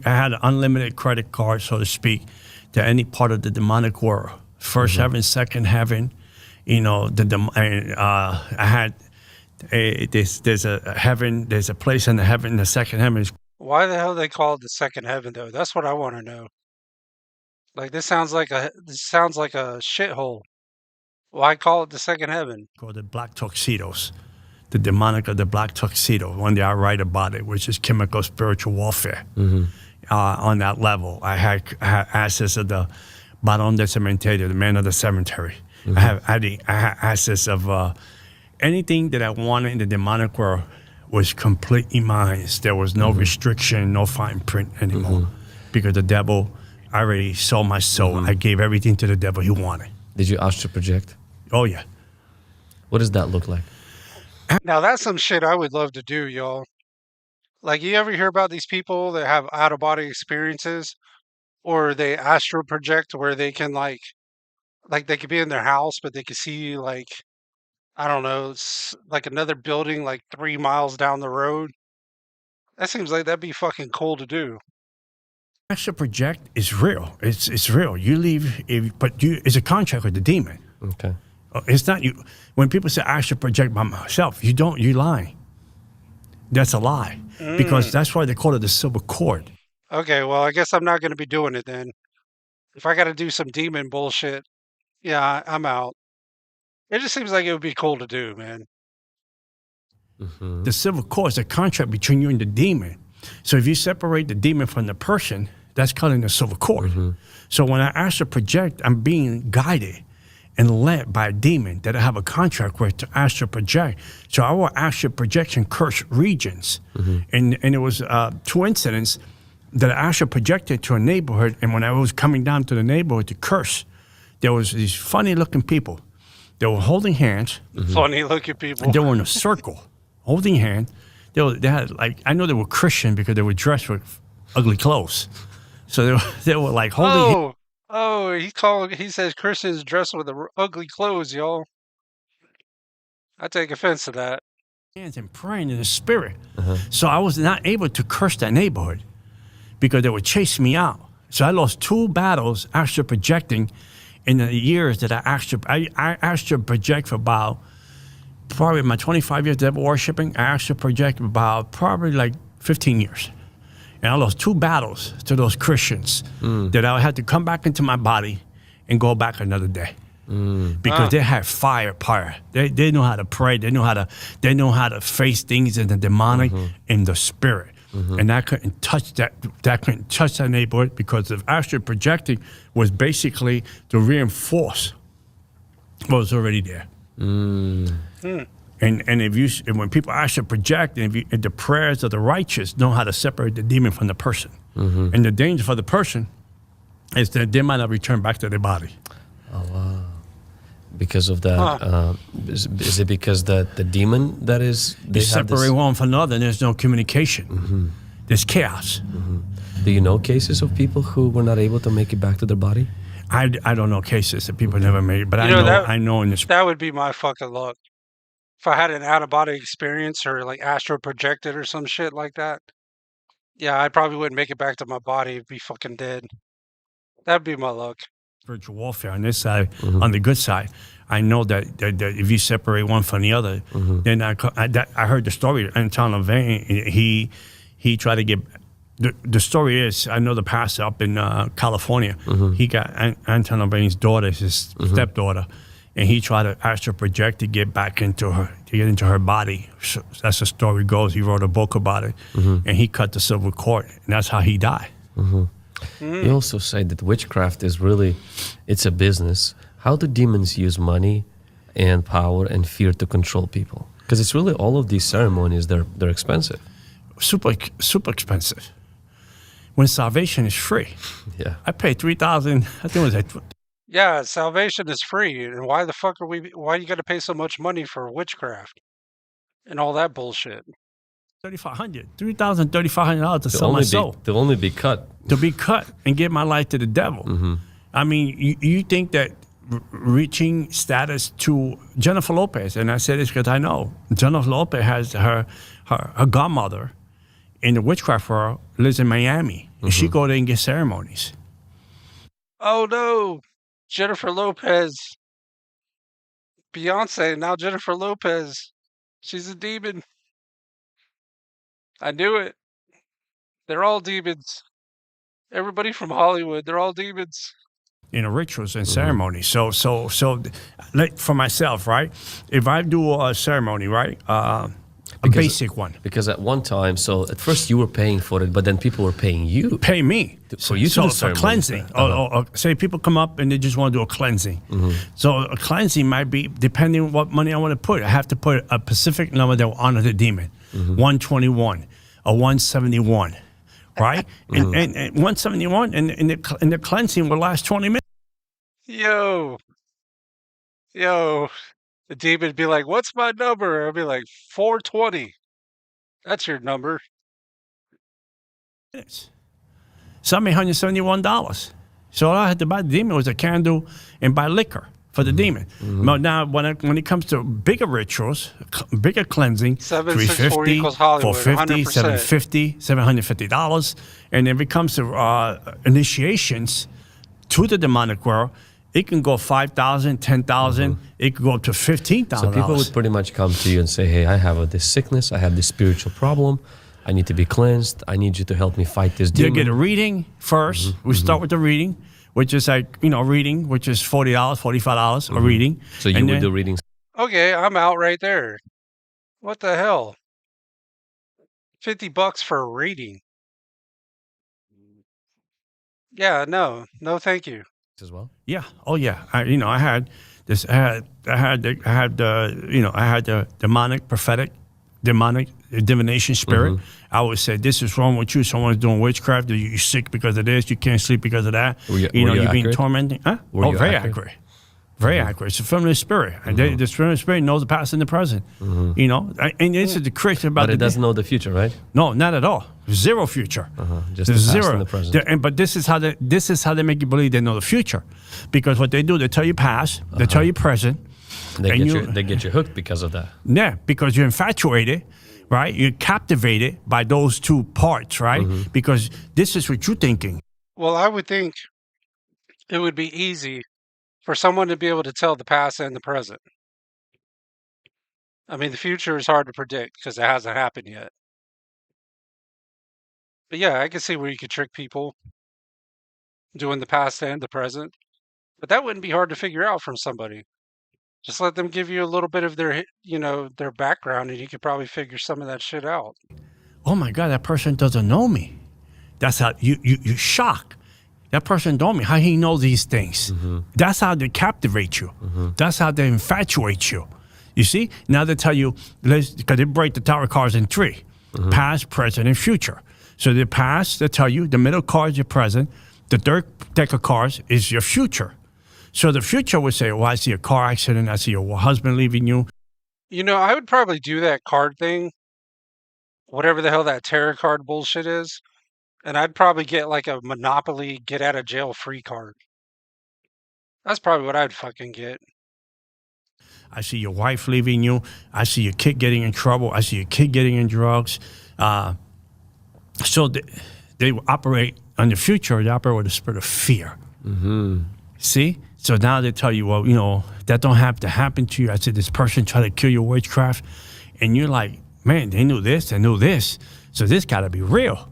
I had an unlimited credit card, so to speak, to any part of the demonic world. First heaven, second heaven. You know, I had there's a heaven. There's a place in the heaven. The second heaven is. Why the hell they call it the second heaven though? That's what I want to know. Like this sounds like a shithole. Why call it the second heaven? Called the black tuxedos, the demonic of the black tuxedo. One day I write about it, which is chemical spiritual warfare. On that level, I had access of the Barón del Cementerio, the man of the cemetery. I had access of anything that I wanted in the demonic world was completely mine. There was no restriction, no fine print anymore, because the devil. I already sold my soul. I gave everything to the devil he wanted. Did you astral project? Oh, yeah. What does that look like? Now, that's some shit I would love to do, y'all. Like, you ever hear about these people that have out-of-body experiences? Or they astral project where they can, like they could be in their house, but they could see, like, I don't know, like another building like 3 miles down the road? That seems like that'd be fucking cool to do. Astral project is real. It's real. You leave, it's a contract with the demon. Okay. It's not you. When people say astral project by myself, you don't. You lying. That's a lie. Because that's why they call it the silver cord. Okay, well, I guess I'm not going to be doing it then. If I got to do some demon bullshit, yeah, I'm out. It just seems like it would be cool to do, man. The silver cord is a contract between you and the demon. So if you separate the demon from the person, that's called in the silver cord. So when I astral project, I'm being guided and led by a demon that I have a contract with to astral project. So our astral projection curse regions. And it was 2 incidents that I astral projected to a neighborhood. And when I was coming down to the neighborhood to curse, there was these funny looking people. They were holding hands. Funny looking people. And they were in a circle, holding hands. They had like, I know they were Christian because they were dressed with ugly clothes. So they were like holding. He says Christians dressed with ugly clothes, y'all. I take offense to that. Hands and praying in the spirit. So I was not able to curse that neighborhood because they would chase me out. So I lost 2 battles astral projecting in the years that I astral project for about. Probably my 25 years devil worshiping, I astral project about probably like 15 years. And I lost 2 battles to those Christians that I had to come back into my body and go back another day. Because they had power. They know how to pray. They know how to face things in the demonic and the spirit. And I couldn't touch that couldn't touch that neighborhood because the astral projecting was basically to reinforce what was already there. And when people astral project, and the prayers of the righteous know how to separate the demon from the person, and the danger for the person is that they might not return back to their body. Oh wow! Because of that, is it because that the demon that is they separate one from another, and there's no communication. There's chaos. Do you know cases of people who were not able to make it back to their body? I don't know cases that people never made it, but I know in this. That would be my fucking luck. If I had an out-of-body experience or like astral projected or some shit like that, yeah, I probably wouldn't make it back to my body. I'd be fucking dead. That'd be my luck. Spiritual warfare on this side, on the good side, I know that if you separate one from the other, then I heard the story. Anton LaVey, he tried to get. The story is, I know the pastor up in California. He got Anton LaVey's daughter, his stepdaughter, and he tried to astral project to get back into her body. So that's the story goes. He wrote a book about it, and he cut the silver cord, and that's how he died. You also say that witchcraft is really, it's a business. How do demons use money and power and fear to control people? Because it's really all of these ceremonies, they're expensive. Super expensive. When salvation is free. Yeah. I paid $3,000, I think it was like. Yeah, salvation is free. And why the fuck why you got to pay so much money for witchcraft and all that bullshit? $3,500 to sell my soul. To only be cut. To be cut and give my life to the devil. I mean, you think that reaching status to Jennifer Lopez, and I say this because I know Jennifer Lopez has her godmother in the witchcraft world lives in Miami, and she go there and get ceremonies. Oh no, Jennifer Lopez, Beyonce, now Jennifer Lopez. She's a demon. I knew it. They're all demons. Everybody from Hollywood, they're all demons. You know, rituals and ceremonies. So, like for myself, right? If I do a ceremony, right, a basic one. Because at one time, so at first you were paying for it, but then people were paying you. Pay me. For you to do for ceremony. cleansing. Or say people come up and they just want to do a cleansing. So a cleansing might be, depending on what money I want to put, I have to put a specific number that will honor the demon. 121 or 171. Right? And 171 and the cleansing will last 20 minutes. Yo, the demon would be like, "What's my number?" I'd be like, 420. That's your number. Some made $171. So all I had to buy the demon was a candle and buy liquor for the demon. But now, when it comes to bigger rituals, bigger cleansing, 764 equals Hollywood, 450, 100%. $750. And if it comes to initiations to the demonic world, it can go $5,000, $10,000. It could go up to $15,000. So people would pretty much come to you and say, "Hey, I have this sickness. I have this spiritual problem. I need to be cleansed. I need you to help me fight this demon." You get a reading first. We start with the reading, which is like, reading, which is $40, $45 a reading. So you would do readings. Okay, I'm out right there. What the hell? $50 for a reading. Yeah, no, thank you. As well. Yeah. Oh yeah. I had this. I had the demonic, prophetic, demonic divination spirit. I would say, "This is wrong with you. Someone's doing witchcraft. You're sick because of this. You can't sleep because of that. Were you're being tormented." Huh? Very accurate. Very accurate. It's a feminine spirit. And the feminine spirit knows the past and the present. And this is the Christian about. But it doesn't know the future, right? No, not at all. Zero future. Just the past zero. and the present. But this is how they make you believe they know the future, because what they do, they tell you past, they tell you present. They get you hooked because of that. Yeah, because you're infatuated, right? You're captivated by those two parts, right? Because this is what you're thinking. Well, I would think it would be easy for someone to be able to tell the past and the present. I mean, the future is hard to predict because it hasn't happened yet. But yeah, I can see where you could trick people doing the past and the present. But that wouldn't be hard to figure out from somebody. Just let them give you a little bit of their background, and you could probably figure some of that shit out. Oh my God, that person doesn't know me. That's how you're shocked. That person don't know me. How he know these things? That's how they captivate you. That's how they infatuate you. You see? Now they tell you, because they break the tarot cards in three: past, present, and future. So the past, they tell you, the middle card is your present. The third deck of cards is your future. So the future would say, "Well, I see a car accident. I see your husband leaving you." I would probably do that card thing, whatever the hell that tarot card bullshit is, and I'd probably get like a Monopoly get out of jail free card. That's probably what I'd fucking get. I see your wife leaving you. I see your kid getting in trouble. I see your kid getting in drugs. So they operate on the future. They operate with a spirit of fear. See? So now they tell you, well, that don't have to happen to you. I said, this person tried to kill your witchcraft. And you're like, man, they knew this, they knew this. So this got to be real.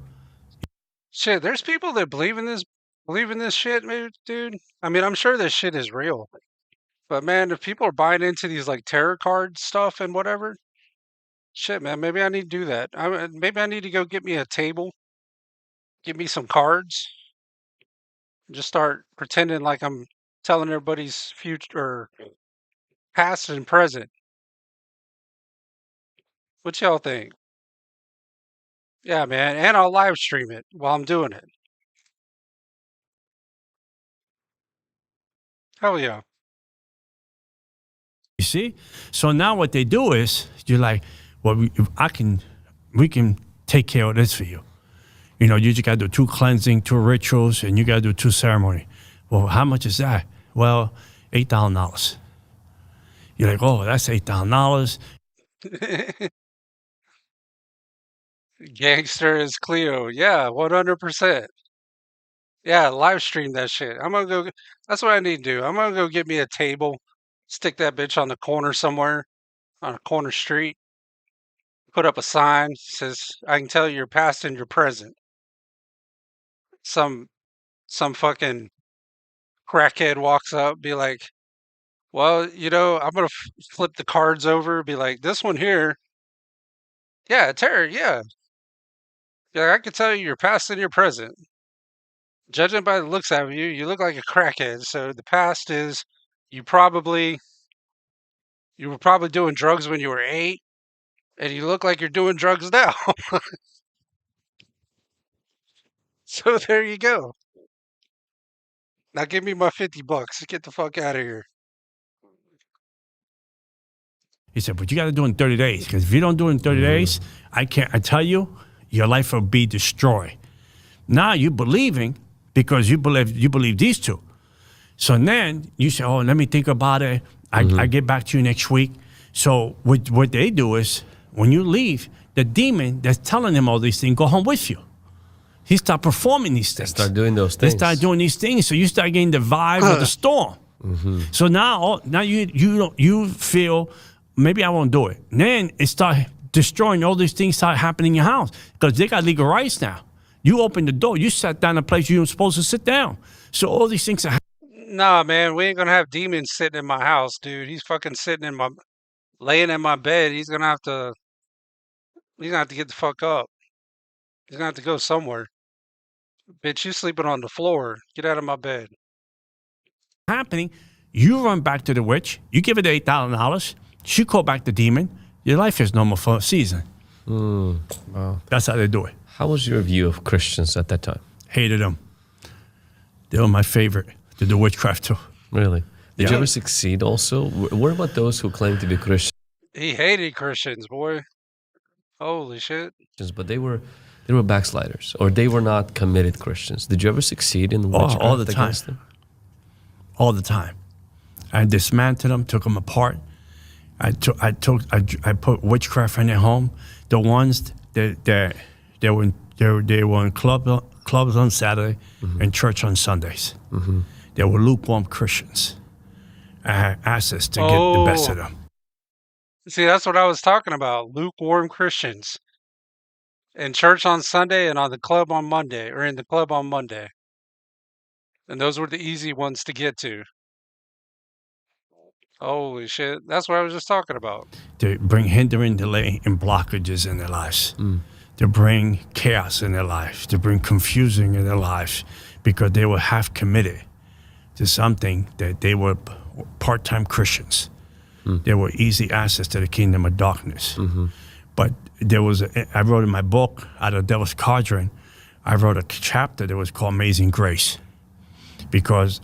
Shit, there's people that believe in this shit, dude. I mean, I'm sure this shit is real. But man, if people are buying into these like tarot card stuff and whatever, shit, man, maybe I need to do that. Maybe I need to go get me a table, get me some cards, and just start pretending like I'm telling everybody's future or past and present. What y'all think? Yeah, man, and I'll live stream it while I'm doing it. Hell yeah. You see? So now what they do is, you're like, well, we can take care of this for you. You just got to do 2 cleansing, 2 rituals, and you got to do 2 ceremony. Well, how much is that? Well, $8,000. You're like, oh, that's $8,000. Gangster is Cleo. Yeah, 100%. Yeah, live stream that shit. I'm gonna go. That's what I need to do. I'm gonna go get me a table, stick that bitch on the corner somewhere, on a corner street, put up a sign says, "I can tell your past and your present." Some fucking crackhead walks up, be like, "Well, I'm gonna flip the cards over, be like, this one here, yeah, Terry, yeah, yeah, I can tell you your past and your present. Judging by the looks of you, you look like a crackhead. So the past is you were probably doing drugs when you were 8, and you look like you're doing drugs now. So there you go. Now give me my $50. Get the fuck out of here." He said, but you got to do it in 30 days. Because if you don't do it in 30 days, I tell you, your life will be destroyed. Now you're believing because you believe these two. So then you say, oh, let me think about it. I get back to you next week. So what they do is when you leave, the demon that's telling them all these things go home with you. He start performing these things. Start doing those things. They start doing these things. So you start getting the vibe of the storm. So now you feel, maybe I won't do it. And then it start destroying all these things start happening in your house because they got legal rights now. You open the door. You sat down in a place you weren't supposed to sit down. So all these things are happening. Nah, man, we ain't gonna have demons sitting in my house, dude. He's fucking laying in my bed. He's gonna have to get the fuck up. He's gonna have to go somewhere. Bitch, you sleeping on the floor. Get out of my bed. Happening, you run back to the witch. You give it $8,000. She call back the demon. Your life is normal for a season. Wow. That's how they do it. How was your view of Christians at that time? Hated them. They were my favorite to do witchcraft too. Really? Did you ever succeed also? What about those who claim to be Christians? He hated Christians, boy. Holy shit. But they were backsliders, or they were not committed Christians. Did you ever succeed in witchcraft all the time? against them? All the time. I dismantled them, took them apart. I put witchcraft in their home. The ones that they were in clubs on Saturday and church on Sundays. They were lukewarm Christians. I had access to get the best of them. See, that's what I was talking about. Lukewarm Christians. In church on Sunday and on the club on Monday, or in the club on Monday. And those were the easy ones to get to. Holy shit. That's what I was just talking about. To bring hindering, delay, and blockages in their lives. To bring chaos in their lives. To bring confusion in their lives. Because they were half committed to something that they were part-time Christians. They were easy access to the kingdom of darkness. But I wrote in my book, Out of Devil's Cauldron, I wrote a chapter that was called Amazing Grace. Because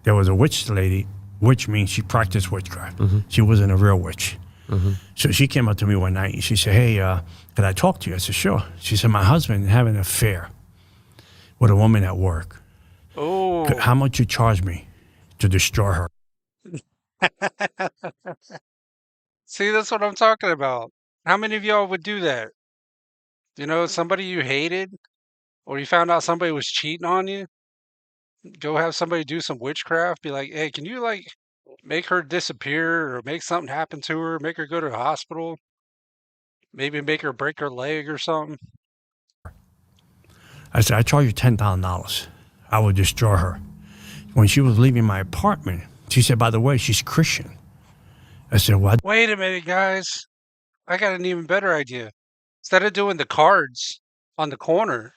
there was a witch lady. Witch means she practiced witchcraft. She wasn't a real witch. So she came up to me one night and she said, hey, could I talk to you? I said, sure. She said, my husband is having an affair with a woman at work. Oh. How much you charge me to destroy her? See, that's what I'm talking about. How many of y'all would do that? Somebody you hated, or you found out somebody was cheating on you, go have somebody do some witchcraft, be like, hey, can you make her disappear or make something happen to her, make her go to the hospital, maybe make her break her leg or something? I said, I charge you $10,000. I will destroy her. When she was leaving my apartment, she said, by the way, she's Christian. I said, what? Wait a minute, guys. I got an even better idea. Instead of doing the cards on the corner,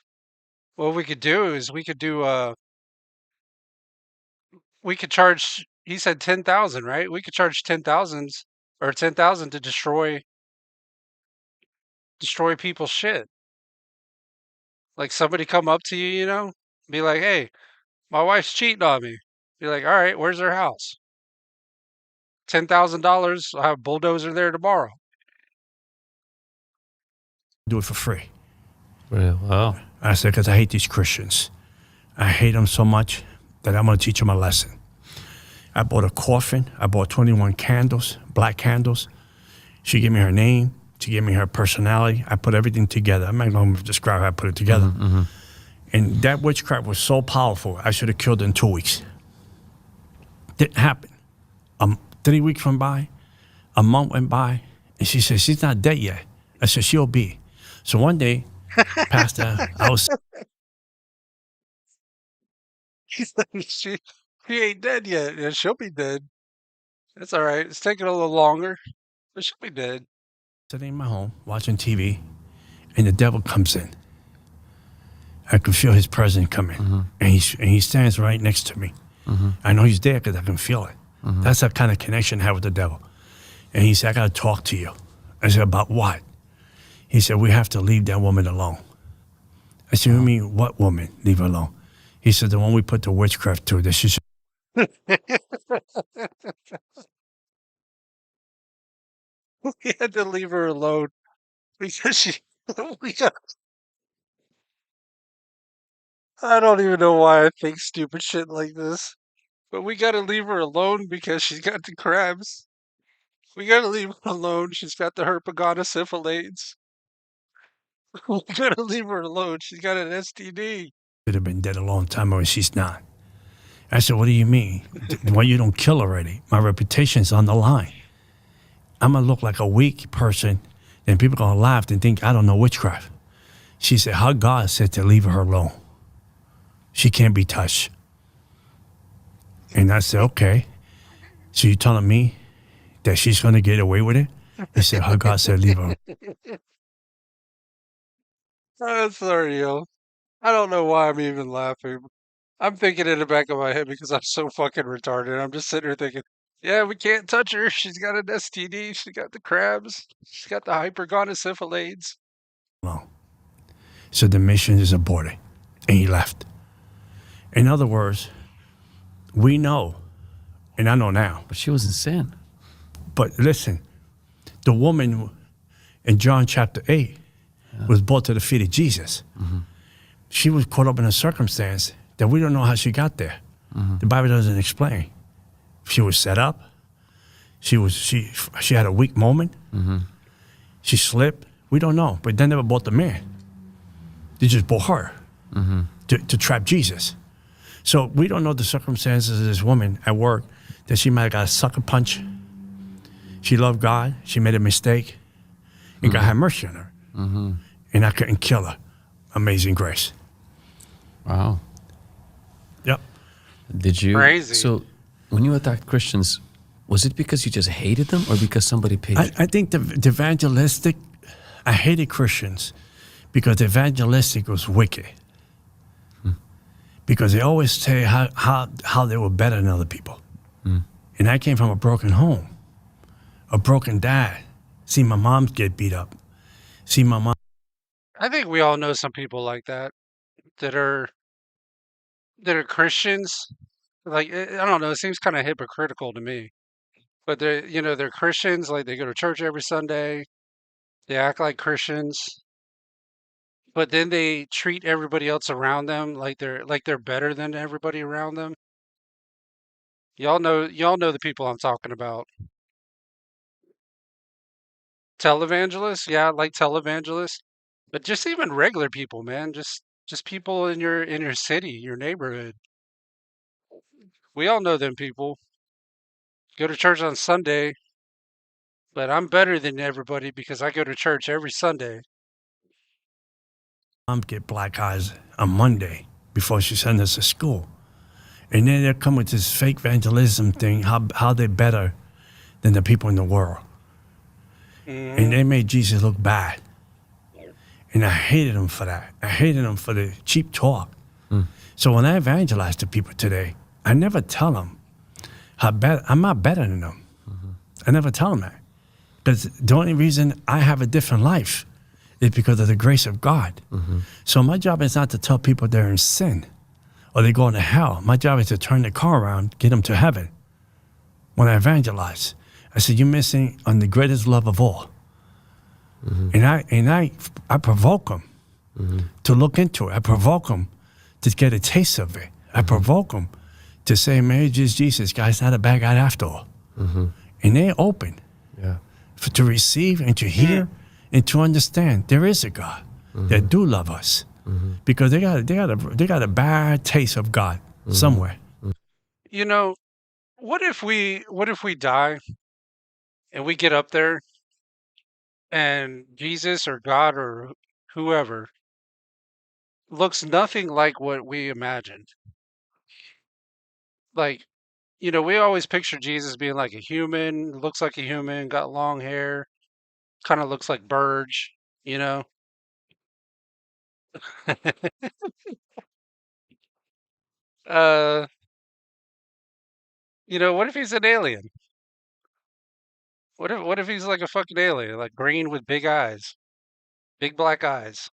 what we could do is we could charge, he said 10,000, right? We could charge 10,000 to destroy people's shit. Like somebody come up to you, be like, hey, my wife's cheating on me. Be like, all right, where's her house? $10,000. I'll have a bulldozer there tomorrow. Do it for free. Yeah, wow. I said, because I hate these Christians. I hate them so much. that I'm going to teach them a lesson. I bought a coffin. I bought 21 candles, black candles. She gave me her name. She gave me her personality. I put everything together. I'm not going to describe how I put it together. Mm-hmm. And that witchcraft was so powerful, I should have killed her in 2 weeks. Didn't happen. 3 weeks went by, a month went by, and she said, she's not dead yet. I said, she'll be. So one day, Pastor, I was... she ain't dead yet. Yeah, she'll be dead. That's all right. It's taking a little longer, but she'll be dead. Sitting in my home, watching TV, and the devil comes in. I can feel his presence coming, and he stands right next to me. I know he's there because I can feel it. That's the kind of connection I have with the devil. And he said, I got to talk to you. I said, about what? He said, we have to leave that woman alone. I said, you mean what woman? Leave her alone. He said, the one we put the witchcraft to. That she should. We had to leave her alone because she. We got, I don't even know why I think stupid shit like this, but we got to leave her alone because she's got the crabs. We got to leave her alone. She's got the herpagonisyphilades. We got to leave her alone. She's got an STD. Should have been dead a long time ago, and she's not. I said, what do you mean? Why you don't kill already? My reputation's on the line. I'm going to look like a weak person, and people are going to laugh and think I don't know witchcraft. She said, how God said to leave her alone. She can't be touched. And I said, okay. So you telling me that she's going to get away with it? He said, how God said leave her. Oh, sorry, yo. I don't know why I'm even laughing. I'm thinking in the back of my head because I'm so fucking retarded. I'm just sitting there thinking, yeah, we can't touch her. She's got an STD. She's got the crabs. She's got the hypergonosyphilades. No. So the mission is aborted. And he left. In other words, we know, and I know now. But she was in sin. But listen, the woman in John chapter 8 was brought to the feet of Jesus. She was caught up in a circumstance that we don't know how she got there. The Bible doesn't explain. She was set up. She had a weak moment. She slipped. We don't know. But they never bought the man. They just bought her to trap Jesus. So we don't know the circumstances of this woman at work, that she might have got a sucker punch. She loved God. She made a mistake. And God had mercy on her. And I couldn't kill her. Amazing grace. Wow. Yep. Did you? Crazy. So when you attacked Christians, was it because you just hated them or because somebody paid you? I think the evangelistic, I hated Christians because the evangelistic was wicked. Because they always say how they were better than other people. And I came from a broken home, a broken dad. See my mom get beat up. See my mom. I think we all know some people like that are Christians. Like, I don't know, it seems kind of hypocritical to me. But they're Christians, like they go to church every Sunday. They act like Christians. But then they treat everybody else around them like they're better than everybody around them. Y'all know the people I'm talking about. Televangelists, yeah, like televangelists. But just even regular people, man. Just people in your city, your neighborhood. We all know them people. Go to church on Sunday, but I'm better than everybody because I go to church every Sunday. Mom get black eyes on Monday before she sends us to school. And then they come with this fake evangelism thing, how they're better than the people in the world. And they made Jesus look bad. And I hated them for that. I hated them for the cheap talk. So when I evangelize to people today, I never tell them how bad, I'm not better than them. I never tell them that. Because the only reason I have a different life is because of the grace of God. So my job is not to tell people they're in sin or they're going to hell. My job is to turn the car around, get them to heaven. When I evangelize, I said, you're missing on the greatest love of all. And I provoke them to look into it. I provoke them to get a taste of it. I provoke them to say, maybe Jesus, guy's not a bad guy after all. And they're open to receive and to hear and to understand there is a God that do love us because they got a bad taste of God somewhere. You know, what if we die and we get up there and Jesus or God or whoever looks nothing like what we imagined? Like, we always picture Jesus being like a human, looks like a human, got long hair, kind of looks like Burge, you know? uh, what if he's an alien? What if he's like a fucking alien, like green with big eyes, big black eyes?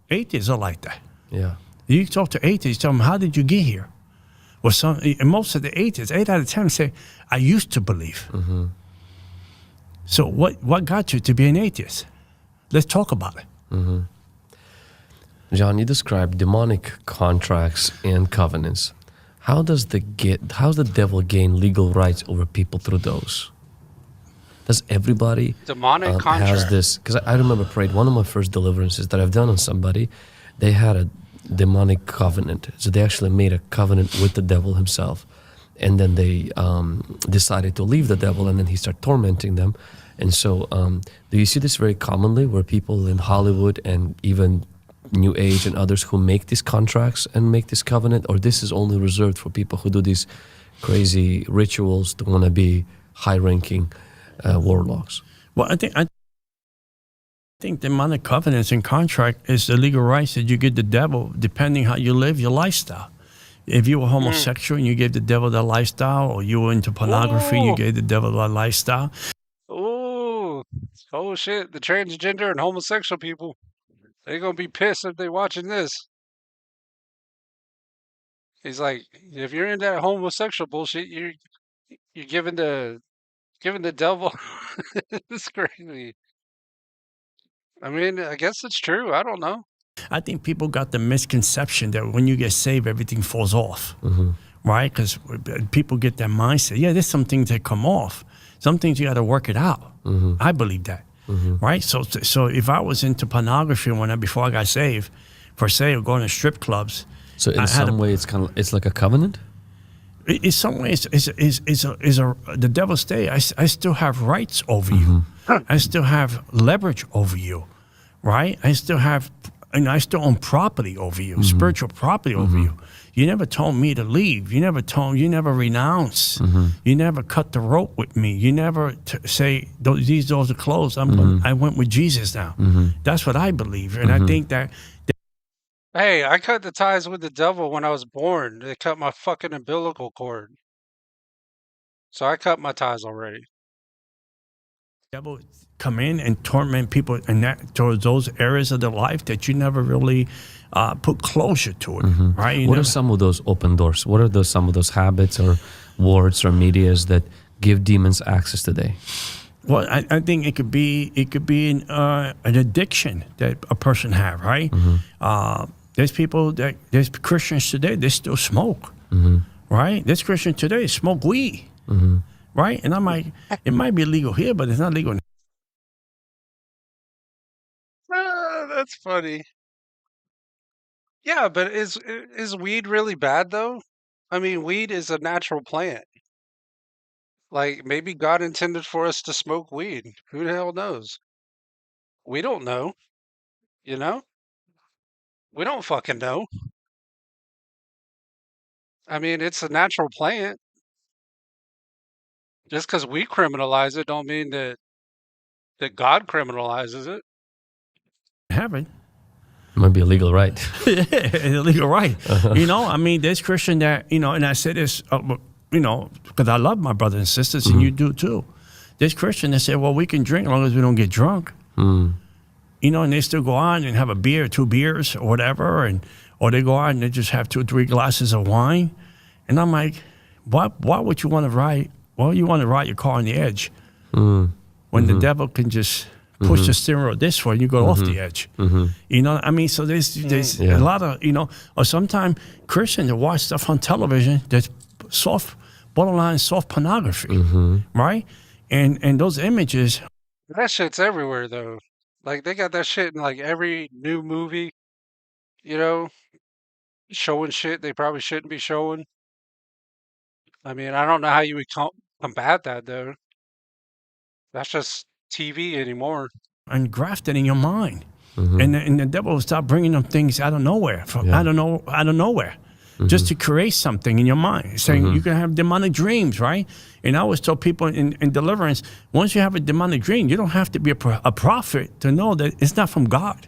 Atheists are like that. Yeah. You talk to atheists, tell them, how did you get here? Well, and most of the atheists, 8 out of 10 say, I used to believe. So what got you to be an atheist? Let's talk about it. John, you described demonic contracts and covenants. How's the devil gain legal rights over people through those? Does everybody demonic contract has this? Because I remember prayed one of my first deliverances that I've done on somebody. They had a demonic covenant, so they actually made a covenant with the devil himself, and then they decided to leave the devil, and then he started tormenting them. And so, do you see this very commonly, where people in Hollywood and even New Age and others who make these contracts and make this covenant, or this is only reserved for people who do these crazy rituals to want to be high-ranking warlocks? Well, I think demonic covenants and contract is the legal rights that you give the devil depending how you live your lifestyle. If you were homosexual and you gave the devil that lifestyle, or you were into pornography and you gave the devil that lifestyle. Oh shit, the transgender and homosexual people, they're gonna be pissed if they're watching this. He's like, if you're in that homosexual bullshit, you're giving the devil. It's crazy. I mean, I guess it's true. I don't know. I think people got the misconception that when you get saved, everything falls off, right? Because people get that mindset. Yeah, there's some things that come off. Some things you got to work it out. I believe that, right? So if I was into pornography before I got saved, for say, or going to strip clubs. So in some way, it's like a covenant. In some ways, the devil's day. I still have rights over you. I still have leverage over you, right? I still own property over you, spiritual property over you. You never told me to leave. You never renounce. You never cut the rope with me. You never say, these doors are closed. I went with Jesus now. That's what I believe. And I think that. Hey, I cut the ties with the devil when I was born. They cut my fucking umbilical cord. So I cut my ties already. Devil come in and torment people towards those areas of their life that you never really put closure to it, right? What are some of those open doors? What are some of those habits or words or medias that give demons access today? Well, I think it could be an addiction that a person have, right? There's Christians today, they still smoke, right? There's Christians today smoke weed, right? And I'm like, it might be legal here, but it's not legal. That's funny. Yeah, but is weed really bad though? I mean, weed is a natural plant. Like, maybe God intended for us to smoke weed. Who the hell knows? We don't know. You know? We don't fucking know. I mean, it's a natural plant. Just because we criminalize it don't mean that God criminalizes it. Heaven. Might be a legal right. Yeah, a legal right. I mean, there's Christian that, and I say this, because I love my brothers and sisters, and you do too. There's Christian that say, well, we can drink as long as we don't get drunk. And they still go on and have a beer, 2 beers or whatever, or they go on and they just have 2 or 3 glasses of wine. And I'm like, why would you want to ride? Well, you want to ride your car on the edge when the devil can just push the steering wheel this way, you go off the edge. You know, I mean, so there's a lot of, you know, or sometimes Christians that watch stuff on television that's borderline soft pornography, right? And those images. That shit's everywhere though. Like they got that shit in like every new movie, you know, showing shit they probably shouldn't be showing. I mean, I don't know how you would combat that though. That's just TV anymore. And grafted in your mind. And the devil will start bringing them things out of nowhere, out of nowhere, just to create something in your mind, saying you can have demonic dreams, right? And I always tell people in deliverance, once you have a demonic dream, you don't have to be a prophet to know that it's not from God.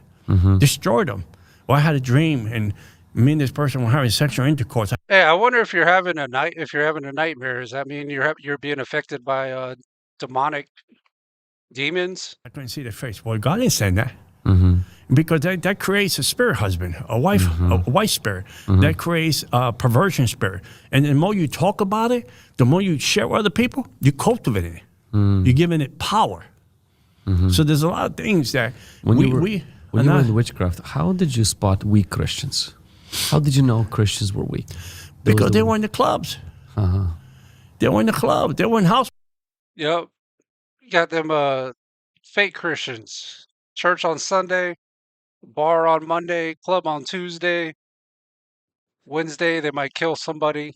Destroy them. Well, I had a dream, and me and this person were having sexual intercourse. Hey, I wonder if you're having a nightmare, does that mean you're being affected by demonic demons? I couldn't see their face. Well, God didn't send that. Because that creates a spirit husband, a wife spirit. That creates a perversion spirit. And the more you talk about it, the more you share with other people, you cultivate it. You're giving it power. So there's a lot of things that when you were in witchcraft, how did you spot weak Christians? How did you know Christians were weak? Because they were in the clubs. They were in the clubs. They were in house. Yep. You got them fake Christians. Church on Sunday, bar on Monday, club on Tuesday. Wednesday, they might kill somebody.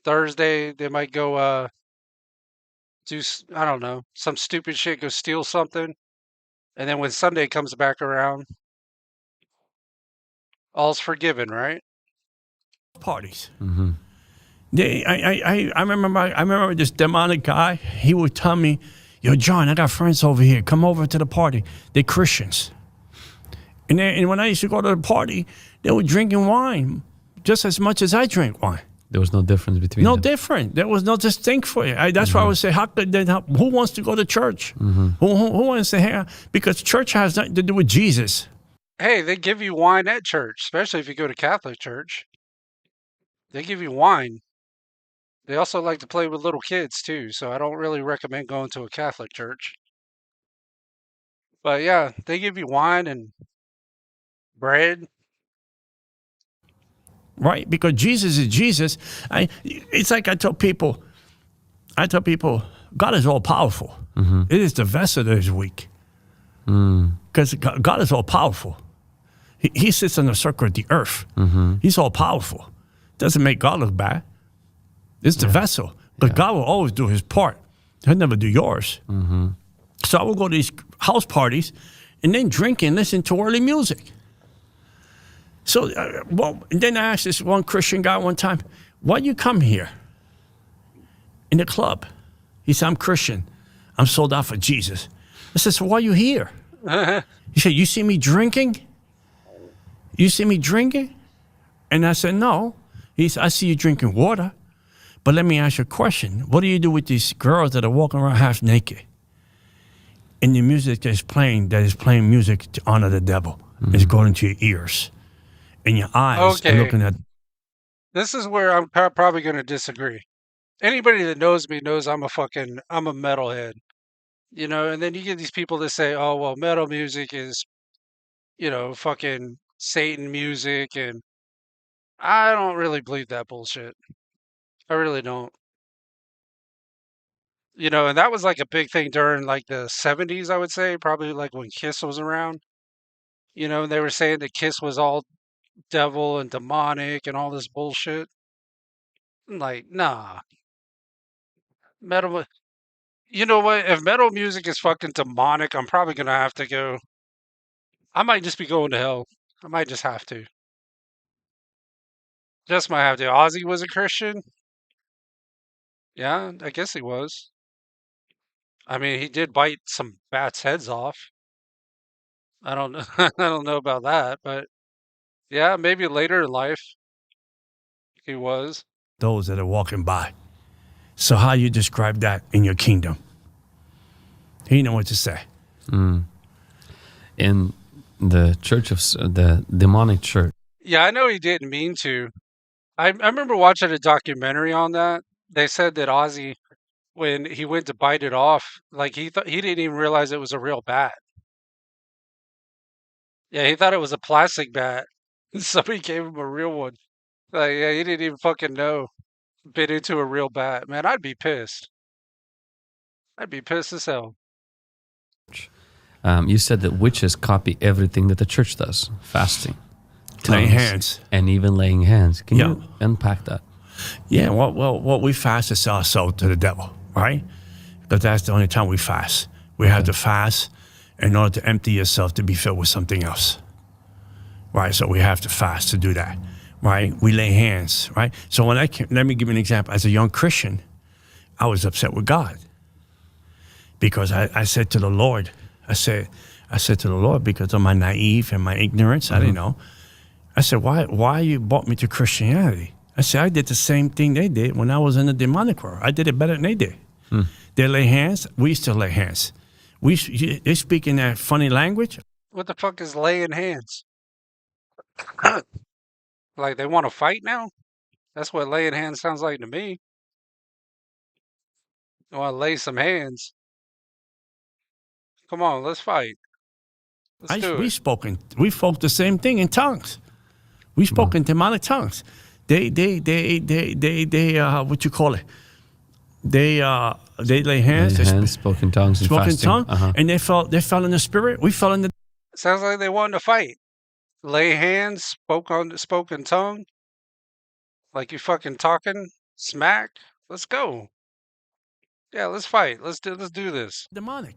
Thursday, they might go do, I don't know, some stupid shit, go steal something. And then when Sunday comes back around, all's forgiven, right? Parties. I remember this demonic guy. He would tell me, "Yo, John, I got friends over here. Come over to the party. They're Christians." And when I used to go to the party, they were drinking wine just as much as I drink wine. There was no difference between them. No different. There was no distinct for you. That's why I would say, who wants to go to church? Who wants to hang out? Because church has nothing to do with Jesus. Hey, they give you wine at church, especially if you go to Catholic church. They give you wine. They also like to play with little kids too, so I don't really recommend going to a Catholic church. But yeah, they give you wine and bread. Right, because Jesus is Jesus. It's like I tell people, God is all powerful. It is the vessel that is weak. Because God is all powerful. He sits on the circle of the earth. He's all powerful. Doesn't make God look bad. It's the vessel. But God will always do his part. He'll never do yours. So I will go to these house parties and then drink and listen to early music. So, and then I asked this one Christian guy one time, why you come here in the club? He said, I'm Christian. I'm sold out for Jesus. I said, so why are you here? He said, you see me drinking? You see me drinking? And I said, no. He said, I see you drinking water. But let me ask you a question. What do you do with these girls that are walking around half naked? And the music that is playing music to honor the devil. It's going into your ears. And your eyes are looking at. This is where I'm probably going to disagree. Anybody that knows me knows I'm a metalhead. You know, and then you get these people that say, oh, well, metal music is, you know, fucking Satan music. And I don't really believe that bullshit. I really don't. You know, and that was like a big thing during like the 70s, I would say, probably like when Kiss was around. You know, and they were saying that Kiss was all devil and demonic and all this bullshit. I'm like, nah. Metal, you know what? If metal music is fucking demonic, I'm probably gonna have to go. I might just be going to hell. I might just have to. Just might have to. Ozzy was a Christian. Yeah, I guess he was. I mean, he did bite some bats' heads off. I don't know. I don't know about that, but yeah, maybe later in life he was. Those that are walking by. So how you describe that in your kingdom? He know what to say. In the church of the demonic church. Yeah, I know he didn't mean to. I remember watching a documentary on that. They said that Ozzy when he went to bite it off, like he didn't even realize it was a real bat. Yeah, he thought it was a plastic bat. Somebody gave him a real one. Like, yeah, he didn't even fucking know. Bit into a real bat. Man, I'd be pissed. I'd be pissed as hell. You said that witches copy everything that the church does. Fasting. Laying tongues, hands. And even laying hands. Can you unpack that? Yeah, what we fast is our soul to the devil, right? Because that's the only time we fast. We have to fast in order to empty yourself to be filled with something else, right? So we have to fast to do that, right? We lay hands, right? So when let me give you an example. As a young Christian, I was upset with God because I said to the Lord, I said to the Lord, because of my naive and my ignorance, I didn't know. I said, why you brought me to Christianity? I said, I did the same thing they did when I was in the demonic world. I did it better than they did. They lay hands, we still lay hands. They speak in that funny language. What the fuck is laying hands? Like they want to fight now? That's what laying hands sounds like to me. I want to lay some hands. Come on, let's fight. Let's do it. We spoke the same thing in tongues. We spoke in demonic tongues. They what you call it? They lay hands. Spoke in tongues and spoke fasting. in tongue, and they fell in the spirit. We fell in the. Sounds like they wanted to fight. Lay hands, spoke in tongue. Like you fucking talking smack. Let's go. Yeah, let's fight. Let's do this. Demonic.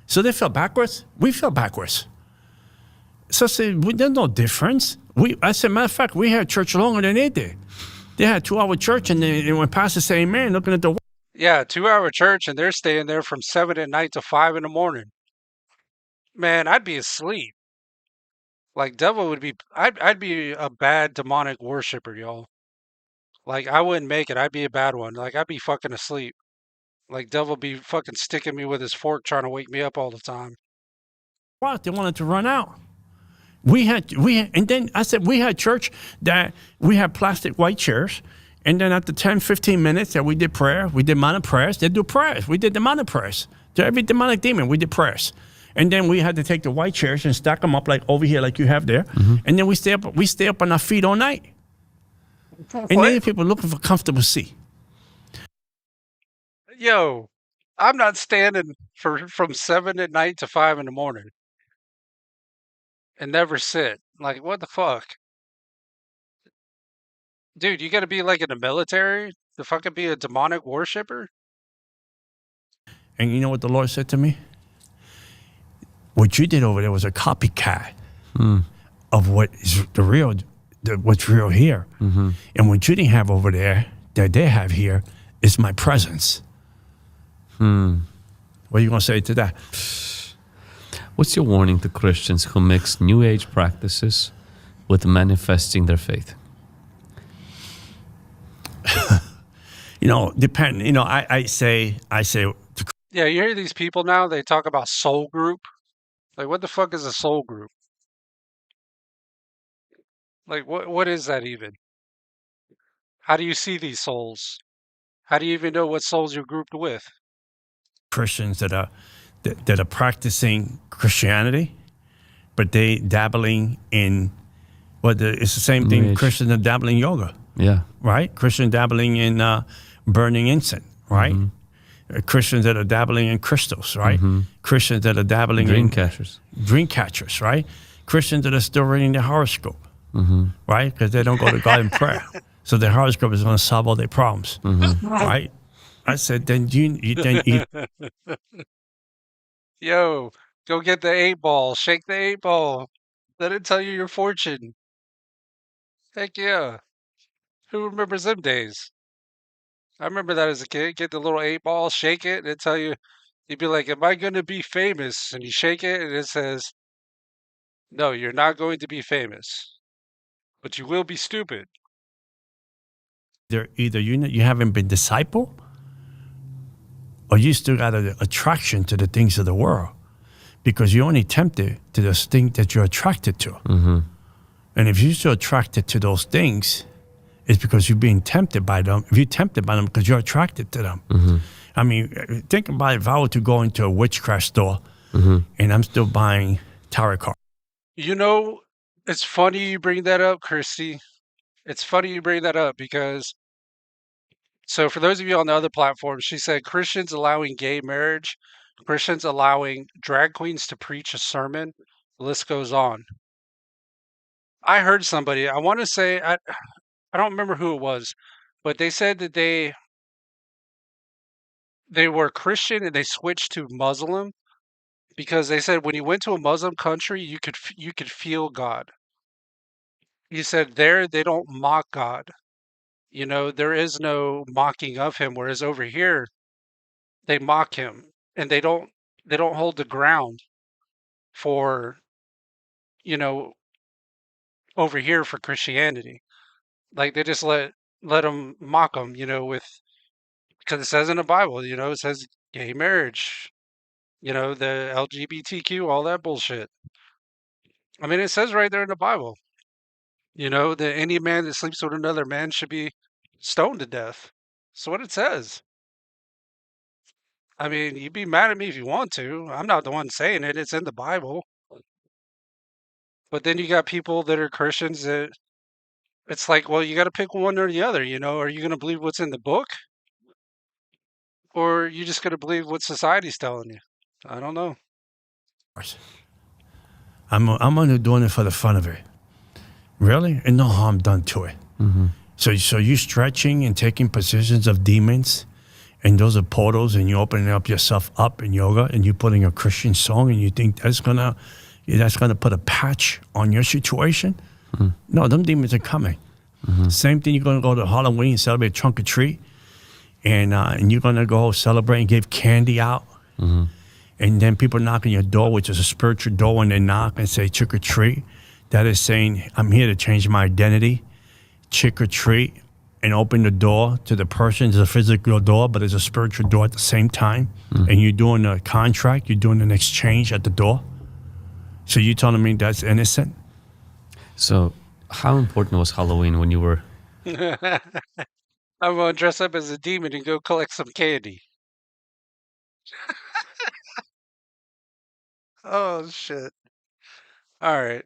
So they fell backwards. We fell backwards. So I said, there's no difference. I said, matter of fact, we had church longer than they did. They had 2-hour church, and when pastor say amen, looking at the. Yeah, 2-hour church, and they're staying there from 7 at night to 5 in the morning. Man, I'd be asleep. Like devil would be. I'd be a bad demonic worshiper, y'all. Like I wouldn't make it. I'd be a bad one. Like I'd be fucking asleep. Like devil be fucking sticking me with his fork, trying to wake me up all the time. What? They wanted to run out. We had, and then I said we had church that we had plastic white chairs, and then after 10, 15 minutes that we did prayer, we did demonic prayers. They do prayers. We did demonic prayers. To every demonic demon, we did prayers. And then we had to take the white chairs and stack them up like over here, like you have there. And then we stay up on our feet all night. And then people looking for comfortable seat. Yo, I'm not standing from 7 at night to 5 in the morning. And never sit. Like, what the fuck? Dude, you gotta be like in the military to fucking be a demonic worshiper? And you know what the Lord said to me? What you did over there was a copycat of what is what's real here. And what you didn't have over there that they have here is my presence. What are you going to say to that? What's your warning to Christians who mix New Age practices with manifesting their faith? I say. Yeah, you hear these people now, they talk about soul group. Like, what the fuck is a soul group? Like, what is that even? How do you see these souls? How do you even know what souls you're grouped with? Christians that are practicing Christianity, but they dabbling in it's the same thing. Christians are dabbling in yoga. Yeah. Right? Christians dabbling in burning incense, right? Christians that are dabbling in crystals, right? Christians that are dabbling dream catchers, right? Christians that are still reading their horoscope, right? Because they don't go to God in prayer. So their horoscope is going to solve all their problems, right? I said, then you. Yo, go get the 8-ball. Shake the 8-ball. Let it tell you your fortune. Heck yeah. Who remembers them days? I remember that as a kid. Get the little 8-ball, shake it, and it tell you, you'd be like, am I going to be famous? And you shake it, and it says, no, you're not going to be famous. But you will be stupid. Either you haven't been discipled, or you still got an attraction to the things of the world, because you're only tempted to those things that you're attracted to. And if you're still attracted to those things, It's because you're being tempted by them. If you're tempted by them, because you're attracted to them. I mean, think about it. If I were to go into a witchcraft store and I'm still buying tarot cards. You know, it's funny you bring that up, Christy. It's funny you bring that up because, so for those of you on the other platforms, she said Christians allowing gay marriage, Christians allowing drag queens to preach a sermon. The list goes on. I heard somebody, I want to say, I don't remember who it was, but they said that they were Christian and they switched to Muslim because they said when you went to a Muslim country, you could feel God. He said there they don't mock God. You know, there is no mocking of him, whereas over here they mock him and they don't hold the ground for, you know, over here for Christianity. Like they just let them mock them, you know, with because it says in the Bible, you know, it says gay marriage, you know, the LGBTQ, all that bullshit. I mean, it says right there in the Bible, you know, that any man that sleeps with another man should be stoned to death. That's what it says. I mean, you'd be mad at me if you want to. I'm not the one saying it. It's in the Bible. But then you got people that are Christians that it's like, well, you got to pick one or the other, you know? Are you going to believe what's in the book? Or are you just going to believe what society's telling you? I don't know. I'm only doing it for the fun of it. Really? And no harm done to it. So you stretching and taking positions of demons, and those are portals, and you opening up yourself up in yoga, and you putting a Christian song, and you think that's gonna put a patch on your situation? No, them demons are coming. Same thing. You're gonna go to Halloween and celebrate trunk or treat, and you're gonna go celebrate and give candy out, and then people knock on your door, which is a spiritual door, when they knock and say trick or treat. That is saying, I'm here to change my identity, trick or treat, and open the door to the person. It's a physical door, but it's a spiritual door at the same time. And you're doing a contract, you're doing an exchange at the door. So you're telling me that's innocent? So how important was Halloween when you were... I'm going to dress up as a demon and go collect some candy. Oh, shit. All right.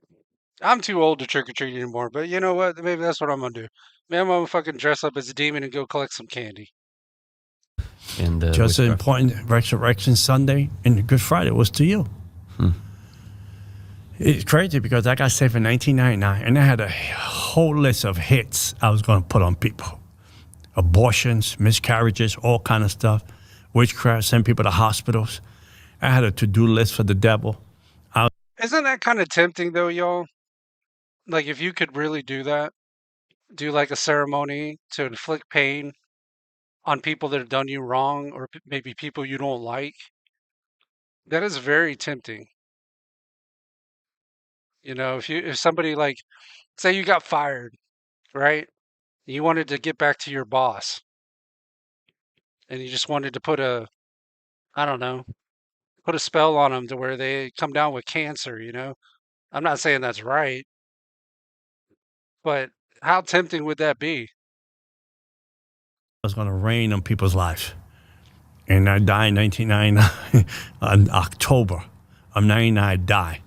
I'm too old to trick or treat anymore, but you know what? Maybe that's what I'm gonna do. Maybe I'm gonna fucking dress up as a demon and go collect some candy. And just as important, Resurrection Sunday and Good Friday was to you. It's crazy because I got saved in 1999, and I had a whole list of hits I was going to put on people: abortions, miscarriages, all kind of stuff, witchcraft, send people to hospitals. I had a to-do list for the devil. Isn't that kind of tempting, though, y'all? Like, if you could really do that, do like a ceremony to inflict pain on people that have done you wrong, or maybe people you don't like, that is very tempting. You know, if somebody, like, say you got fired, right? You wanted to get back to your boss, and you just wanted to put I don't know, put a spell on them to where they come down with cancer, you know? I'm not saying that's right, but how tempting would that be? Was going to rain on people's lives. And I died in 1999, in October of 99, I died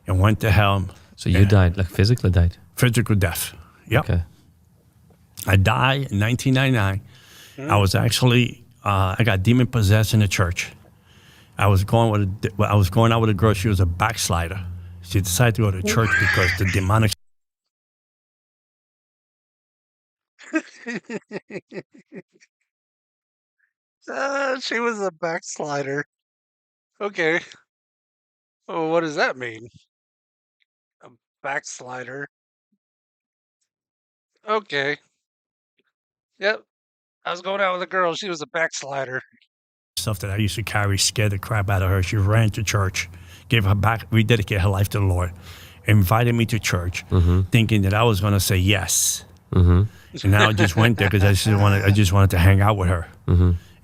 and went to hell. So you died, like physically died? Physical death, yep. Okay. I died in 1999. I was actually, I got demon possessed in the church. I was going out with a girl, she was a backslider. She decided to go to church because the demonic... She was a backslider. Okay. Well, what does that mean? A backslider. Okay. Yep. I was going out with a girl. She was a backslider. Stuff that I used to carry scared the crap out of her. She ran to church, gave her back, rededicated her life to the Lord, invited me to church, thinking that I was going to say yes. And I just went there because I just wanted to hang out with her.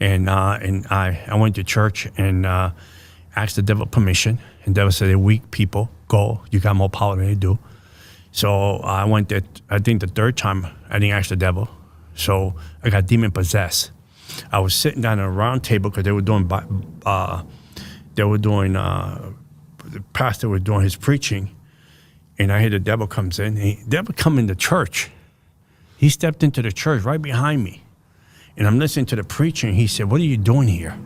And I went to church and asked the devil permission. And the devil said, "They're weak people. Go. You got more power than they do." So I went there, I think the third time, I didn't ask the devil. So I got demon possessed. I was sitting down at a round table because the pastor was doing his preaching, and I hear the devil comes in. The devil come in the church. He stepped into the church right behind me, and I'm listening to the preaching. He said, "What are you doing here?"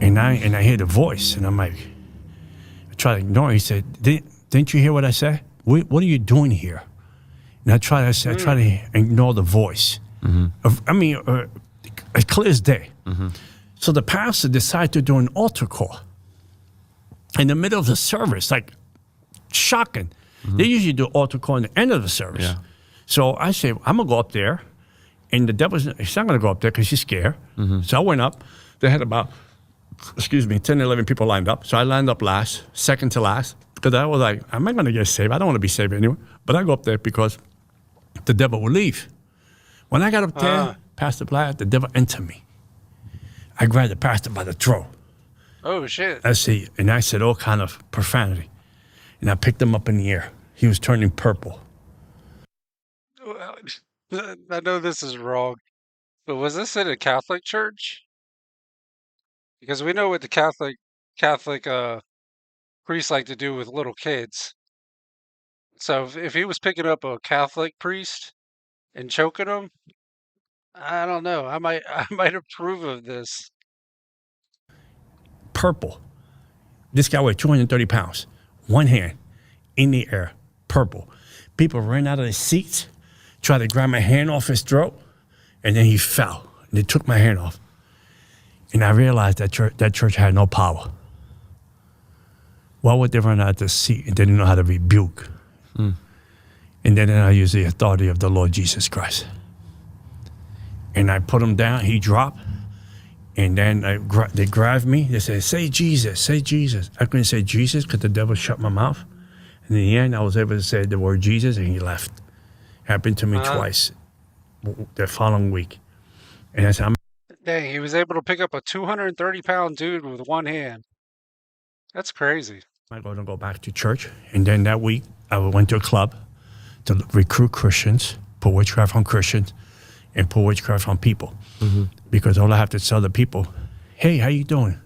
And I hear the voice, and I'm like, I try to ignore it. He said, "Didn't you hear what I said? What are you doing here?" And I try to ignore the voice. As clear as day. So the pastor decided to do an altar call in the middle of the service, like shocking. They usually do altar call in the end of the service. Yeah. So I said, I'm gonna go up there, and the devil's he's not gonna go up there because he's scared. So I went up. They had about 10, 11 people lined up. So I lined up last, second to last, because I was like, am I gonna get saved? I don't want to be saved anyway. But I go up there because the devil will leave. When I got up there, Pastor Black, the devil entered me. I grabbed the pastor by the throat. Oh, shit. I said all kind of profanity. And I picked him up in the air. He was turning purple. I know this is wrong, but was this in a Catholic church? Because we know what the Catholic priests like to do with little kids. So if he was picking up a Catholic priest and choking him, I don't know. I might approve of this. Purple. This guy weighed 230 pounds. One hand in the air, purple. People ran out of their seats, tried to grab my hand off his throat, and then he fell. And they took my hand off. And I realized that church had no power. Why would they run out of the seat and they didn't know how to rebuke? And then I used the authority of the Lord Jesus Christ. And I put him down, he dropped, and then they grabbed me. They said, say Jesus, say Jesus. I couldn't say Jesus because the devil shut my mouth. And in the end, I was able to say the word Jesus, and he left. Happened to me twice the following week. And I said, Dang, he was able to pick up a 230-pound dude with one hand. That's crazy. I'm going to go back to church. And then that week, I went to a club to recruit Christians, put witchcraft on Christians, and put witchcraft on people. Because all I have to tell the people, hey, how you doing?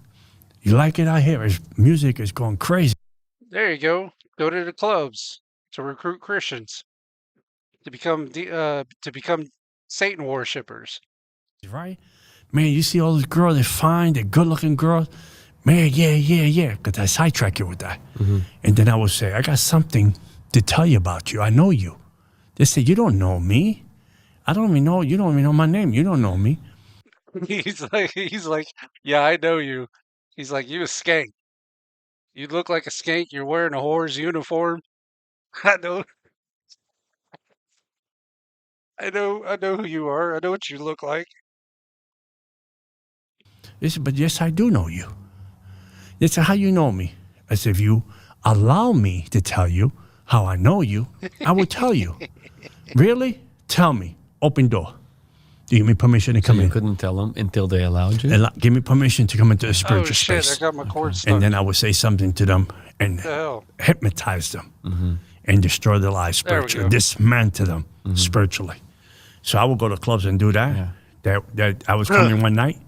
You like it out here? Music is going crazy. There you go. Go to the clubs to recruit Christians to become Satan worshippers. Right? Man, you see all those girls, they're fine, they're good-looking girls. Man, yeah. Because I sidetrack you with that. And then I would say, I got something to tell you about you. I know you. They say, you don't know me. I don't even know, you don't even know my name. You don't know me. He's like, yeah, I know you. He's like, you a skank. You look like a skank. You're wearing a whore's uniform. I know who you are. I know what you look like. They said, but yes, I do know you. They said, how you know me? I said, if you allow me to tell you how I know you, I will tell you. Really? Tell me. Open door. Do you give me permission to come in? You couldn't tell them until they allowed you? Give me permission to come into the spiritual space. I got my cord stuck. And then I would say something to them and hypnotize them and destroy their lives spiritually, dismantle them spiritually. So I would go to clubs and do that. That I was coming one night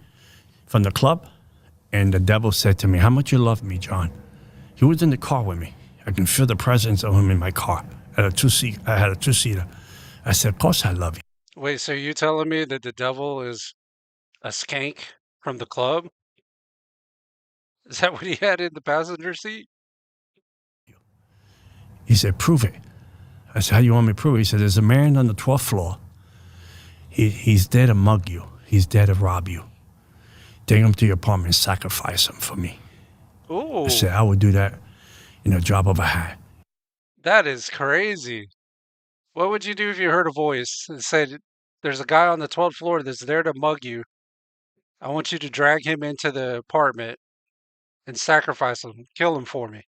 from the club, and the devil said to me, how much you love me, John? He was in the car with me. I can feel the presence of him in my car. I had a two-seater. I said, of course I love you. Wait, so you telling me that the devil is a skank from the club? Is that what he had in the passenger seat? He said, prove it. I said, how do you want me to prove it? He said, there's a man on the 12th floor. He's there to mug you. He's there to rob you. Take him to your apartment and sacrifice him for me. Ooh. I said, I would do that in a drop of a hat. That is crazy. What would you do if you heard a voice that said, there's a guy on the 12th floor that's there to mug you. I want you to drag him into the apartment and sacrifice him. Kill him for me.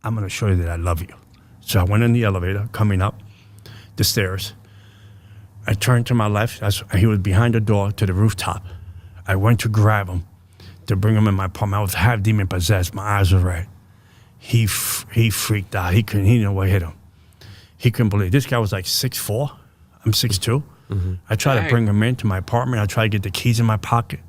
I'm going to show you that I love you. So I went in the elevator, coming up the stairs. I turned to my left. He was behind the door to the rooftop. I went to grab him, to bring him in my apartment. I was half demon possessed. My eyes were red. he freaked out. He didn't know what hit him. He couldn't believe it. This guy was like 6'4". I'm 6'2". I tried to bring him into my apartment. I tried to get the keys in my pocket.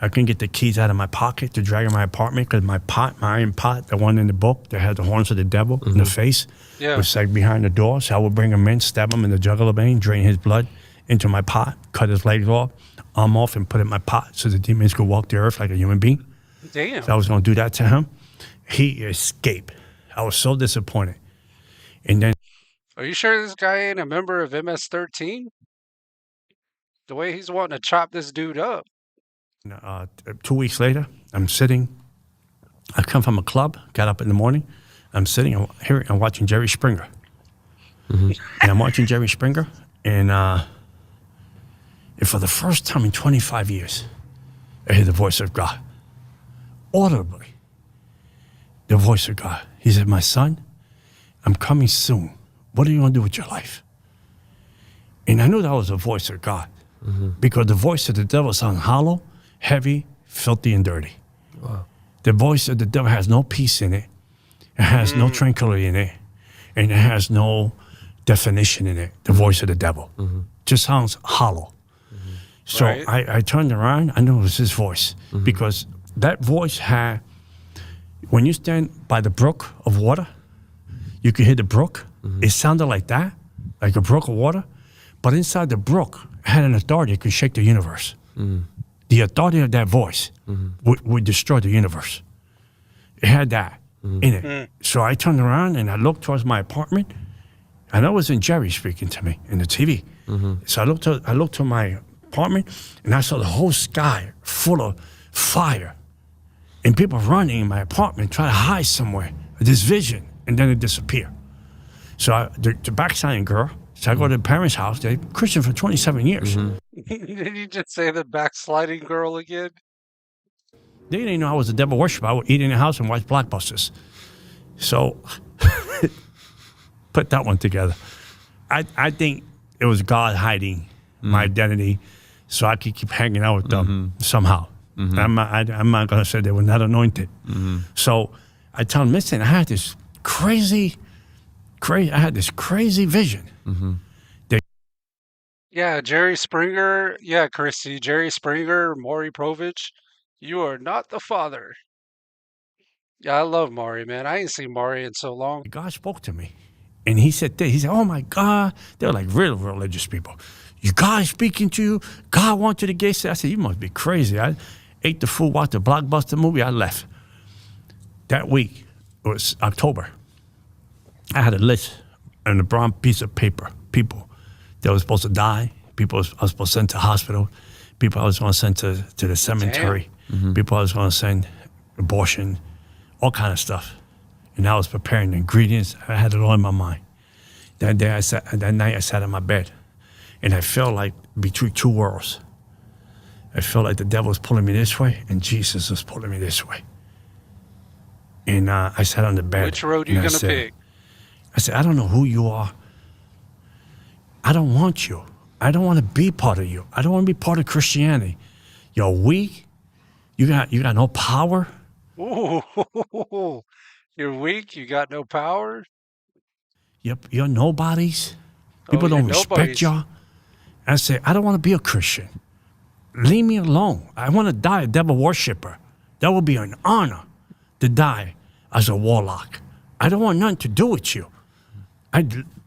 I couldn't get the keys out of my pocket to drag in my apartment because my iron pot, the one in the book that had the horns of the devil in the face, was like behind the door. So I would bring him in, stab him in the jugular vein, drain his blood into my pot, cut his legs off, arm off, and put it in my pot so the demons could walk the earth like a human being. Damn. So I was going to do that to him. He escaped. I was so disappointed. And then... Are you sure this guy ain't a member of MS-13? The way he's wanting to chop this dude up. 2 weeks later, I'm sitting. I come from a club, got up in the morning. I'm sitting, I'm watching Jerry Springer. And I'm watching Jerry Springer, and for the first time in 25 years, I hear the voice of God. Audibly, the voice of God. He said, my son, I'm coming soon. What are you going to do with your life? And I knew that was the voice of God. Because the voice of the devil sounds hollow, heavy, filthy, and dirty. Wow. The voice of the devil has no peace in it. It has no tranquility in it. And it has no definition in it, the voice of the devil. Just sounds hollow. So I turned around, I knew it was his voice. Because that voice had, when you stand by the brook of water, you could hear the brook. It sounded like that, like a brook of water. But inside the brook, it had an authority that could shake the universe. The authority of that voice would destroy the universe. It had that in it. So I turned around and I looked towards my apartment, and that wasn't Jerry speaking to me in the TV. So I looked to my apartment, and I saw the whole sky full of fire, and people running in my apartment trying to hide somewhere. This vision, and then it disappeared. So the backsliding girl. So I go to the parents' house. They're Christian for 27 years. Did you just say the backsliding girl again? They didn't know I was a devil worshiper. I would eat in the house and watch blockbusters. So put that one together. I think it was God hiding my identity so I could keep hanging out with them somehow. I'm not going to say they were not anointed. So I tell them, listen, I had this crazy vision. Yeah, Jerry Springer. Yeah, Christy. Jerry Springer, Maury Povich. You are not the father. Yeah, I love Maury, man. I ain't seen Maury in so long. God spoke to me. And he said, oh my God. They were like real religious people. You God speaking to you? God wants you to get saved? I said, you must be crazy. I ate the food, watched the blockbuster movie, I left. That week, it was October. I had a list on a brown piece of paper, people that were supposed to die, people I was supposed to send to hospital, people I was going to send to the cemetery, people I was going to send abortion, all kind of stuff. And I was preparing the ingredients. I had it all in my mind. That night I sat in my bed, and I felt like between two worlds. I felt like the devil was pulling me this way, and Jesus was pulling me this way. And I sat on the bed. Which road are you going to pick? I said, I don't know who you are. I don't want you. I don't want to be part of you. I don't want to be part of Christianity. You're weak. You got no power. Ooh, you're weak. You got no power. You're nobodies. People don't respect y'all. I said, I don't want to be a Christian. Leave me alone. I want to die a devil worshiper. That would be an honor to die as a warlock. I don't want nothing to do with you.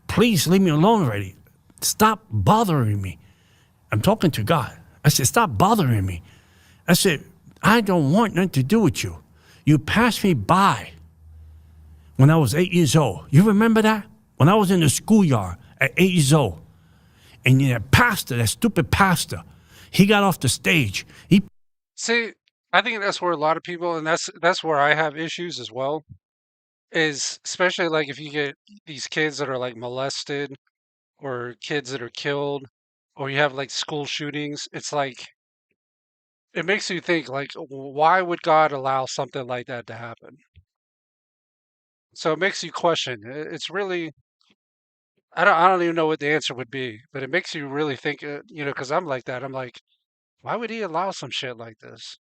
Please leave me alone already. Stop bothering me. I'm talking to God. I said, stop bothering me. I said, I don't want nothing to do with you. You passed me by when I was 8 years old. You remember that? When I was in the schoolyard at 8 years old. And that pastor, that stupid pastor, he got off the stage. See, I think that's where a lot of people, and that's where I have issues as well, is especially like if you get these kids that are like molested or kids that are killed or you have like school shootings, it's like, it makes you think like, why would God allow something like that to happen? So it makes you question. It's really, I don't even know what the answer would be, but it makes you really think, because I'm like that. I'm like, why would he allow some shit like this?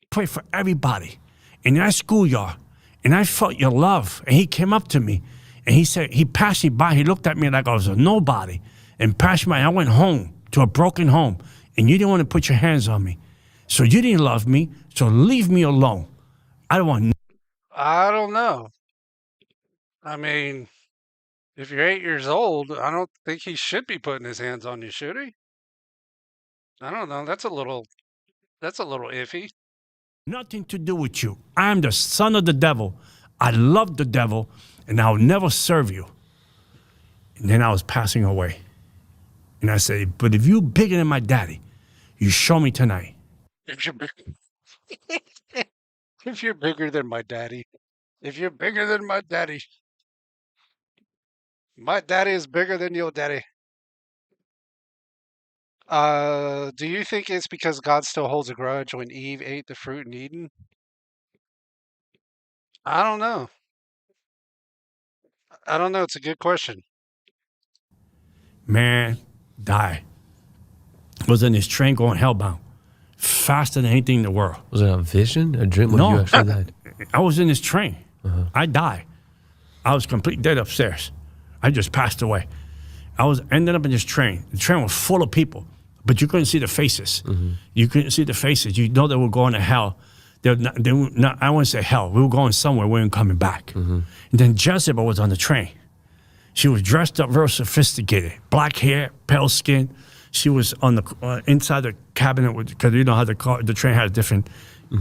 Pray for everybody in that schoolyard. And I felt your love. And he came up to me and he said, he passed me by. He looked at me like I was a nobody and passed me by. I went home to a broken home and you didn't want to put your hands on me. So you didn't love me. So leave me alone. I don't want. I don't know. I mean, if you're 8 years old, I don't think he should be putting his hands on you, should he? I don't know. That's a little iffy. Nothing to do with you. I'm the son of the devil. I love the devil, and I'll never serve you. And then I was passing away. And I said, but if you're bigger than my daddy, you show me tonight. If you're if you're bigger than my daddy. If you're bigger than my daddy. My daddy is bigger than your daddy. Do you think it's because God still holds a grudge when Eve ate the fruit in Eden? I don't know. I don't know. It's a good question. Man, die. Was in this train going hellbound. Faster than anything in the world. Was it a vision? A dream when No. you actually died? I was in this train. I died. I was complete dead upstairs. I just passed away. I was ended up in this train. The train was full of people, but you couldn't see the faces. You couldn't see the faces. You know they were going to hell. They were not, I wouldn't say hell. We were going somewhere. We weren't coming back. And then Jezebel was on the train. She was dressed up real sophisticated. Black hair, pale skin. She was on the inside the cabinet because you know how the train had a different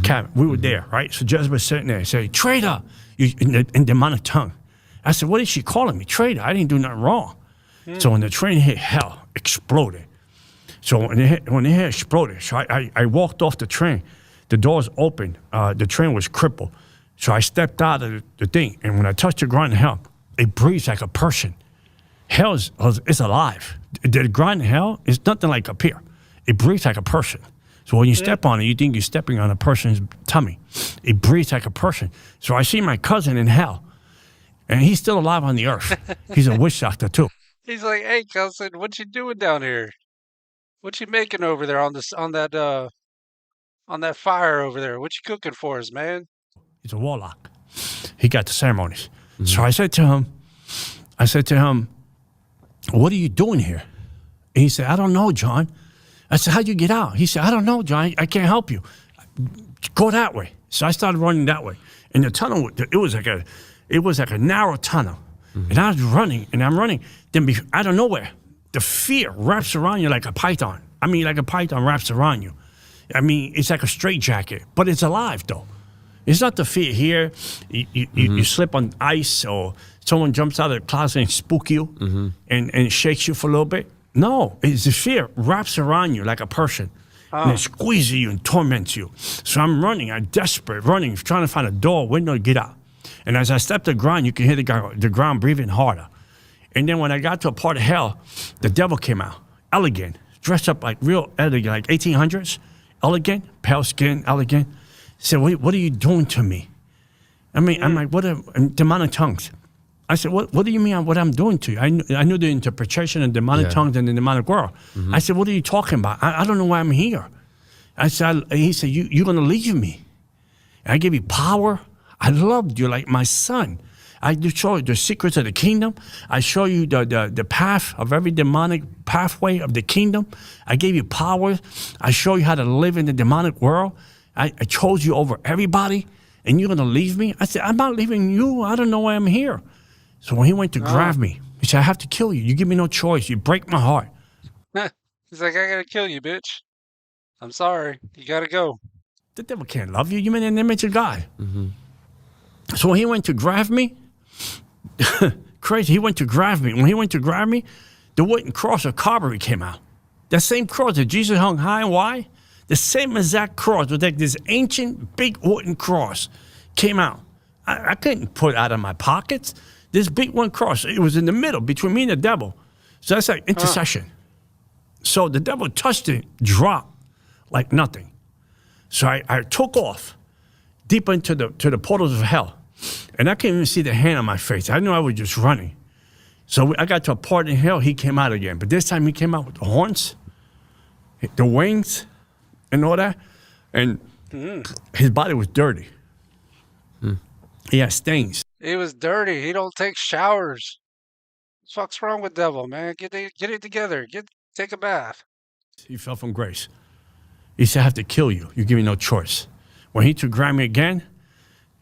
cabin. We were there, right? So Jezebel was sitting there and said, "Traitor," in demonic tongue. I said, "What is she calling me? Traitor? I didn't do nothing wrong." So when the train hit hell, exploded. So when it hit exploded, so I walked off the train. The doors opened. The train was crippled. So I stepped out of the thing, and when I touched the ground in hell, it breathes like a person. Hell is alive. The ground in hell is nothing like up here. It breathes like a person. So when you step on it, you think you're stepping on a person's tummy. It breathes like a person. So I see my cousin in hell, and he's still alive on the earth. He's a witch doctor too. He's like, "Hey, cousin, what you doing down here? What you making over there on that fire over there? What you cooking for us, man?" He's a warlock. He got the ceremonies. So I said to him, "What are you doing here?" And he said, "I don't know, John." I said, "How'd you get out?" He said, "I don't know, John. I can't help you. Go that way." So I started running that way. And the tunnel, it was like a narrow tunnel. And I was running, and I'm running. Then out of nowhere, the fear wraps around you like a python. I mean, like a python wraps around you. I mean, it's like a straitjacket, but it's alive, though. It's not the fear here. You slip on ice or someone jumps out of the closet and spook you and shakes you for a little bit. No, it's the fear wraps around you like a person. And it squeezes you and torments you. So I'm running, I'm desperate, running, trying to find a door, window to get out. And as I stepped the ground, you can hear the ground breathing harder. And then when I got to a part of hell, the devil came out, elegant, dressed up like real elegant, like 1800s, elegant, pale skin, elegant. He said, what are you doing to me? I mean, I'm like, demonic tongues. I said, what do you mean what I'm doing to you? I knew the interpretation of demonic tongues in the demonic world. I said, what are you talking about? I don't know why I'm here. He said, you're going to leave me. I give you power. I loved you like my son. I show you the secrets of the kingdom. I show you the path of every demonic pathway of the kingdom. I gave you power. I show you how to live in the demonic world. I chose you over everybody, and you're going to leave me? I said, I'm not leaving you. I don't know why I'm here. So when he went to grab me, he said, I have to kill you. You give me no choice. You break my heart. He's like, I got to kill you, bitch. I'm sorry. You got to go. The devil can't love you. You're in the image of God. So when he went to grab me, crazy, he went to grab me. When he went to grab me, the wooden cross of Calvary came out. That same cross that Jesus hung high and wide, the same exact cross, with like this ancient big wooden cross, came out. I couldn't pull it out of my pockets. This big one cross, it was in the middle between me and the devil. So that's like intercession. So the devil touched it, dropped like nothing. So I took off deep into the portals of hell. And I couldn't even see the hand on my face. I knew I was just running. So I got to a part in hell, he came out again. But this time he came out with the horns, the wings, and all that. And his body was dirty. He had stains. He was dirty. He don't take showers. What the fuck's wrong with devil, man? Get it together. Take a bath. He fell from grace. He said, I have to kill you. You give me no choice. When he took grab me again,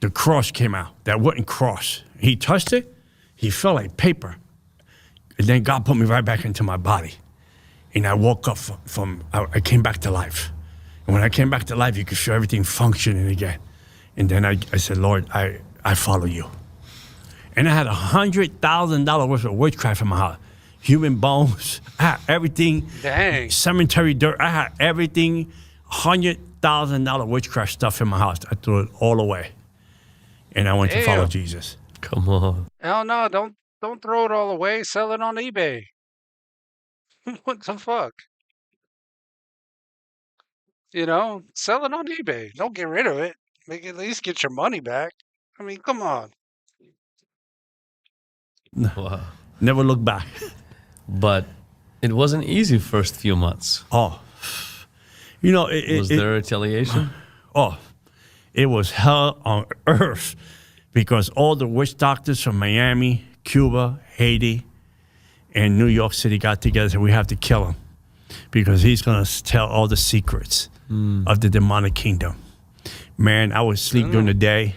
the cross came out, that wooden cross. He touched it, he felt like paper. And then God put me right back into my body. And I woke up I came back to life. And when I came back to life, you could feel everything functioning again. And then I said, Lord, I follow you. And I had $100,000 worth of witchcraft in my house. Human bones, I had everything. Dang. Cemetery dirt, I had everything. $100,000 witchcraft stuff in my house. I threw it all away. And I went to follow Jesus. Come on. Hell no, don't throw it all away. Sell it on eBay. What the fuck? You know, sell it on eBay. Don't get rid of it. At least get your money back. I mean, come on. Wow. Never look back. But it wasn't easy first few months. Oh. You know, was there retaliation? Oh, it was hell on earth because all the witch doctors from Miami, Cuba, Haiti, and New York City got together and said, we have to kill him because he's going to tell all the secrets of the demonic kingdom. Man, I would sleep during the day.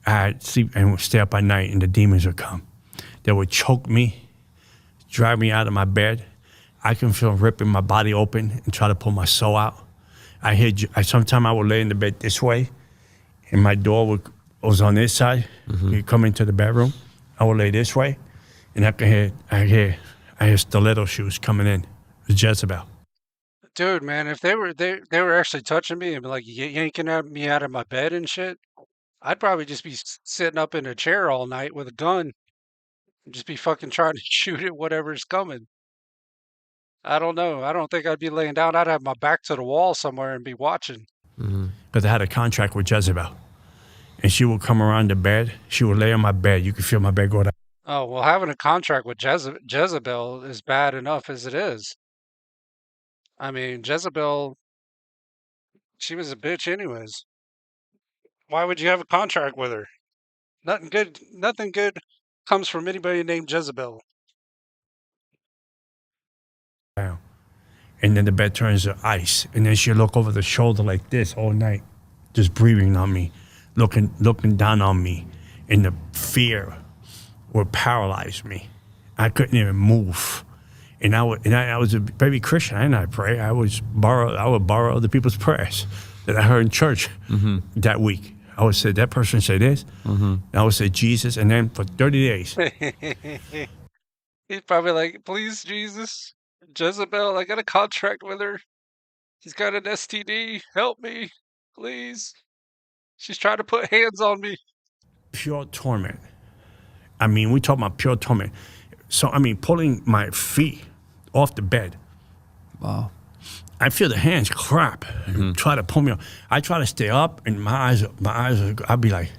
I'd sleep and stay up at night, and the demons would come. They would choke me, drive me out of my bed. I can feel ripping my body open and try to pull my soul out. Sometimes I would lay in the bed this way, and my door was on this side. You come into the bedroom. I would lay this way, and I hear stiletto shoes coming in. It was Jezebel. Dude, man, if they were actually touching me and like yanking me out of my bed and shit, I'd probably just be sitting up in a chair all night with a gun and just be fucking trying to shoot at whatever's coming. I don't know. I don't think I'd be laying down. I'd have my back to the wall somewhere and be watching. Because I had a contract with Jezebel. And she would come around the bed. She would lay on my bed. You could feel my bed go down. Oh, well, having a contract with Jezebel is bad enough as it is. I mean, Jezebel, she was a bitch anyways. Why would you have a contract with her? Nothing good comes from anybody named Jezebel. And then the bed turns to ice. And then she'll look over the shoulder like this all night, just breathing on me, looking down on me. And the fear would paralyze me. I couldn't even move. And I was a baby Christian. I did not pray. I would borrow other people's prayers that I heard in church that week. I would say, that person say this. And I would say Jesus. And then for 30 days. He's probably like, please, Jesus, Jezebel, I got a contract with her. She's got an STD. Help me, please. She's trying to put hands on me. Pure torment. I mean, we talk about pure torment. So, I mean, pulling my feet off the bed. Wow. I feel the hands clap and try to pull me up. I try to stay up, and my eyes, I'd be like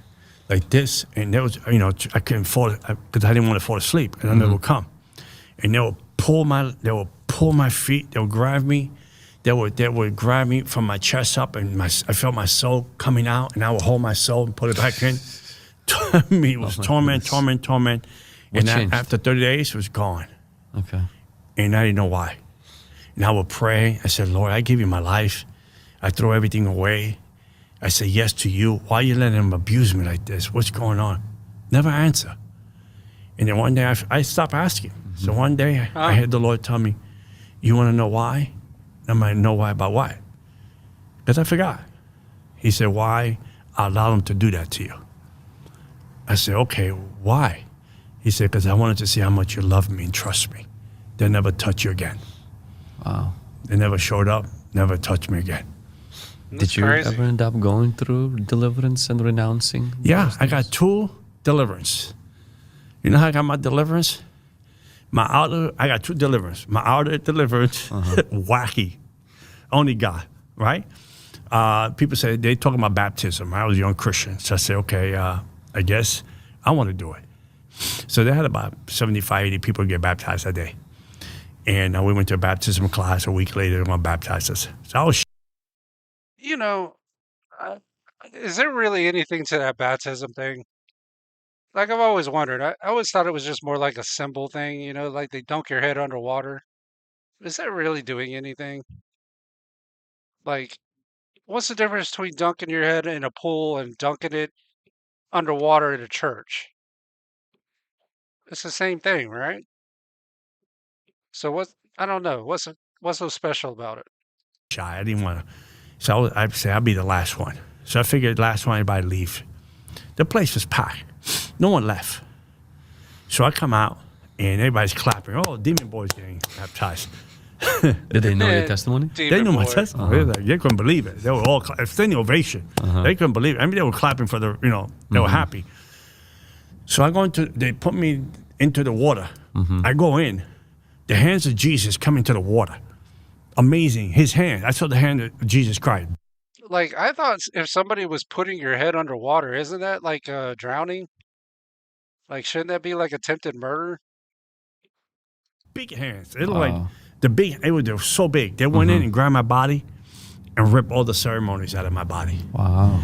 this, and there was, I couldn't fall because I didn't want to fall asleep, and then they would come, and they would pull my feet, they would grab me, they would grab me from my chest up, and I felt my soul coming out, and I would hold my soul and put it back in. It was torment. And after 30 days, it was gone. Okay. And I didn't know why. And I would pray. I said, Lord, I give you my life. I throw everything away. I say yes to you. Why are you letting them abuse me like this? What's going on? Never answer. And then one day I stopped asking. So one day I heard the Lord tell me, you want to know why? I'm like, know why about what? Because I forgot. He said, why I allowed them to do that to you? I said, okay, why? He said, because I wanted to see how much you love me and trust me. They'll never touch you again. Wow. They never showed up, never touched me again. Did you ever end up going through deliverance and renouncing? Yeah, I got 2 deliverance. You know how I got my deliverance? I got 2 deliverance. My outer deliverance, wacky. Only God, right? People say, they talking about baptism. I was a young Christian. So I said, okay, I guess I want to do it. So they had about 75, 80 people get baptized that day. And we went to a baptism class a week later, and I baptized us. So I was Is there really anything to that baptism thing? Like I've always wondered. I always thought it was just more like a symbol thing, you know, like they dunk your head underwater. Is that really doing anything? Like, what's the difference between dunking your head in a pool and dunking it underwater at a church? It's the same thing, right? So what? I don't know. What's so special about it? Shy. I didn't want to. So I'd say I'll be the last one. So I figured last one, everybody leave. The place was packed. No one left. So I come out, and everybody's clapping. Oh, Demon Boy's getting baptized. Did they know your testimony? They knew my testimony. They couldn't believe it. They were all standing ovation. They couldn't believe it. I mean, they were clapping for the, they were happy. So I go into, they put me into the water. I go in. The hands of Jesus come into the water. Amazing. His hand. I saw the hand of Jesus Christ. Like I thought, if somebody was putting your head underwater, isn't that like drowning? Like, shouldn't that be like attempted murder? Big hands. It looked like it was so big. They went in and grabbed my body and ripped all the ceremonies out of my body. Wow.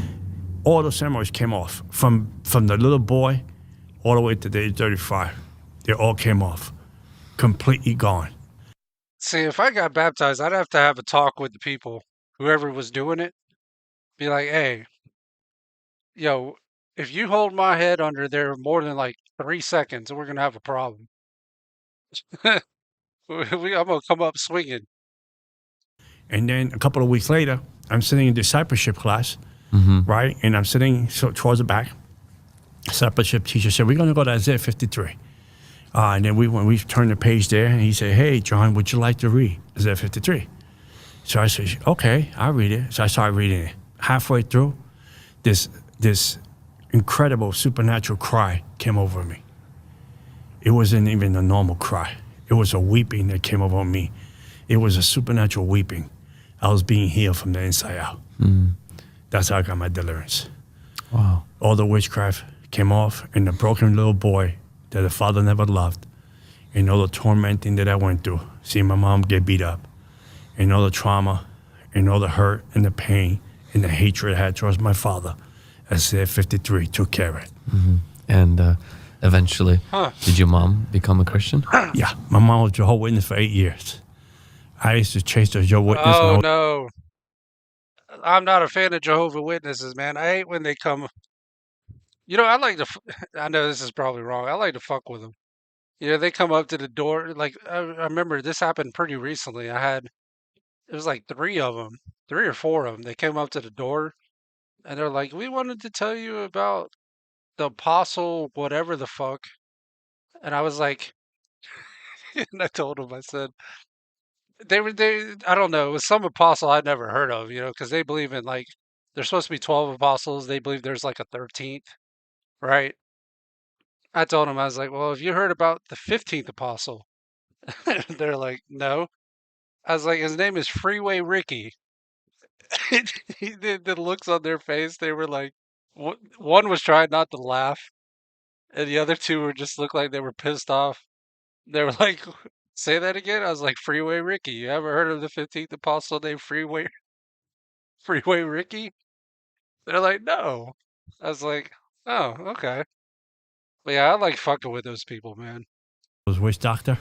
All the ceremonies came off. From the little boy all the way to the age 35. They all came off. Completely gone. See, if I got baptized, I'd have to have a talk with the people, whoever was doing it. Be like, hey, yo, if you hold my head under there more than like 3 seconds, we're gonna have a problem. I'm gonna come up swinging. And then a couple of weeks later, I'm sitting in discipleship class, right? And I'm sitting towards the back. Discipleship teacher said, we're going to go to Isaiah 53. And then we turned the page there, and he said, hey, John, would you like to read Isaiah 53? So I said, okay, I'll read it. So I started reading it. Halfway through, this incredible supernatural cry came over me. It wasn't even a normal cry. It was a weeping that came over me. It was a supernatural weeping. I was being healed from the inside out. That's how I got my deliverance. Wow. All the witchcraft came off, and the broken little boy that the father never loved, and all the tormenting that I went through, seeing my mom get beat up, and all the trauma, and all the hurt, and the pain, and the hatred I had towards my father, Isaiah 53 took care of it. And eventually, did your mom become a Christian? Yeah, my mom was Jehovah's Witness for 8 years. I used to chase the Jehovah's Witness. Oh, no. I'm not a fan of Jehovah's Witnesses, man. I hate when they come. You know, I like to, I know this is probably wrong. I like to fuck with them. You know, they come up to the door. Like, I remember this happened pretty recently. It was like 3 of them, 3 or 4 of them. They came up to the door and they're like, we wanted to tell you about the apostle, whatever the fuck. And I was like, and I told them, I said, I don't know, it was some apostle I'd never heard of, you know, because they believe in like, there's supposed to be 12 apostles. They believe there's like a 13th, right? I told them, I was like, well, have you heard about the 15th apostle? They're like, no. I was like, his name is Freeway Ricky. The looks on their face, they were like, one was trying not to laugh, and the other 2 were just looked like they were pissed off. They were like, say that again? I was like, Freeway Ricky. You ever heard of the 15th apostle named Freeway Ricky? They're like, no. I was like, oh, okay. But yeah, I like fucking with those people, man. I was witch doctor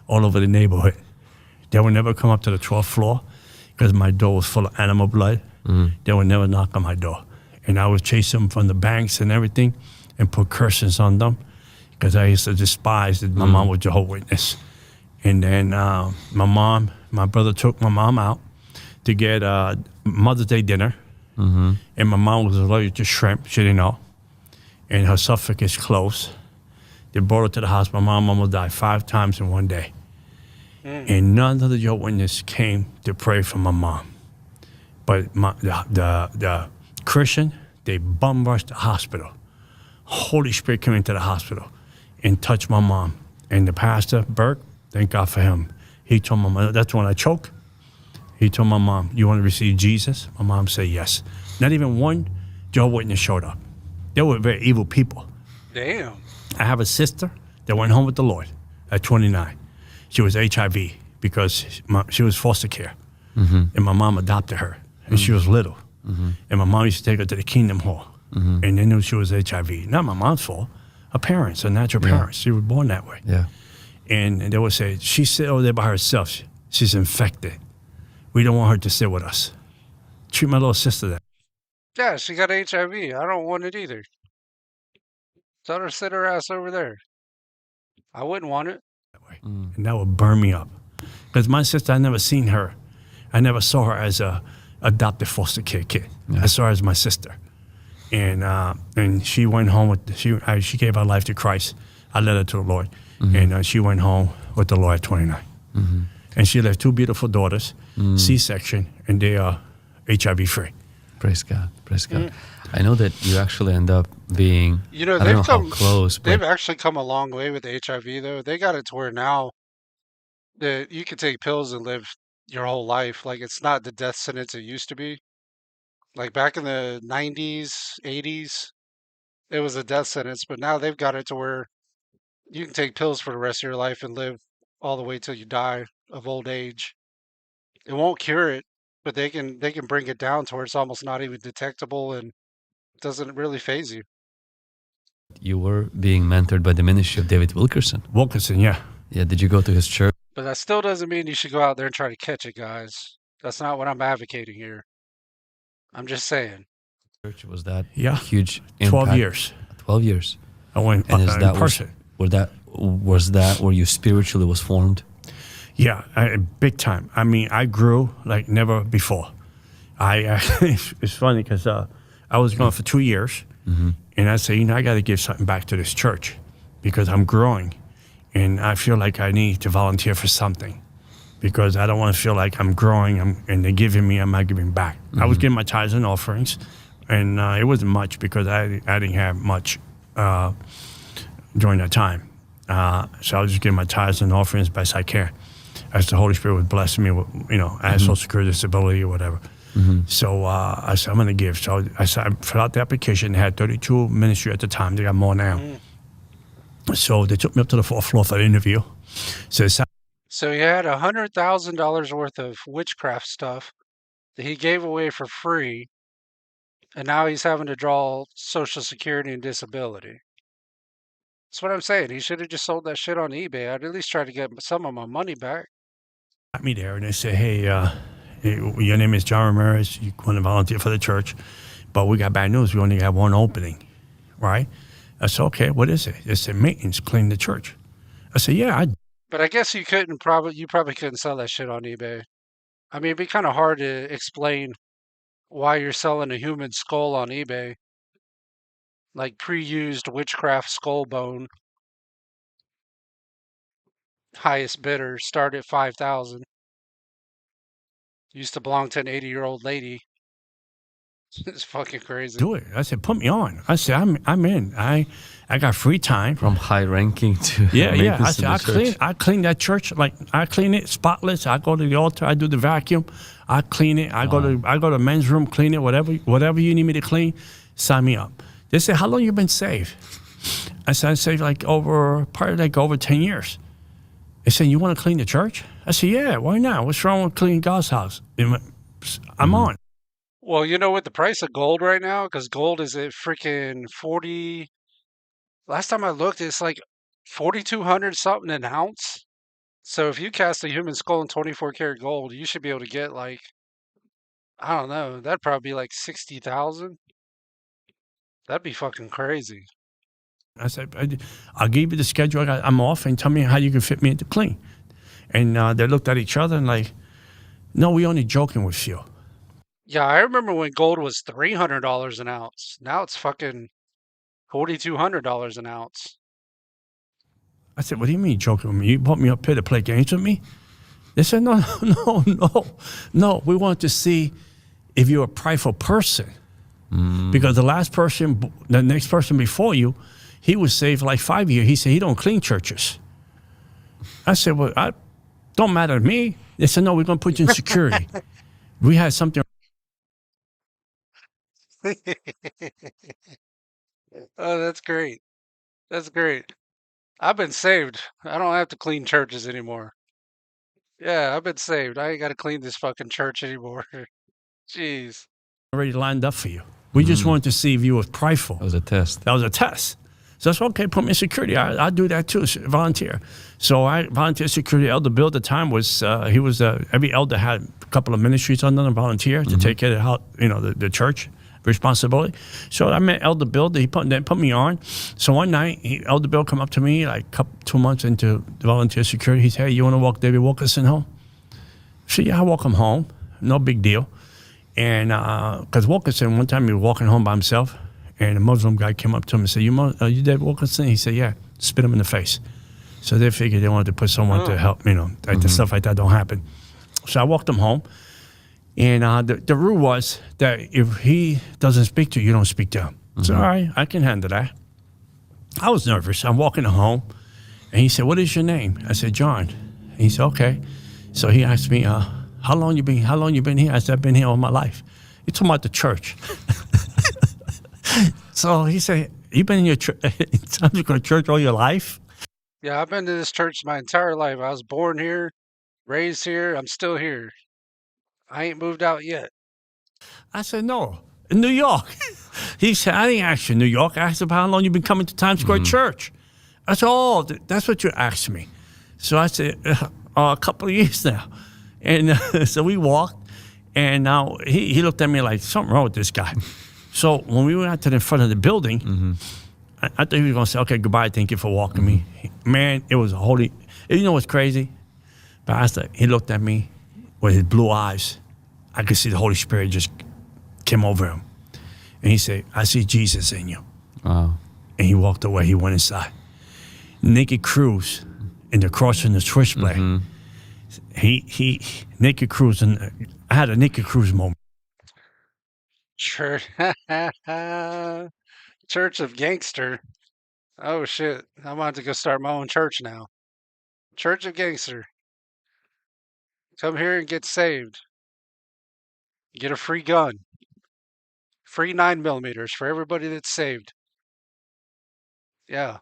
all over the neighborhood. They would never come up to the 12th floor because my door was full of animal blood. They would never knock on my door. And I would chase them from the banks and everything and put curses on them because I used to despise that my mom was Jehovah's Witness. And then my brother took my mom out to get Mother's Day dinner. And my mom was allergic to shrimp, she didn't know. And her esophagus closed. They brought her to the hospital. My mom almost died 5 times in one day. And none of the Jehovah's Witnesses came to pray for my mom. But the Christian, they bum rushed the hospital. Holy Spirit came into the hospital and touched my mom. And the pastor, Burke, thank God for him. He told my mom, that's when I choked. He told my mom, you want to receive Jesus? My mom said yes. Not even one Jehovah's Witness showed up. They were very evil people. Damn. I have a sister that went home with the Lord at 29. She was HIV because she was foster care. And my mom adopted her. And she was little. And my mom used to take her to the Kingdom Hall. And they knew she was HIV. Not my mom's fault. Her parents, her natural parents. She was born that way. Yeah. And they would say, she's sitting over there by herself. She's infected. We don't want her to sit with us. Treat my little sister that. Yeah, she got HIV. I don't want it either. Tell her to sit her ass over there. I wouldn't want it. And that would burn me up. Because my sister, I never seen her. I never saw her as a adopted foster kid. I saw her as my sister. And she went home with, she gave her life to Christ. I led her to the Lord. And she went home with the Lord at 29. And she left two beautiful daughters, C-section, and they are HIV free. Praise God. Praise God. I know that you actually end up being, You know, I don't know how close, they've but actually come a long way with HIV, though. They got it to where now that you can take pills and live your whole life. Like, it's not the death sentence it used to be. Like, back in the 90s, 80s, it was a death sentence, but now they've got it to where you can take pills for the rest of your life and live all the way till you die of old age. It won't cure it, but they can bring it down to where it's almost not even detectable and doesn't really phase you. you were being mentored by the ministry of David Wilkerson. Wilkerson, yeah. Yeah, did you go to his church? But that still doesn't mean you should go out there and try to catch it, guys. That's not what I'm advocating here. I'm just saying. Church was that Yeah. huge 12 impact? years. 12 years. I went And is in that person. was that where you spiritually was formed? Yeah, big time. I mean, I grew like never before. It's funny because I was gone for 2 years, and I said, I got to give something back to this church because I'm growing, and I feel like I need to volunteer for something because I don't want to feel like I'm growing and they're giving me, I'm not giving back. I was giving my tithes and offerings, and it wasn't much because I didn't have much during that time. So I was just giving my tithes and offerings best I can, as the Holy Spirit was blessing me with, I had Social Security disability or whatever. So I said, I'm going to give. So I filled out the application. They had 32 ministry at the time. They got more now. So they took me up to the fourth floor for the interview. So he had $100,000 worth of witchcraft stuff that he gave away for free, and now he's having to draw Social Security and disability. That's what I'm saying. He should have just sold that shit on eBay. I'd at least try to get some of my money back. Got me there, and they said, hey, your name is John Ramirez. You want to volunteer for the church, but we got bad news. We only have one opening, right? I said, okay, what is it? They said, maintenance, clean the church. I said, yeah. But I guess you probably couldn't sell that shit on eBay. I mean, it'd be kind of hard to explain why you're selling a human skull on eBay. Like pre-used witchcraft skull bone. Highest bidder start at 5,000. Used to belong to an 80-year-old lady. It's fucking crazy. Do it. I said, put me on. I said, I'm in. I got free time. From high ranking to yeah. I said, I clean that church. Like I clean it spotless. I go to the altar. I do the vacuum. I clean it. I go to men's room, clean it. Whatever you need me to clean, sign me up. They said, how long you been saved? I said, I saved over 10 years. They said, you want to clean the church? I said, yeah, why not? What's wrong with cleaning God's house? I'm on. Well, you know what the price of gold right now? Because gold is at freaking 40. Last time I looked, it's like 4,200 something an ounce. So if you cast a human skull in 24 karat gold, you should be able to get I don't know, that'd probably be like 60,000. That'd be fucking crazy. I said, I'll give you the schedule. I'm off, and tell me how you can fit me into clean. And they looked at each other and no, we only joking with you. Yeah, I remember when gold was $300 an ounce. Now it's fucking $4,200 an ounce. I said, what do you mean joking with me? You brought me up here to play games with me? They said, no. We want to see if you're a prideful person. Because the next person before you, he was saved 5 years. He said he don't clean churches. I said, well, don't matter to me. They said, no, we're going to put you in security. We had something. Oh, that's great. That's great. I've been saved. I don't have to clean churches anymore. Yeah, I've been saved. I ain't got to clean this fucking church anymore. Jeez. already lined up for you. We just wanted to see if you were prideful. That was a test. That was a test. So that's okay, put me in security. I'll do that too, volunteer. So I volunteered security. Elder Bill at the time was, every elder had a couple of ministries under them, volunteer to take care of the church responsibility. So I met Elder Bill. He put me on. So one night, Elder Bill come up to me, like 2 months into the volunteer security. He said, hey, you want to walk David Wilkerson home? I said, yeah, I'll walk him home. No big deal. And because Wilkerson, one time he was walking home by himself, and a Muslim guy came up to him and said, are you David Wilkerson? He said, yeah. Spit him in the face. So they figured they wanted to put someone to help, the stuff like that don't happen. So I walked him home. And the rule was that if he doesn't speak to you, you don't speak to him. So, all right, I can handle that. I was nervous. I'm walking him home. And he said, what is your name? I said, John. And he said, okay. So he asked me, how long you been here? I said, I've been here all my life. You're talking about the church. So he said, you been in your church all your life? Yeah, I've been to this church my entire life. I was born here, raised here. I'm still here. I ain't moved out yet. I said, no, in New York. He said, I didn't ask you in New York. I asked him how long you been coming to Times Square Church. I said, oh, that's what you asked me. So I said, a couple of years now. And so we walked, and now he looked at me like, something wrong with this guy. So when we went out to the front of the building, I thought he was going to say, okay, goodbye, thank you for walking me. Man, it was a holy, you know what's crazy? Pastor, he looked at me with his blue eyes. I could see the Holy Spirit just came over him. And he said, I see Jesus in you. Wow. And he walked away, he went inside. Naked Cruz in the cross and the switchblade. Naked Cruz, and I had a Naked Cruz moment. Church, Church of Gangster. Oh shit! I'm about to go start my own church now. Church of Gangster. Come here and get saved. Get a free gun. Free 9mm for everybody that's saved. Yeah.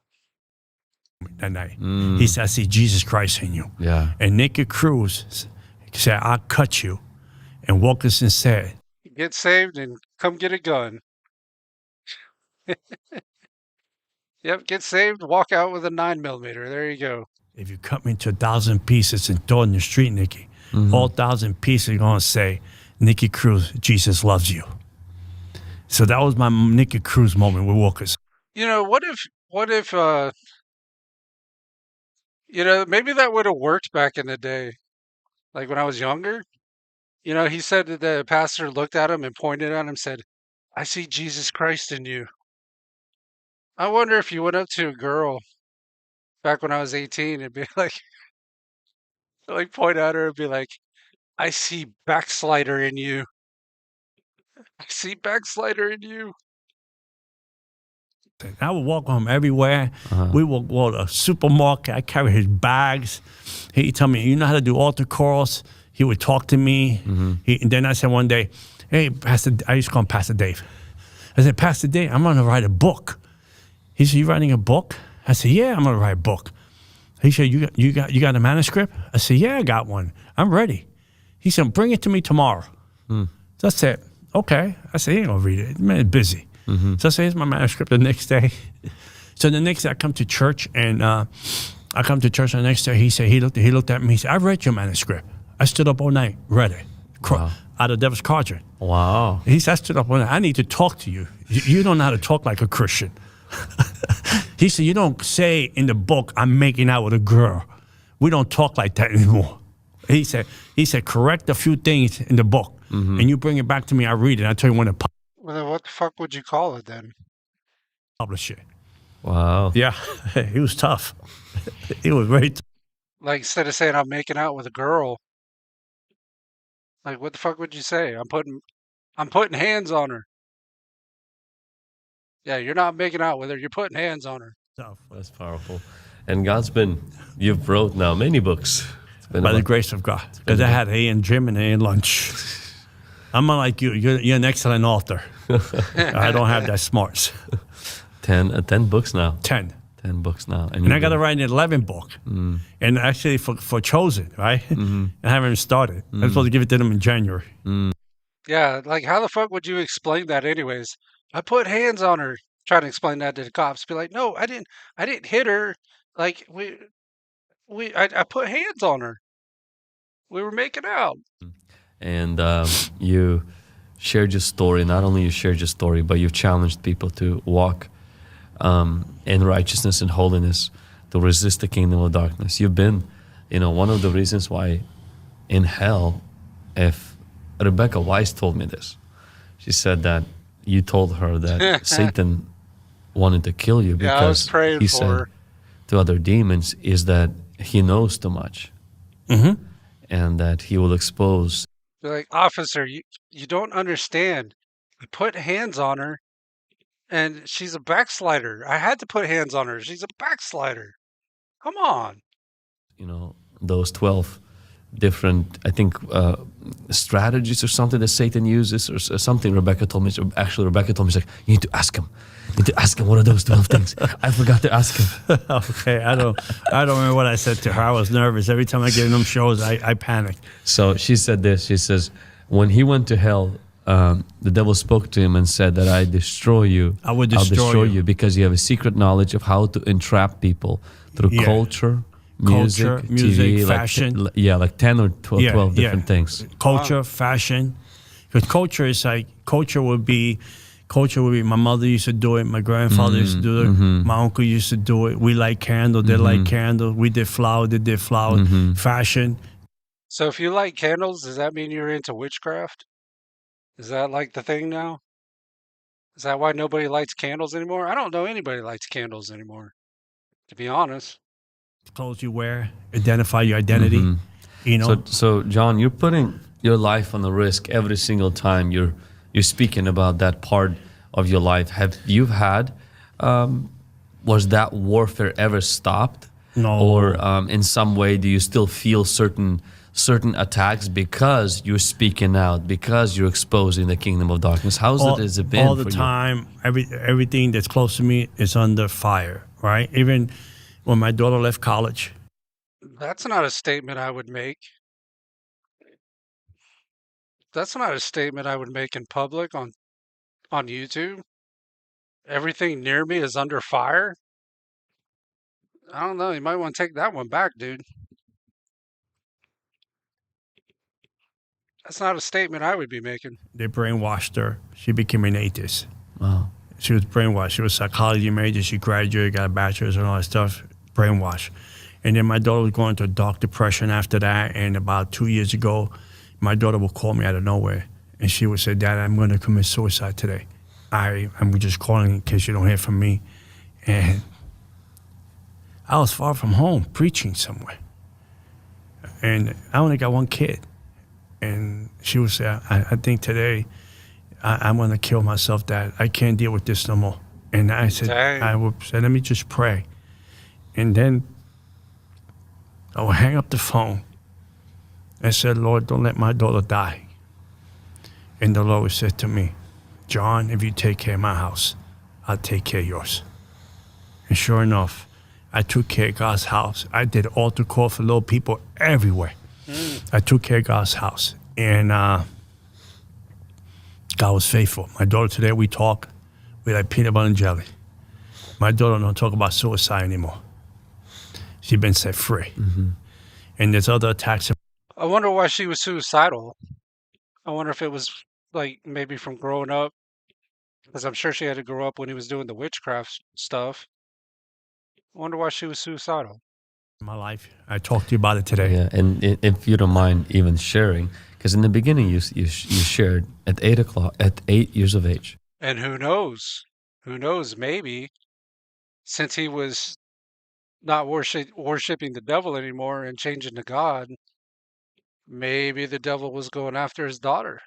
That night, he said, "I see Jesus Christ in you." Yeah. And Naked Cruz said, "I'll cut you," and Wilkerson said, Get saved and come get a gun. Yep, get saved, walk out with a 9mm. There you go. If you cut me into 1,000 pieces and throw it in the street, Nikki, all 1,000 pieces are going to say, Nikki Cruz, Jesus loves you. So that was my Nikki Cruz moment with Wilkerson. You know, what if, maybe that would have worked back in the day. Like when I was younger. You know, he said that the pastor looked at him and pointed at him and said, I see Jesus Christ in you. I wonder if you went up to a girl back when I was 18 and be like point at her and be like, I see backslider in you. I see backslider in you. I would walk home everywhere. We would go to a supermarket. I carry his bags. He'd tell me, you know how to do altar calls? He would talk to me. And then I said one day, hey, Pastor, I used to call him Pastor Dave. I said, Pastor Dave, I'm going to write a book. He said, you writing a book? I said, yeah, I'm going to write a book. He said, you got a manuscript? I said, yeah, I got one. I'm ready. He said, bring it to me tomorrow. So I said, okay. I said, he ain't going to read it. Man, it's busy. So I said, here's my manuscript the next day. So the next day I come to church, and the next day he looked at me, he said, I read your manuscript. I stood up all night, read it. Out of Devil's Cauldron. Wow. He said, I stood up all night. I need to talk to you. You don't know how to talk like a Christian. He said, you don't say in the book, I'm making out with a girl. We don't talk like that anymore. He said, correct a few things in the book, and you bring it back to me, I read it, I tell you when to Well, then what the fuck would you call it then? publish it. Wow. Yeah, he was tough. He was very tough. Like, instead of saying I'm making out with a girl, like, what the fuck would you say? I'm putting hands on her. Yeah, you're not making out with her. You're putting hands on her. That's powerful. And you've wrote now many books. By the grace of God. Because I had A in gym and A in lunch. I'm not like you. You're an excellent author. I don't have that smarts. 10 books now. 10 books now. And I got to write an 11th book. And actually for Chosen, right? I haven't even started. I'm supposed to give it to them in January. Yeah, like how the fuck would you explain that anyways? I put hands on her. Trying to explain that to the cops. Be like, no, I didn't hit her. Like I put hands on her. We were making out. And you shared your story. Not only you shared your story, but you've challenged people to walk in righteousness and holiness, to resist the kingdom of darkness. You've been, one of the reasons why in hell, if Rebecca Weiss told me this, she said that you told her that Satan wanted to kill you Yeah, I was because praying he for said her. to other demons is that he knows too much and that he will expose. They're like, officer, you don't understand. I put hands on her, and she's a backslider. I had to put hands on her. She's a backslider. Come on. Those 12 different, I think, strategies or something that Satan uses or something. Rebecca told me, she's like, you need to ask him. You need to ask him what are those 12 things. I forgot to ask him. Okay, I don't remember what I said to her. I was nervous. Every time I get in them shows, I panicked. So she said this. She says, when he went to hell, the devil spoke to him and said that I destroy you. I'll destroy you because you have a secret knowledge of how to entrap people through culture, music, TV, fashion. Like 10 or 12 different things. Culture, fashion. Because culture is like, culture would be, my mother used to do it, my grandfather used to do it, my uncle used to do it. We light candles, they light candles. We did flower, they did flower. Fashion. So if you light candles, does that mean you're into witchcraft? Is that like the thing now? Is that why nobody lights candles anymore? I don't know anybody lights candles anymore, to be honest. Clothes you wear, identify your identity. So John, you're putting your life on the risk every single time you're speaking about that part of your life. Have you had, was that warfare ever stopped? No. Or in some way, do you still feel certain attacks because you're speaking out, because you're exposing the kingdom of darkness? Has it been all the time? Everything that's close to me is under fire, right? Even when my daughter left college. That's not a statement I would make. That's not a statement I would make in public on YouTube. Everything near me is under fire. I don't know. You might want to take that one back, dude. That's not a statement I would be making. They brainwashed her. She became an atheist. Wow. She was brainwashed. She was a psychology major. She graduated, got a bachelor's and all that stuff. Brainwashed. And then my daughter was going to a dark depression after that. And about 2 years ago, my daughter would call me out of nowhere. And she would say, Dad, I'm going to commit suicide today. I'm just calling in case you don't hear from me. And I was far from home, preaching somewhere. And I only got one kid. And she would say, I think today I'm going to kill myself, Dad. I can't deal with this no more. And I said, I would say, let me just pray. And then I would hang up the phone and said, Lord, don't let my daughter die. And the Lord said to me, John, if you take care of my house, I'll take care of yours. And sure enough, I took care of God's house. I did altar call for little people everywhere. I took care of God's house. And God was faithful. My daughter today, we talk. We like peanut butter and jelly. My daughter don't talk about suicide anymore. She's been set free. And there's other attacks. I wonder why she was suicidal. I wonder if it was like maybe from growing up, because I'm sure she had to grow up when he was doing the witchcraft stuff. I wonder why she was suicidal. My life. I talked to you about it today. Yeah, and if you don't mind even sharing, because in the beginning you shared at 8 years of age. And who knows? Who knows? Maybe since he was not worshiping the devil anymore and changing to God, maybe the devil was going after his daughter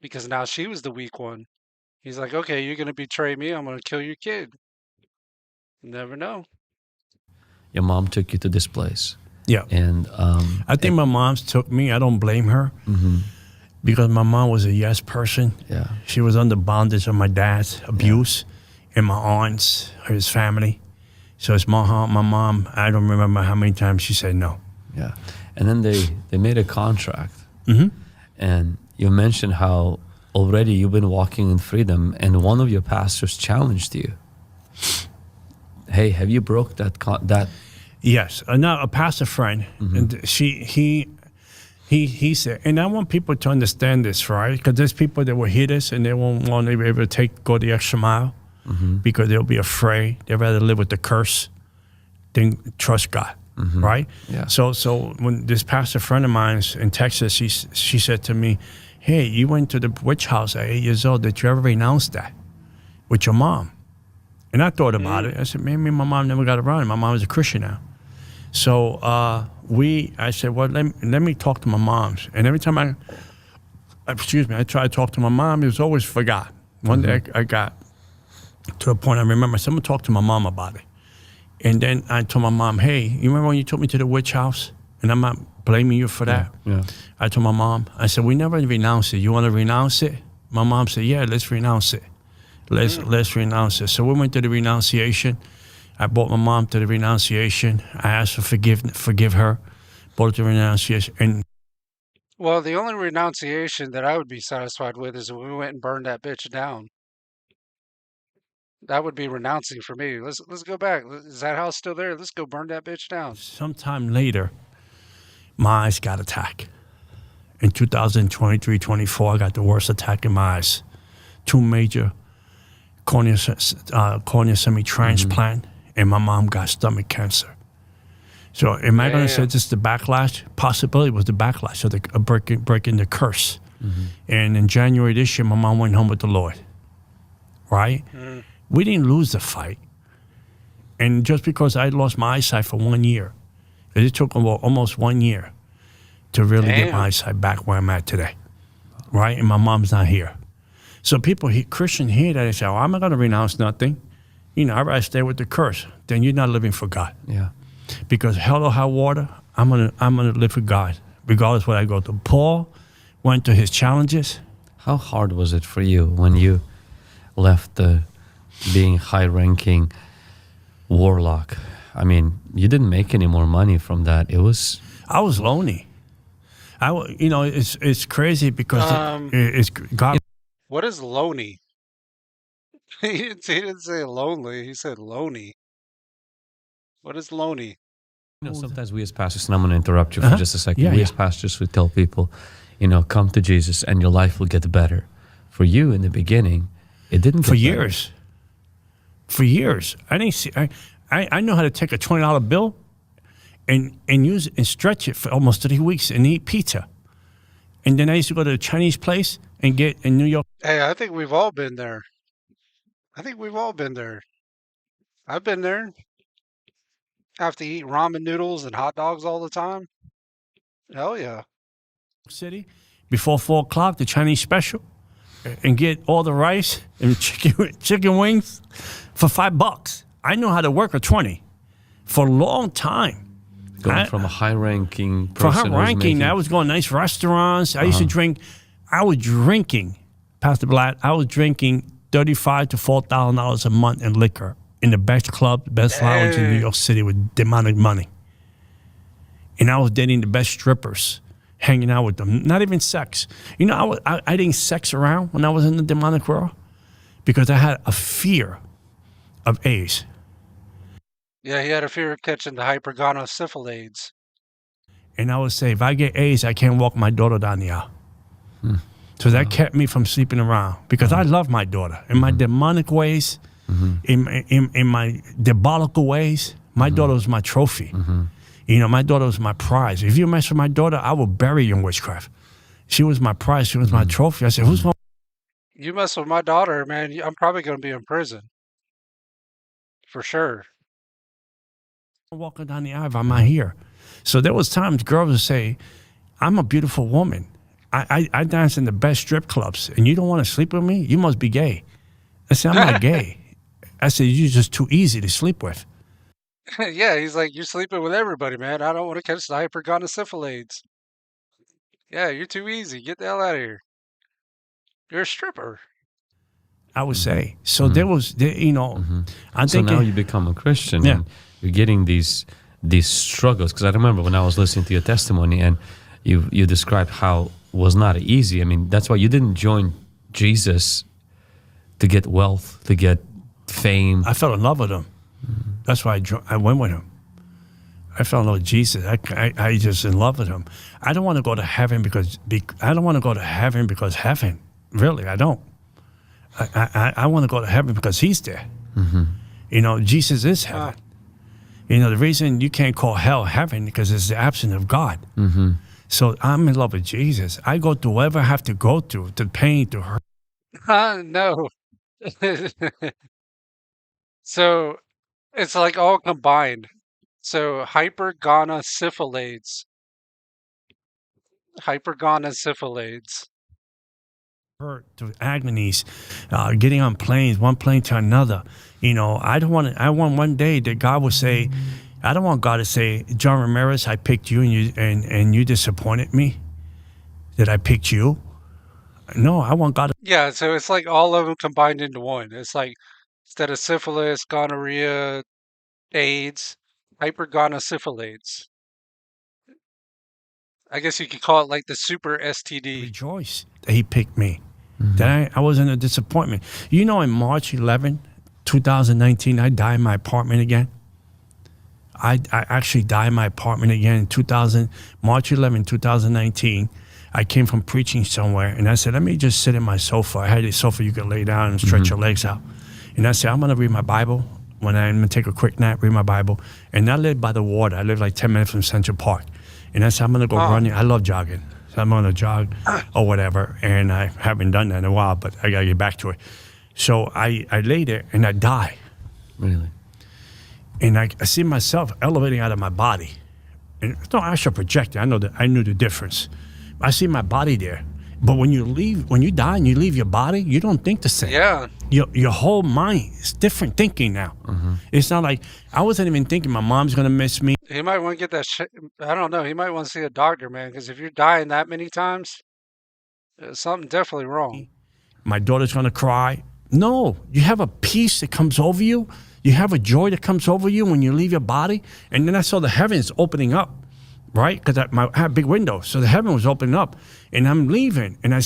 because now she was the weak one. He's like, okay, you're going to betray me. I'm going to kill your kid. You never know. Your mom took you to this place. Yeah. And I think my mom's took me. I don't blame her because my mom was a yes person. Yeah. She was under bondage of my dad's abuse and my aunts, his family. So it's my mom. I don't remember how many times she said no. Yeah. And then they made a contract. And you mentioned how already you've been walking in freedom, and one of your pastors challenged you. Hey, have you broke that? Yes, now a pastor friend, and he said, and I want people to understand this, right? Because there's people that will hear this and they won't want to be able to go the extra mile because they'll be afraid. They'd rather live with the curse than trust God, right? Yeah. So when this pastor friend of mine in Texas, she said to me, hey, you went to the witch house at 8 years old. Did you ever renounce that with your mom? And I thought about it. I said, maybe my mom never got around it. My mom is a Christian now. So I said, well, let me talk to my moms. And every time I tried to talk to my mom, it was always forgot. One day I got to a point I remember someone talked to my mom about it. And then I told my mom, hey, you remember when you took me to the witch house? And I'm not blaming you for that. Yeah. I told my mom, I said, we never renounced it. You want to renounce it? My mom said, yeah, let's renounce it. Let's renounce it. So we went to the renunciation. I brought my mom to the renunciation. I asked her forgive her. Brought her to renunciation. And Well, the only renunciation that I would be satisfied with is if we went and burned that bitch down. That would be renouncing for me. Let's go back. Is that house still there? Let's go burn that bitch down. sometime later, my eyes got attacked. In 2023-24, I got the worst attack in my eyes. 2 major cornea semi-transplant, and my mom got stomach cancer. So am I going to say this is the backlash? Possibility was the backlash of the breaking the curse. And in January this year, my mom went home with the Lord, right? We didn't lose the fight. And just because I lost my eyesight for 1 year, it took almost 1 year to really get my eyesight back where I'm at today, right? And my mom's not here. So people, Christians hear that and say, oh, I'm not going to renounce nothing. I'd rather stay with the curse. Then you're not living for God. Yeah. Because hell or high water, I'm gonna live for God, regardless of what I go through. Paul went to his challenges. How hard was it for you when you left being high-ranking warlock? I mean, you didn't make any more money from that. I was lonely. It's crazy because it's God. What is lonely? He didn't say lonely. He said lonely. What is lonely? Sometimes we as pastors, and I'm going to interrupt you for just a second. We as pastors would tell people, come to Jesus and your life will get better. For you in the beginning, it didn't get for better. years. For years, I didn't see. I know how to take a $20 bill and use it and stretch it for almost 3 weeks and eat pizza. And then I used to go to a Chinese place and get in New York. Hey, I think we've all been there. I've been there. Have to eat ramen noodles and hot dogs all the time. Hell yeah. City before 4 o'clock, the Chinese special, and get all the rice and chicken wings for $5. I know how to work a 20 for a long time. Going from a high-ranking person. For high-ranking, I was going to nice restaurants. I used to drink. I was drinking, Pastor Blatt. I was drinking $35,000 to $4,000 a month in liquor in the best club, the best lounge in New York City with demonic money. And I was dating the best strippers, hanging out with them. Not even sex. I didn't sex around when I was in the demonic world because I had a fear of AIDS. Yeah, he had a fear of catching the hypergonosyphilades. And I would say, if I get AIDS, I can't walk my daughter down the aisle. So that kept me from sleeping around because I love my daughter. In my demonic ways, in my diabolical ways, my daughter was my trophy. My daughter was my prize. If you mess with my daughter, I will bury you in witchcraft. She was my prize. She was my trophy. I said, who's going to... You mess with my daughter, man, I'm probably going to be in prison. For sure. Walking down the aisle if I'm not here. So there was times girls would say, I'm a beautiful woman. I dance in the best strip clubs, and you don't want to sleep with me? You must be gay. I said, I'm not gay. I said, you're just too easy to sleep with. Yeah, he's like, you're sleeping with everybody, man. I don't want to catch the hypergonosyphilades. Yeah, you're too easy. Get the hell out of here. You're a stripper. I would say. So there was, I think now you become a Christian and you're getting these struggles. Because I remember when I was listening to your testimony and you described how was not easy. I mean, that's why you didn't join Jesus to get wealth, to get fame. I fell in love with him. That's why I went with him. I fell in love with Jesus. I just in love with him. I don't want to go to heaven because heaven. Really, I don't. I want to go to heaven because he's there. You know, Jesus is heaven. You know, the reason you can't call hell heaven because it's the absence of God. So I'm in love with Jesus. I go through whatever I have to go through, the pain, to hurt. No. So it's like all combined. So hypergonosyphilades. Hurt, to agonies, getting on planes, one plane to another. You know, I want one day that God will say, I don't want God to say, John Ramirez, I picked you and you disappointed me. That I picked you. No, I want God to. Yeah, so it's like all of them combined into one. It's like instead of syphilis, gonorrhea, AIDS, hypergonosyphilades. I guess you could call it like the super STD. Rejoice that he picked me. That I wasn't a disappointment. You know, in March 11, 2019, I died in my apartment again. I actually died in my apartment again in March 11, 2019. I came from preaching somewhere, and I said, let me just sit in my sofa. I had a sofa you could lay down and stretch your legs out. And I said, I'm going to read my Bible. When I'm going to take a quick nap, read my Bible. And I live by the water. I live like 10 minutes from Central Park. And I said, I'm going to go running. I love jogging. So I'm going to jog or whatever. And I haven't done that in a while, but I got to get back to it. So I lay there, and I die. Really? And I see myself elevating out of my body. And no, I should project it. I knew the difference. I see my body there. But when you die and you leave your body, you don't think the same. Yeah. Your whole mind is different thinking now. It's not like, I wasn't even thinking my mom's going to miss me. He might want to get that shit. I don't know. He might want to see a doctor, man, because if you're dying that many times, there's something definitely wrong. My daughter's going to cry. No, you have a peace that comes over you. You have a joy that comes over you when you leave your body. And then I saw the heavens opening up, right? Because I had a big window. So the heaven was opening up. And I'm leaving. And I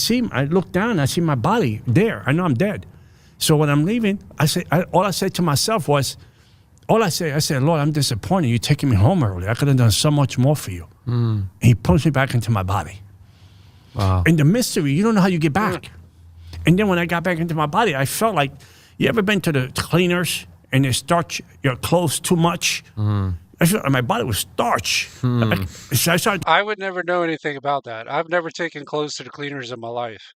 look down and I see my body there. I know I'm dead. So when I'm leaving, all I said to myself was, I said, Lord, I'm disappointed. You're taking me home early. I could have done so much more for you. And he pushed me back into my body. Wow. And the mystery, you don't know how you get back. And then when I got back into my body, I felt like, you ever been to the cleaners and they starch your clothes too much? I felt like my body was starch. I would never know anything about that. I've never taken clothes to the cleaners in my life.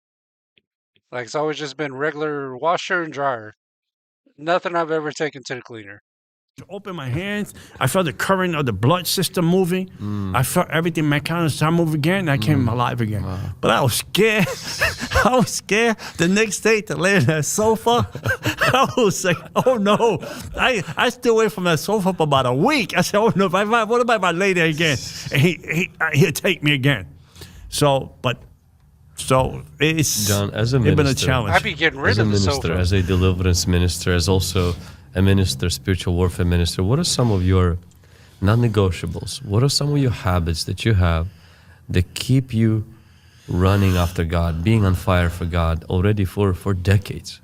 Like, it's always just been regular washer and dryer. Nothing I've ever taken to the cleaner. Open my hands. I felt the current of the blood system moving. I felt everything, my counter started moving again, and I came alive again. But I was scared. I was scared the next day to lay on that sofa. I was like, oh no. I stayed away from that sofa for about a week. I said, oh no, what if I lay there again? And he'll take me again. So it's John, as a minister, been a challenge. I'd be getting rid of the sofa. As a deliverance minister, as also a minister, spiritual warfare minister, what are some of your non-negotiables? What are some of your habits that you have that keep you running after God, being on fire for God already for decades?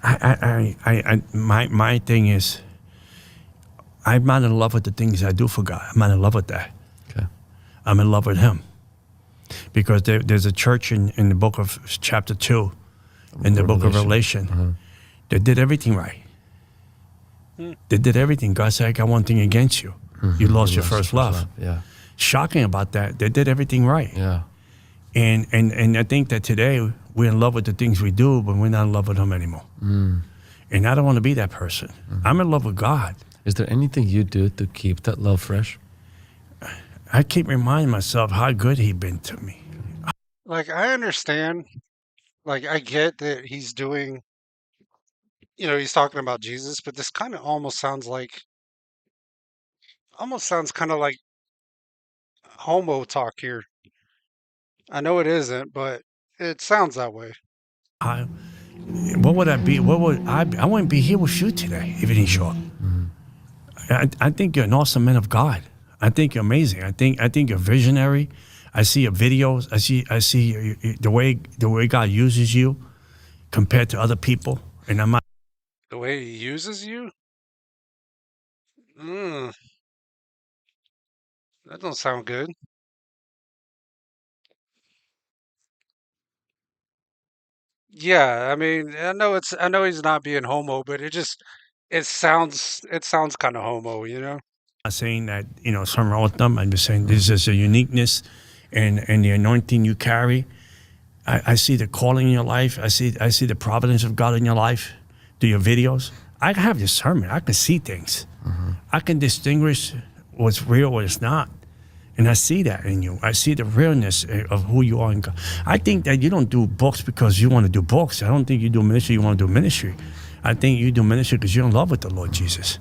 My thing is, I'm not in love with the things I do for God. I'm not in love with that. Okay. I'm in love with Him. Because there's a church in the book of chapter 2, in the book of Revelation, that did everything right. They did everything. God said, I got one thing against you. You lost your first love. Yeah. Shocking about that. They did everything right. Yeah. And I think that today we're in love with the things we do, but we're not in love with Him anymore. And I don't want to be that person. I'm in love with God. Is there anything you do to keep that love fresh? I keep reminding myself how good He's been to me. Like, I understand. Like, I get that he's doing, he's talking about Jesus, but this kind of almost sounds kind of like homo talk here. I know it isn't, but it sounds that way. What would I be? I wouldn't be here with you today if it didn't show up. I think you're an awesome man of God. I think you're amazing. I think you're visionary. I see your videos. I see the way God uses you compared to other people, and I'm not. The way he uses you? Mm, that don't sound good. Yeah, I mean, I know he's not being homo, but it sounds kind of homo, you know? Not saying that something wrong with them. I'm just saying there's just a uniqueness, and the anointing you carry. I see the calling in your life. I see the providence of God in your life through your videos. I have discernment. I can see things. I can distinguish what's real, what's not. And I see that in you. I see the realness of who you are in God. I think that you don't do books because you want to do books. I don't think you do ministry, you want to do ministry. I think you do ministry because you're in love with the Lord Jesus.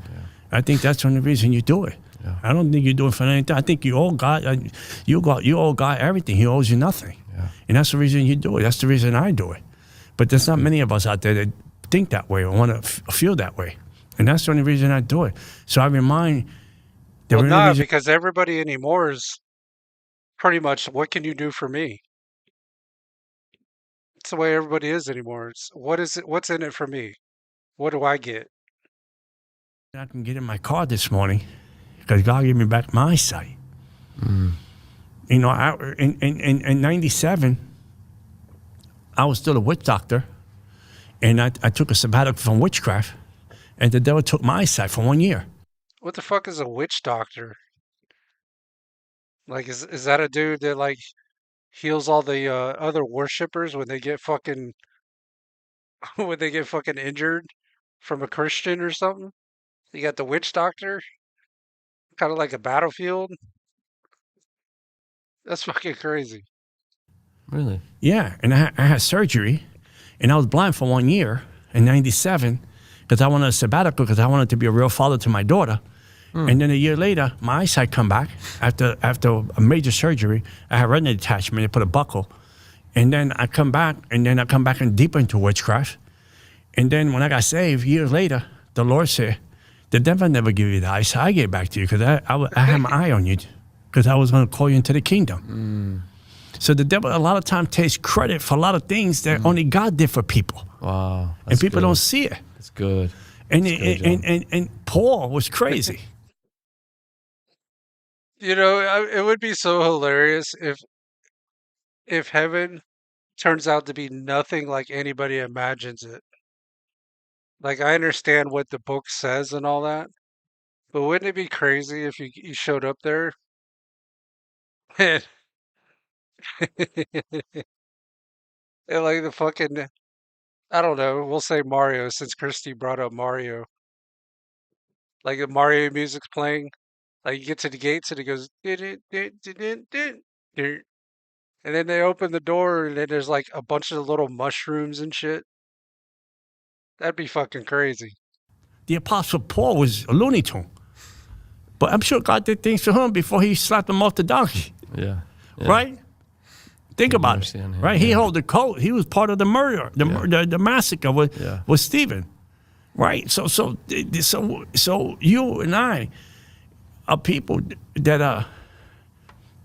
I think that's the only reason you do it. I don't think you do it for anything. I think you owe God everything. He owes you nothing. And that's the reason you do it. That's the reason I do it. But there's not many of us out there that think that way or want to feel that way. And that's the only reason I do it. So I remind... Well, no, because everybody anymore is pretty much, what can you do for me? It's the way everybody is anymore. It's what's in it for me? What do I get? I can get in my car this morning because God gave me back my eyesight. You know, in 97, I was still a witch doctor, and I took a sabbatical from witchcraft, and the devil took my eyesight for 1 year. What the fuck is a witch doctor? Like, is that a dude that like heals all the other worshippers when they get fucking when they get fucking injured from a Christian or something? You got the witch doctor, kind of like a battlefield. That's fucking crazy. Really? Yeah, and I had surgery, and I was blind for 1 year in 97 because I wanted a sabbatical because I wanted to be a real father to my daughter. And then a year later, my eyesight come back after a major surgery. I had retina detachment. They put a buckle. And then I come back, and deeper into witchcraft. And then when I got saved, years later, the Lord said, the devil never give you the eyesight. I gave it back to you because I had my eye on you because I was going to call you into the kingdom. So the devil a lot of times takes credit for a lot of things that only God did for people. Wow. And people don't see it. That's good. And Paul was crazy. You know, it would be so hilarious if heaven turns out to be nothing like anybody imagines it. Like, I understand what the book says and all that, but wouldn't it be crazy if you showed up there and, and like the fucking, I don't know, we'll say Mario since Christy brought up Mario. Like the Mario music's playing, like you get to the gates and it goes, and then they open the door and then there's like a bunch of little mushrooms and shit. That'd be fucking crazy. The Apostle Paul was a Looney Tune. But I'm sure God did things to him before he slapped him off the donkey. Yeah. Right? Think about it. Right? He held the coat. He was part of the murder, the massacre with Stephen. Right? So you and I are people that are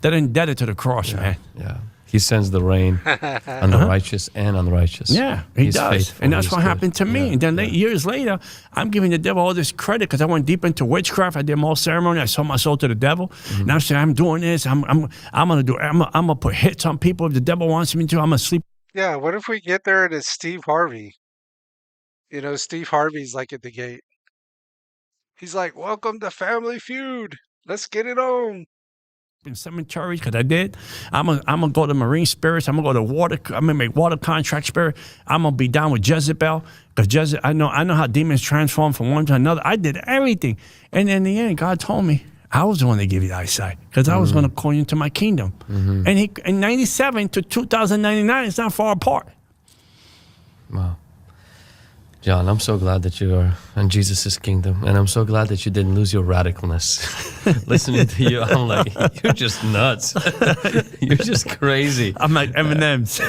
indebted to the cross, man. Yeah. He sends the rain on the righteous and unrighteous. Yeah, he He's does. faithful. And that's He's what good. happened to me. And then years later, I'm giving the devil all this credit because I went deep into witchcraft. I did more ceremony. I sold my soul to the devil. And I'm saying, I'm doing this. I'm gonna put hits on people if the devil wants me to. I'm gonna sleep. Yeah, what if we get there and it's Steve Harvey? You know, Steve Harvey's like at the gate. He's like, welcome to Family Feud. Let's get it on. In cemeteries, because I did. I'm gonna go to marine spirits. I'm gonna go to water. I'm gonna make water contract spirit. I'm gonna be down with Jezebel because I know how demons transform from one to another. I did everything, and in the end, God told me I was the one that gave you the eyesight because I was gonna call you into my kingdom. And he in 97 to 2099, it's not far apart. Wow. John, I'm so glad that you are in Jesus' kingdom, and I'm so glad that you didn't lose your radicalness. Listening to you, I'm like, you're just nuts. You're just crazy. I'm like M&M's.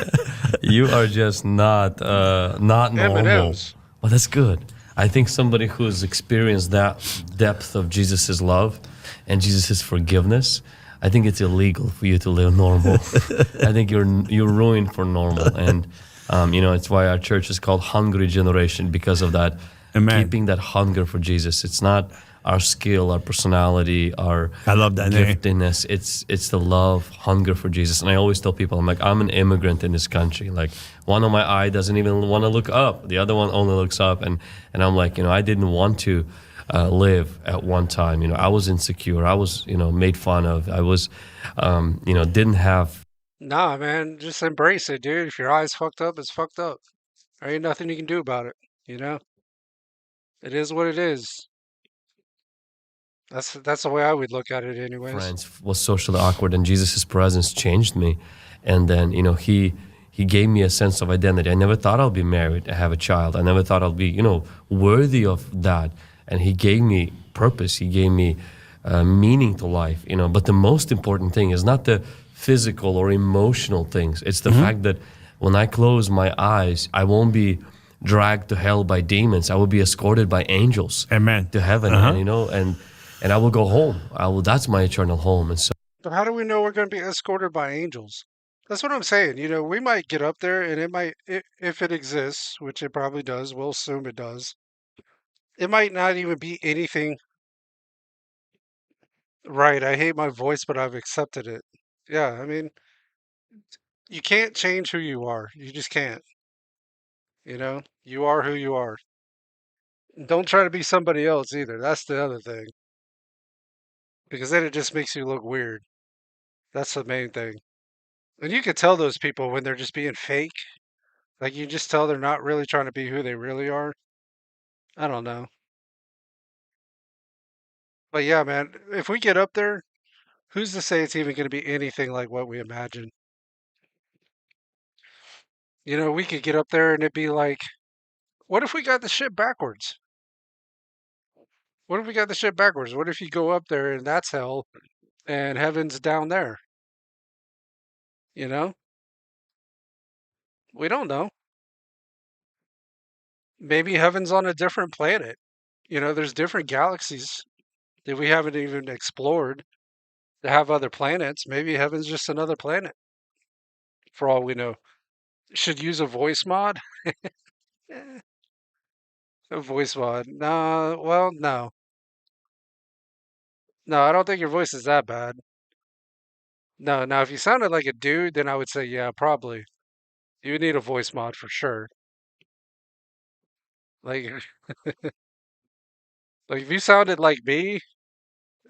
You are just not normal. M&M's. Well, that's good. I think somebody who's experienced that depth of Jesus' love and Jesus' forgiveness, I think it's illegal for you to live normal. I think you're ruined for normal, and it's why our church is called Hungry Generation, because of that. Amen. Keeping that hunger for Jesus. It's not our skill, our personality, our I love that giftedness. It's the love, hunger for Jesus. And I always tell people, I'm like, I'm an immigrant in this country. Like, one of my eye doesn't even want to look up. The other one only looks up. And I'm like, I didn't want to live at one time. I was insecure. I was, made fun of. I was, didn't have. Nah, man, just embrace it, dude. If your eye's fucked up, it's fucked up. There ain't nothing you can do about it, It is what it is. That's the way I would look at it anyways. Friends was socially awkward, and Jesus' presence changed me. And then, he gave me a sense of identity. I never thought I'll be married, have a child. I never thought I'll be, worthy of that. And he gave me purpose. He gave me meaning to life, But the most important thing is not the physical or emotional things. It's the fact that when I close my eyes, I won't be dragged to hell by demons. I will be escorted by angels. Amen. To heaven, and I will go home. That's my eternal home. And so. But how do we know we're going to be escorted by angels? That's what I'm saying. We might get up there, and it might, if it exists, which it probably does. We'll assume it does. It might not even be anything. Right. I hate my voice, but I've accepted it. Yeah. I mean, you can't change who you are. You just can't. You are who you are. Don't try to be somebody else either. That's the other thing. Because then it just makes you look weird. That's the main thing. And you can tell those people when they're just being fake. Like, you just tell they're not really trying to be who they really are. I don't know. But yeah, man, if we get up there, who's to say it's even going to be anything like what we imagine? We could get up there and it'd be like, what if we got the shit backwards? What if we got the shit backwards? What if you go up there and that's hell and heaven's down there? We don't know. Maybe heaven's on a different planet. There's different galaxies that we haven't even explored that have other planets. Maybe heaven's just another planet, for all we know. Should use a voice mod? A voice mod. No, well, no. No, I don't think your voice is that bad. No, now if you sounded like a dude, then I would say, yeah, probably. You would need a voice mod for sure. Like, like if you sounded like me,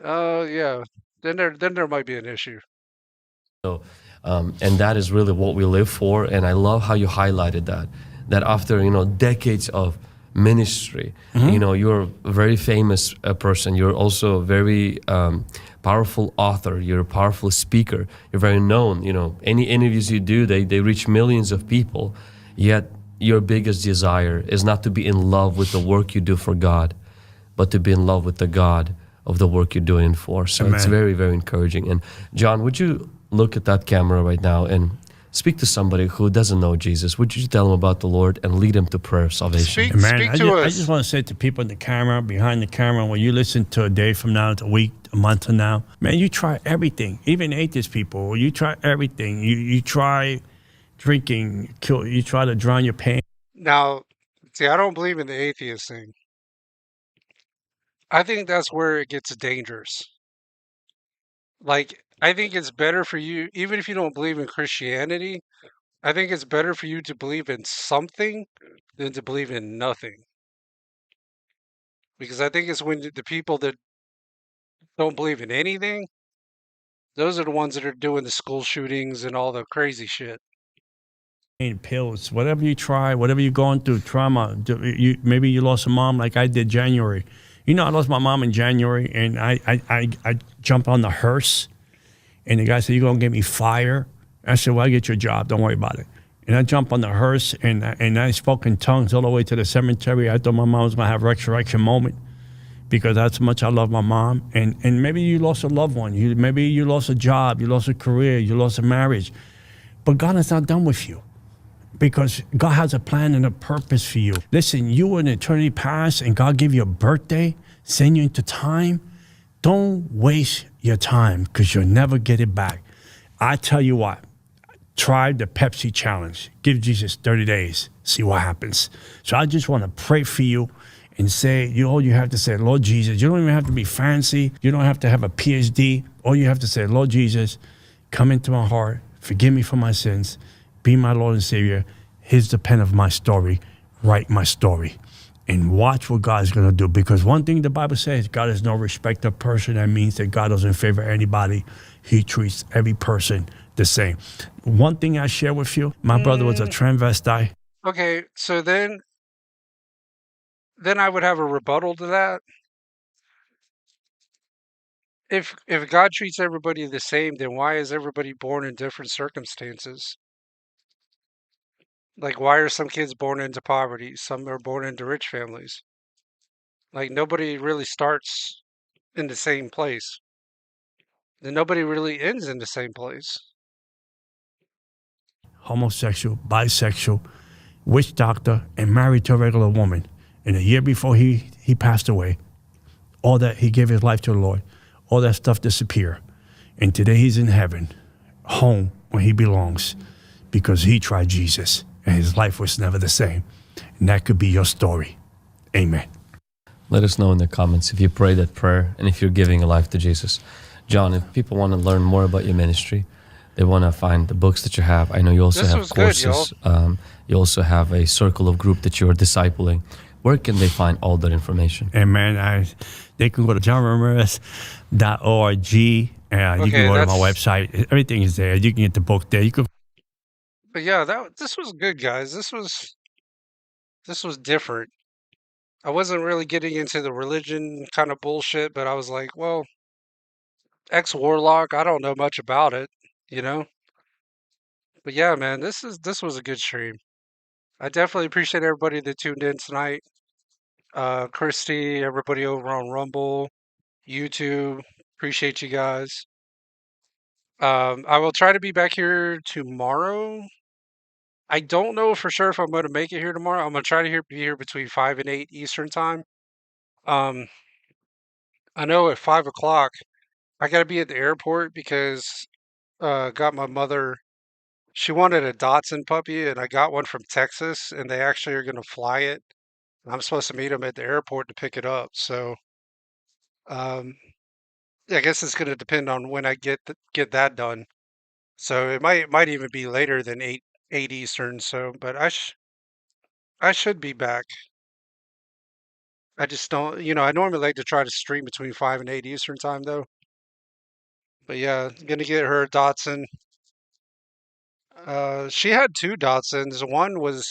yeah, then there might be an issue. So, and that is really what we live for. And I love how you highlighted that after, decades of ministry, you're a very famous person. You're also a very powerful author. You're a powerful speaker. You're very known. Any interviews you do, they reach millions of people. Yet your biggest desire is not to be in love with the work you do for God, but to be in love with the God of the work you're doing for. So Amen. It's very, very encouraging. And John, would you look at that camera right now and speak to somebody who doesn't know Jesus? Would you tell them about the Lord and lead them to prayer of salvation? Speak to us. I just want to say to people in the camera, behind the camera, when you listen to a day from now, a week, a month from now, man, you try everything. Even atheist people, you try everything. You try drinking, you try to drown your pain. Now, see, I don't believe in the atheist thing. I think that's where it gets dangerous. Like, I think it's better for you, even if you don't believe in Christianity, I think it's better for you to believe in something than to believe in nothing. Because I think it's when the people that don't believe in anything, those are the ones that are doing the school shootings and all the crazy shit. Pills, whatever you try, whatever you're going through, trauma, maybe you lost a mom like I did January. I lost my mom in January, and I jumped on the hearse, and the guy said, "You're going to get me fire?" I said, "Well, I get your job. Don't worry about it." And I jumped on the hearse, and I spoke in tongues all the way to the cemetery. I thought my mom was going to have a resurrection moment because that's how much I love my mom. And maybe you lost a loved one. Maybe you lost a job. You lost a career. You lost a marriage. But God is not done with you, because God has a plan and a purpose for you. Listen, you were in eternity past, and God gave you a birthday, send you into time. Don't waste your time because you'll never get it back. I tell you what, try the Pepsi challenge. Give Jesus 30 days. See what happens. So I just want to pray for you and say, all you have to say, Lord Jesus. You don't even have to be fancy. You don't have to have a PhD. All you have to say, Lord Jesus, come into my heart. Forgive me for my sins. Be my Lord and Savior. Here's the pen of my story. Write my story. And watch what God's going to do. Because one thing the Bible says, God is no respecter of person. That means that God doesn't favor anybody. He treats every person the same. One thing I share with you, my brother was a transvestite. Okay, so then I would have a rebuttal to that. If God treats everybody the same, then why is everybody born in different circumstances? Like, why are some kids born into poverty? Some are born into rich families. Like, nobody really starts in the same place. And nobody really ends in the same place. Homosexual, bisexual, witch doctor, and married to a regular woman. And a year before he passed away, all that he gave his life to the Lord, all that stuff disappeared. And today he's in heaven, home where he belongs, because he tried Jesus and his life was never the same. And that could be your story. Amen. Let us know in the comments if you pray that prayer and if you're giving a life to Jesus. John, if people want to learn more about your ministry, they want to find the books that you have. I know you also have courses. You also have a circle of group that you're discipling. Where can they find all that information? And man, they can go to johnramirez.org. You can go to my website. Everything is there. You can get the book there. You can. But yeah, this was good, guys. This was different. I wasn't really getting into the religion kind of bullshit, but I was like, well, ex-warlock, I don't know much about it, you know? But yeah, man, this was a good stream. I definitely appreciate everybody that tuned in tonight. Christy, everybody over on Rumble, YouTube, appreciate you guys. I will try to be back here tomorrow. I don't know for sure if I'm going to make it here tomorrow. I'm going to try to be here between 5 and 8 Eastern time. I know at 5 o'clock, I got to be at the airport because got my mother. She wanted a Dotson puppy, and I got one from Texas, and they actually are going to fly it. I'm supposed to meet them at the airport to pick it up. So, I guess it's going to depend on when I get that done. So it might even be later than 8 Eastern. So, but I should be back. I just don't, I normally like to try to stream between 5 and 8 Eastern time though. But yeah, gonna get her a Dotson. She had two Dotsons. One was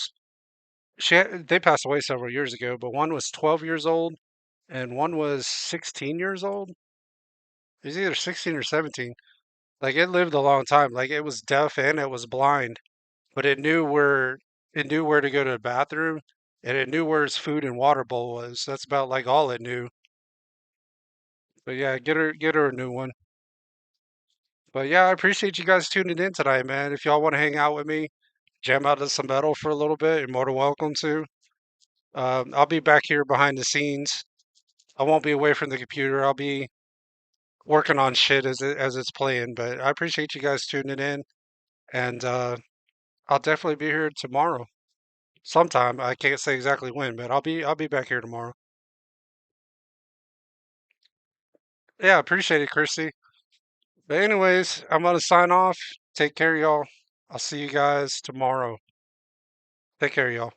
they passed away several years ago, but one was 12 years old and one was 16 years old. It was either 16 or 17. Like it lived a long time. Like it was deaf and it was blind, but it knew where to go to the bathroom and it knew where its food and water bowl was. That's about like all it knew. But yeah, get her a new one. But yeah, I appreciate you guys tuning in tonight, man. If y'all want to hang out with me, jam out to some metal for a little bit, you're more than welcome to. I'll be back here behind the scenes. I won't be away from the computer. I'll be working on shit as it's playing. But I appreciate you guys tuning in, and I'll definitely be here tomorrow, sometime. I can't say exactly when, but I'll be back here tomorrow. Yeah, appreciate it, Christy. But anyways, I'm gonna sign off. Take care, y'all. I'll see you guys tomorrow. Take care, y'all.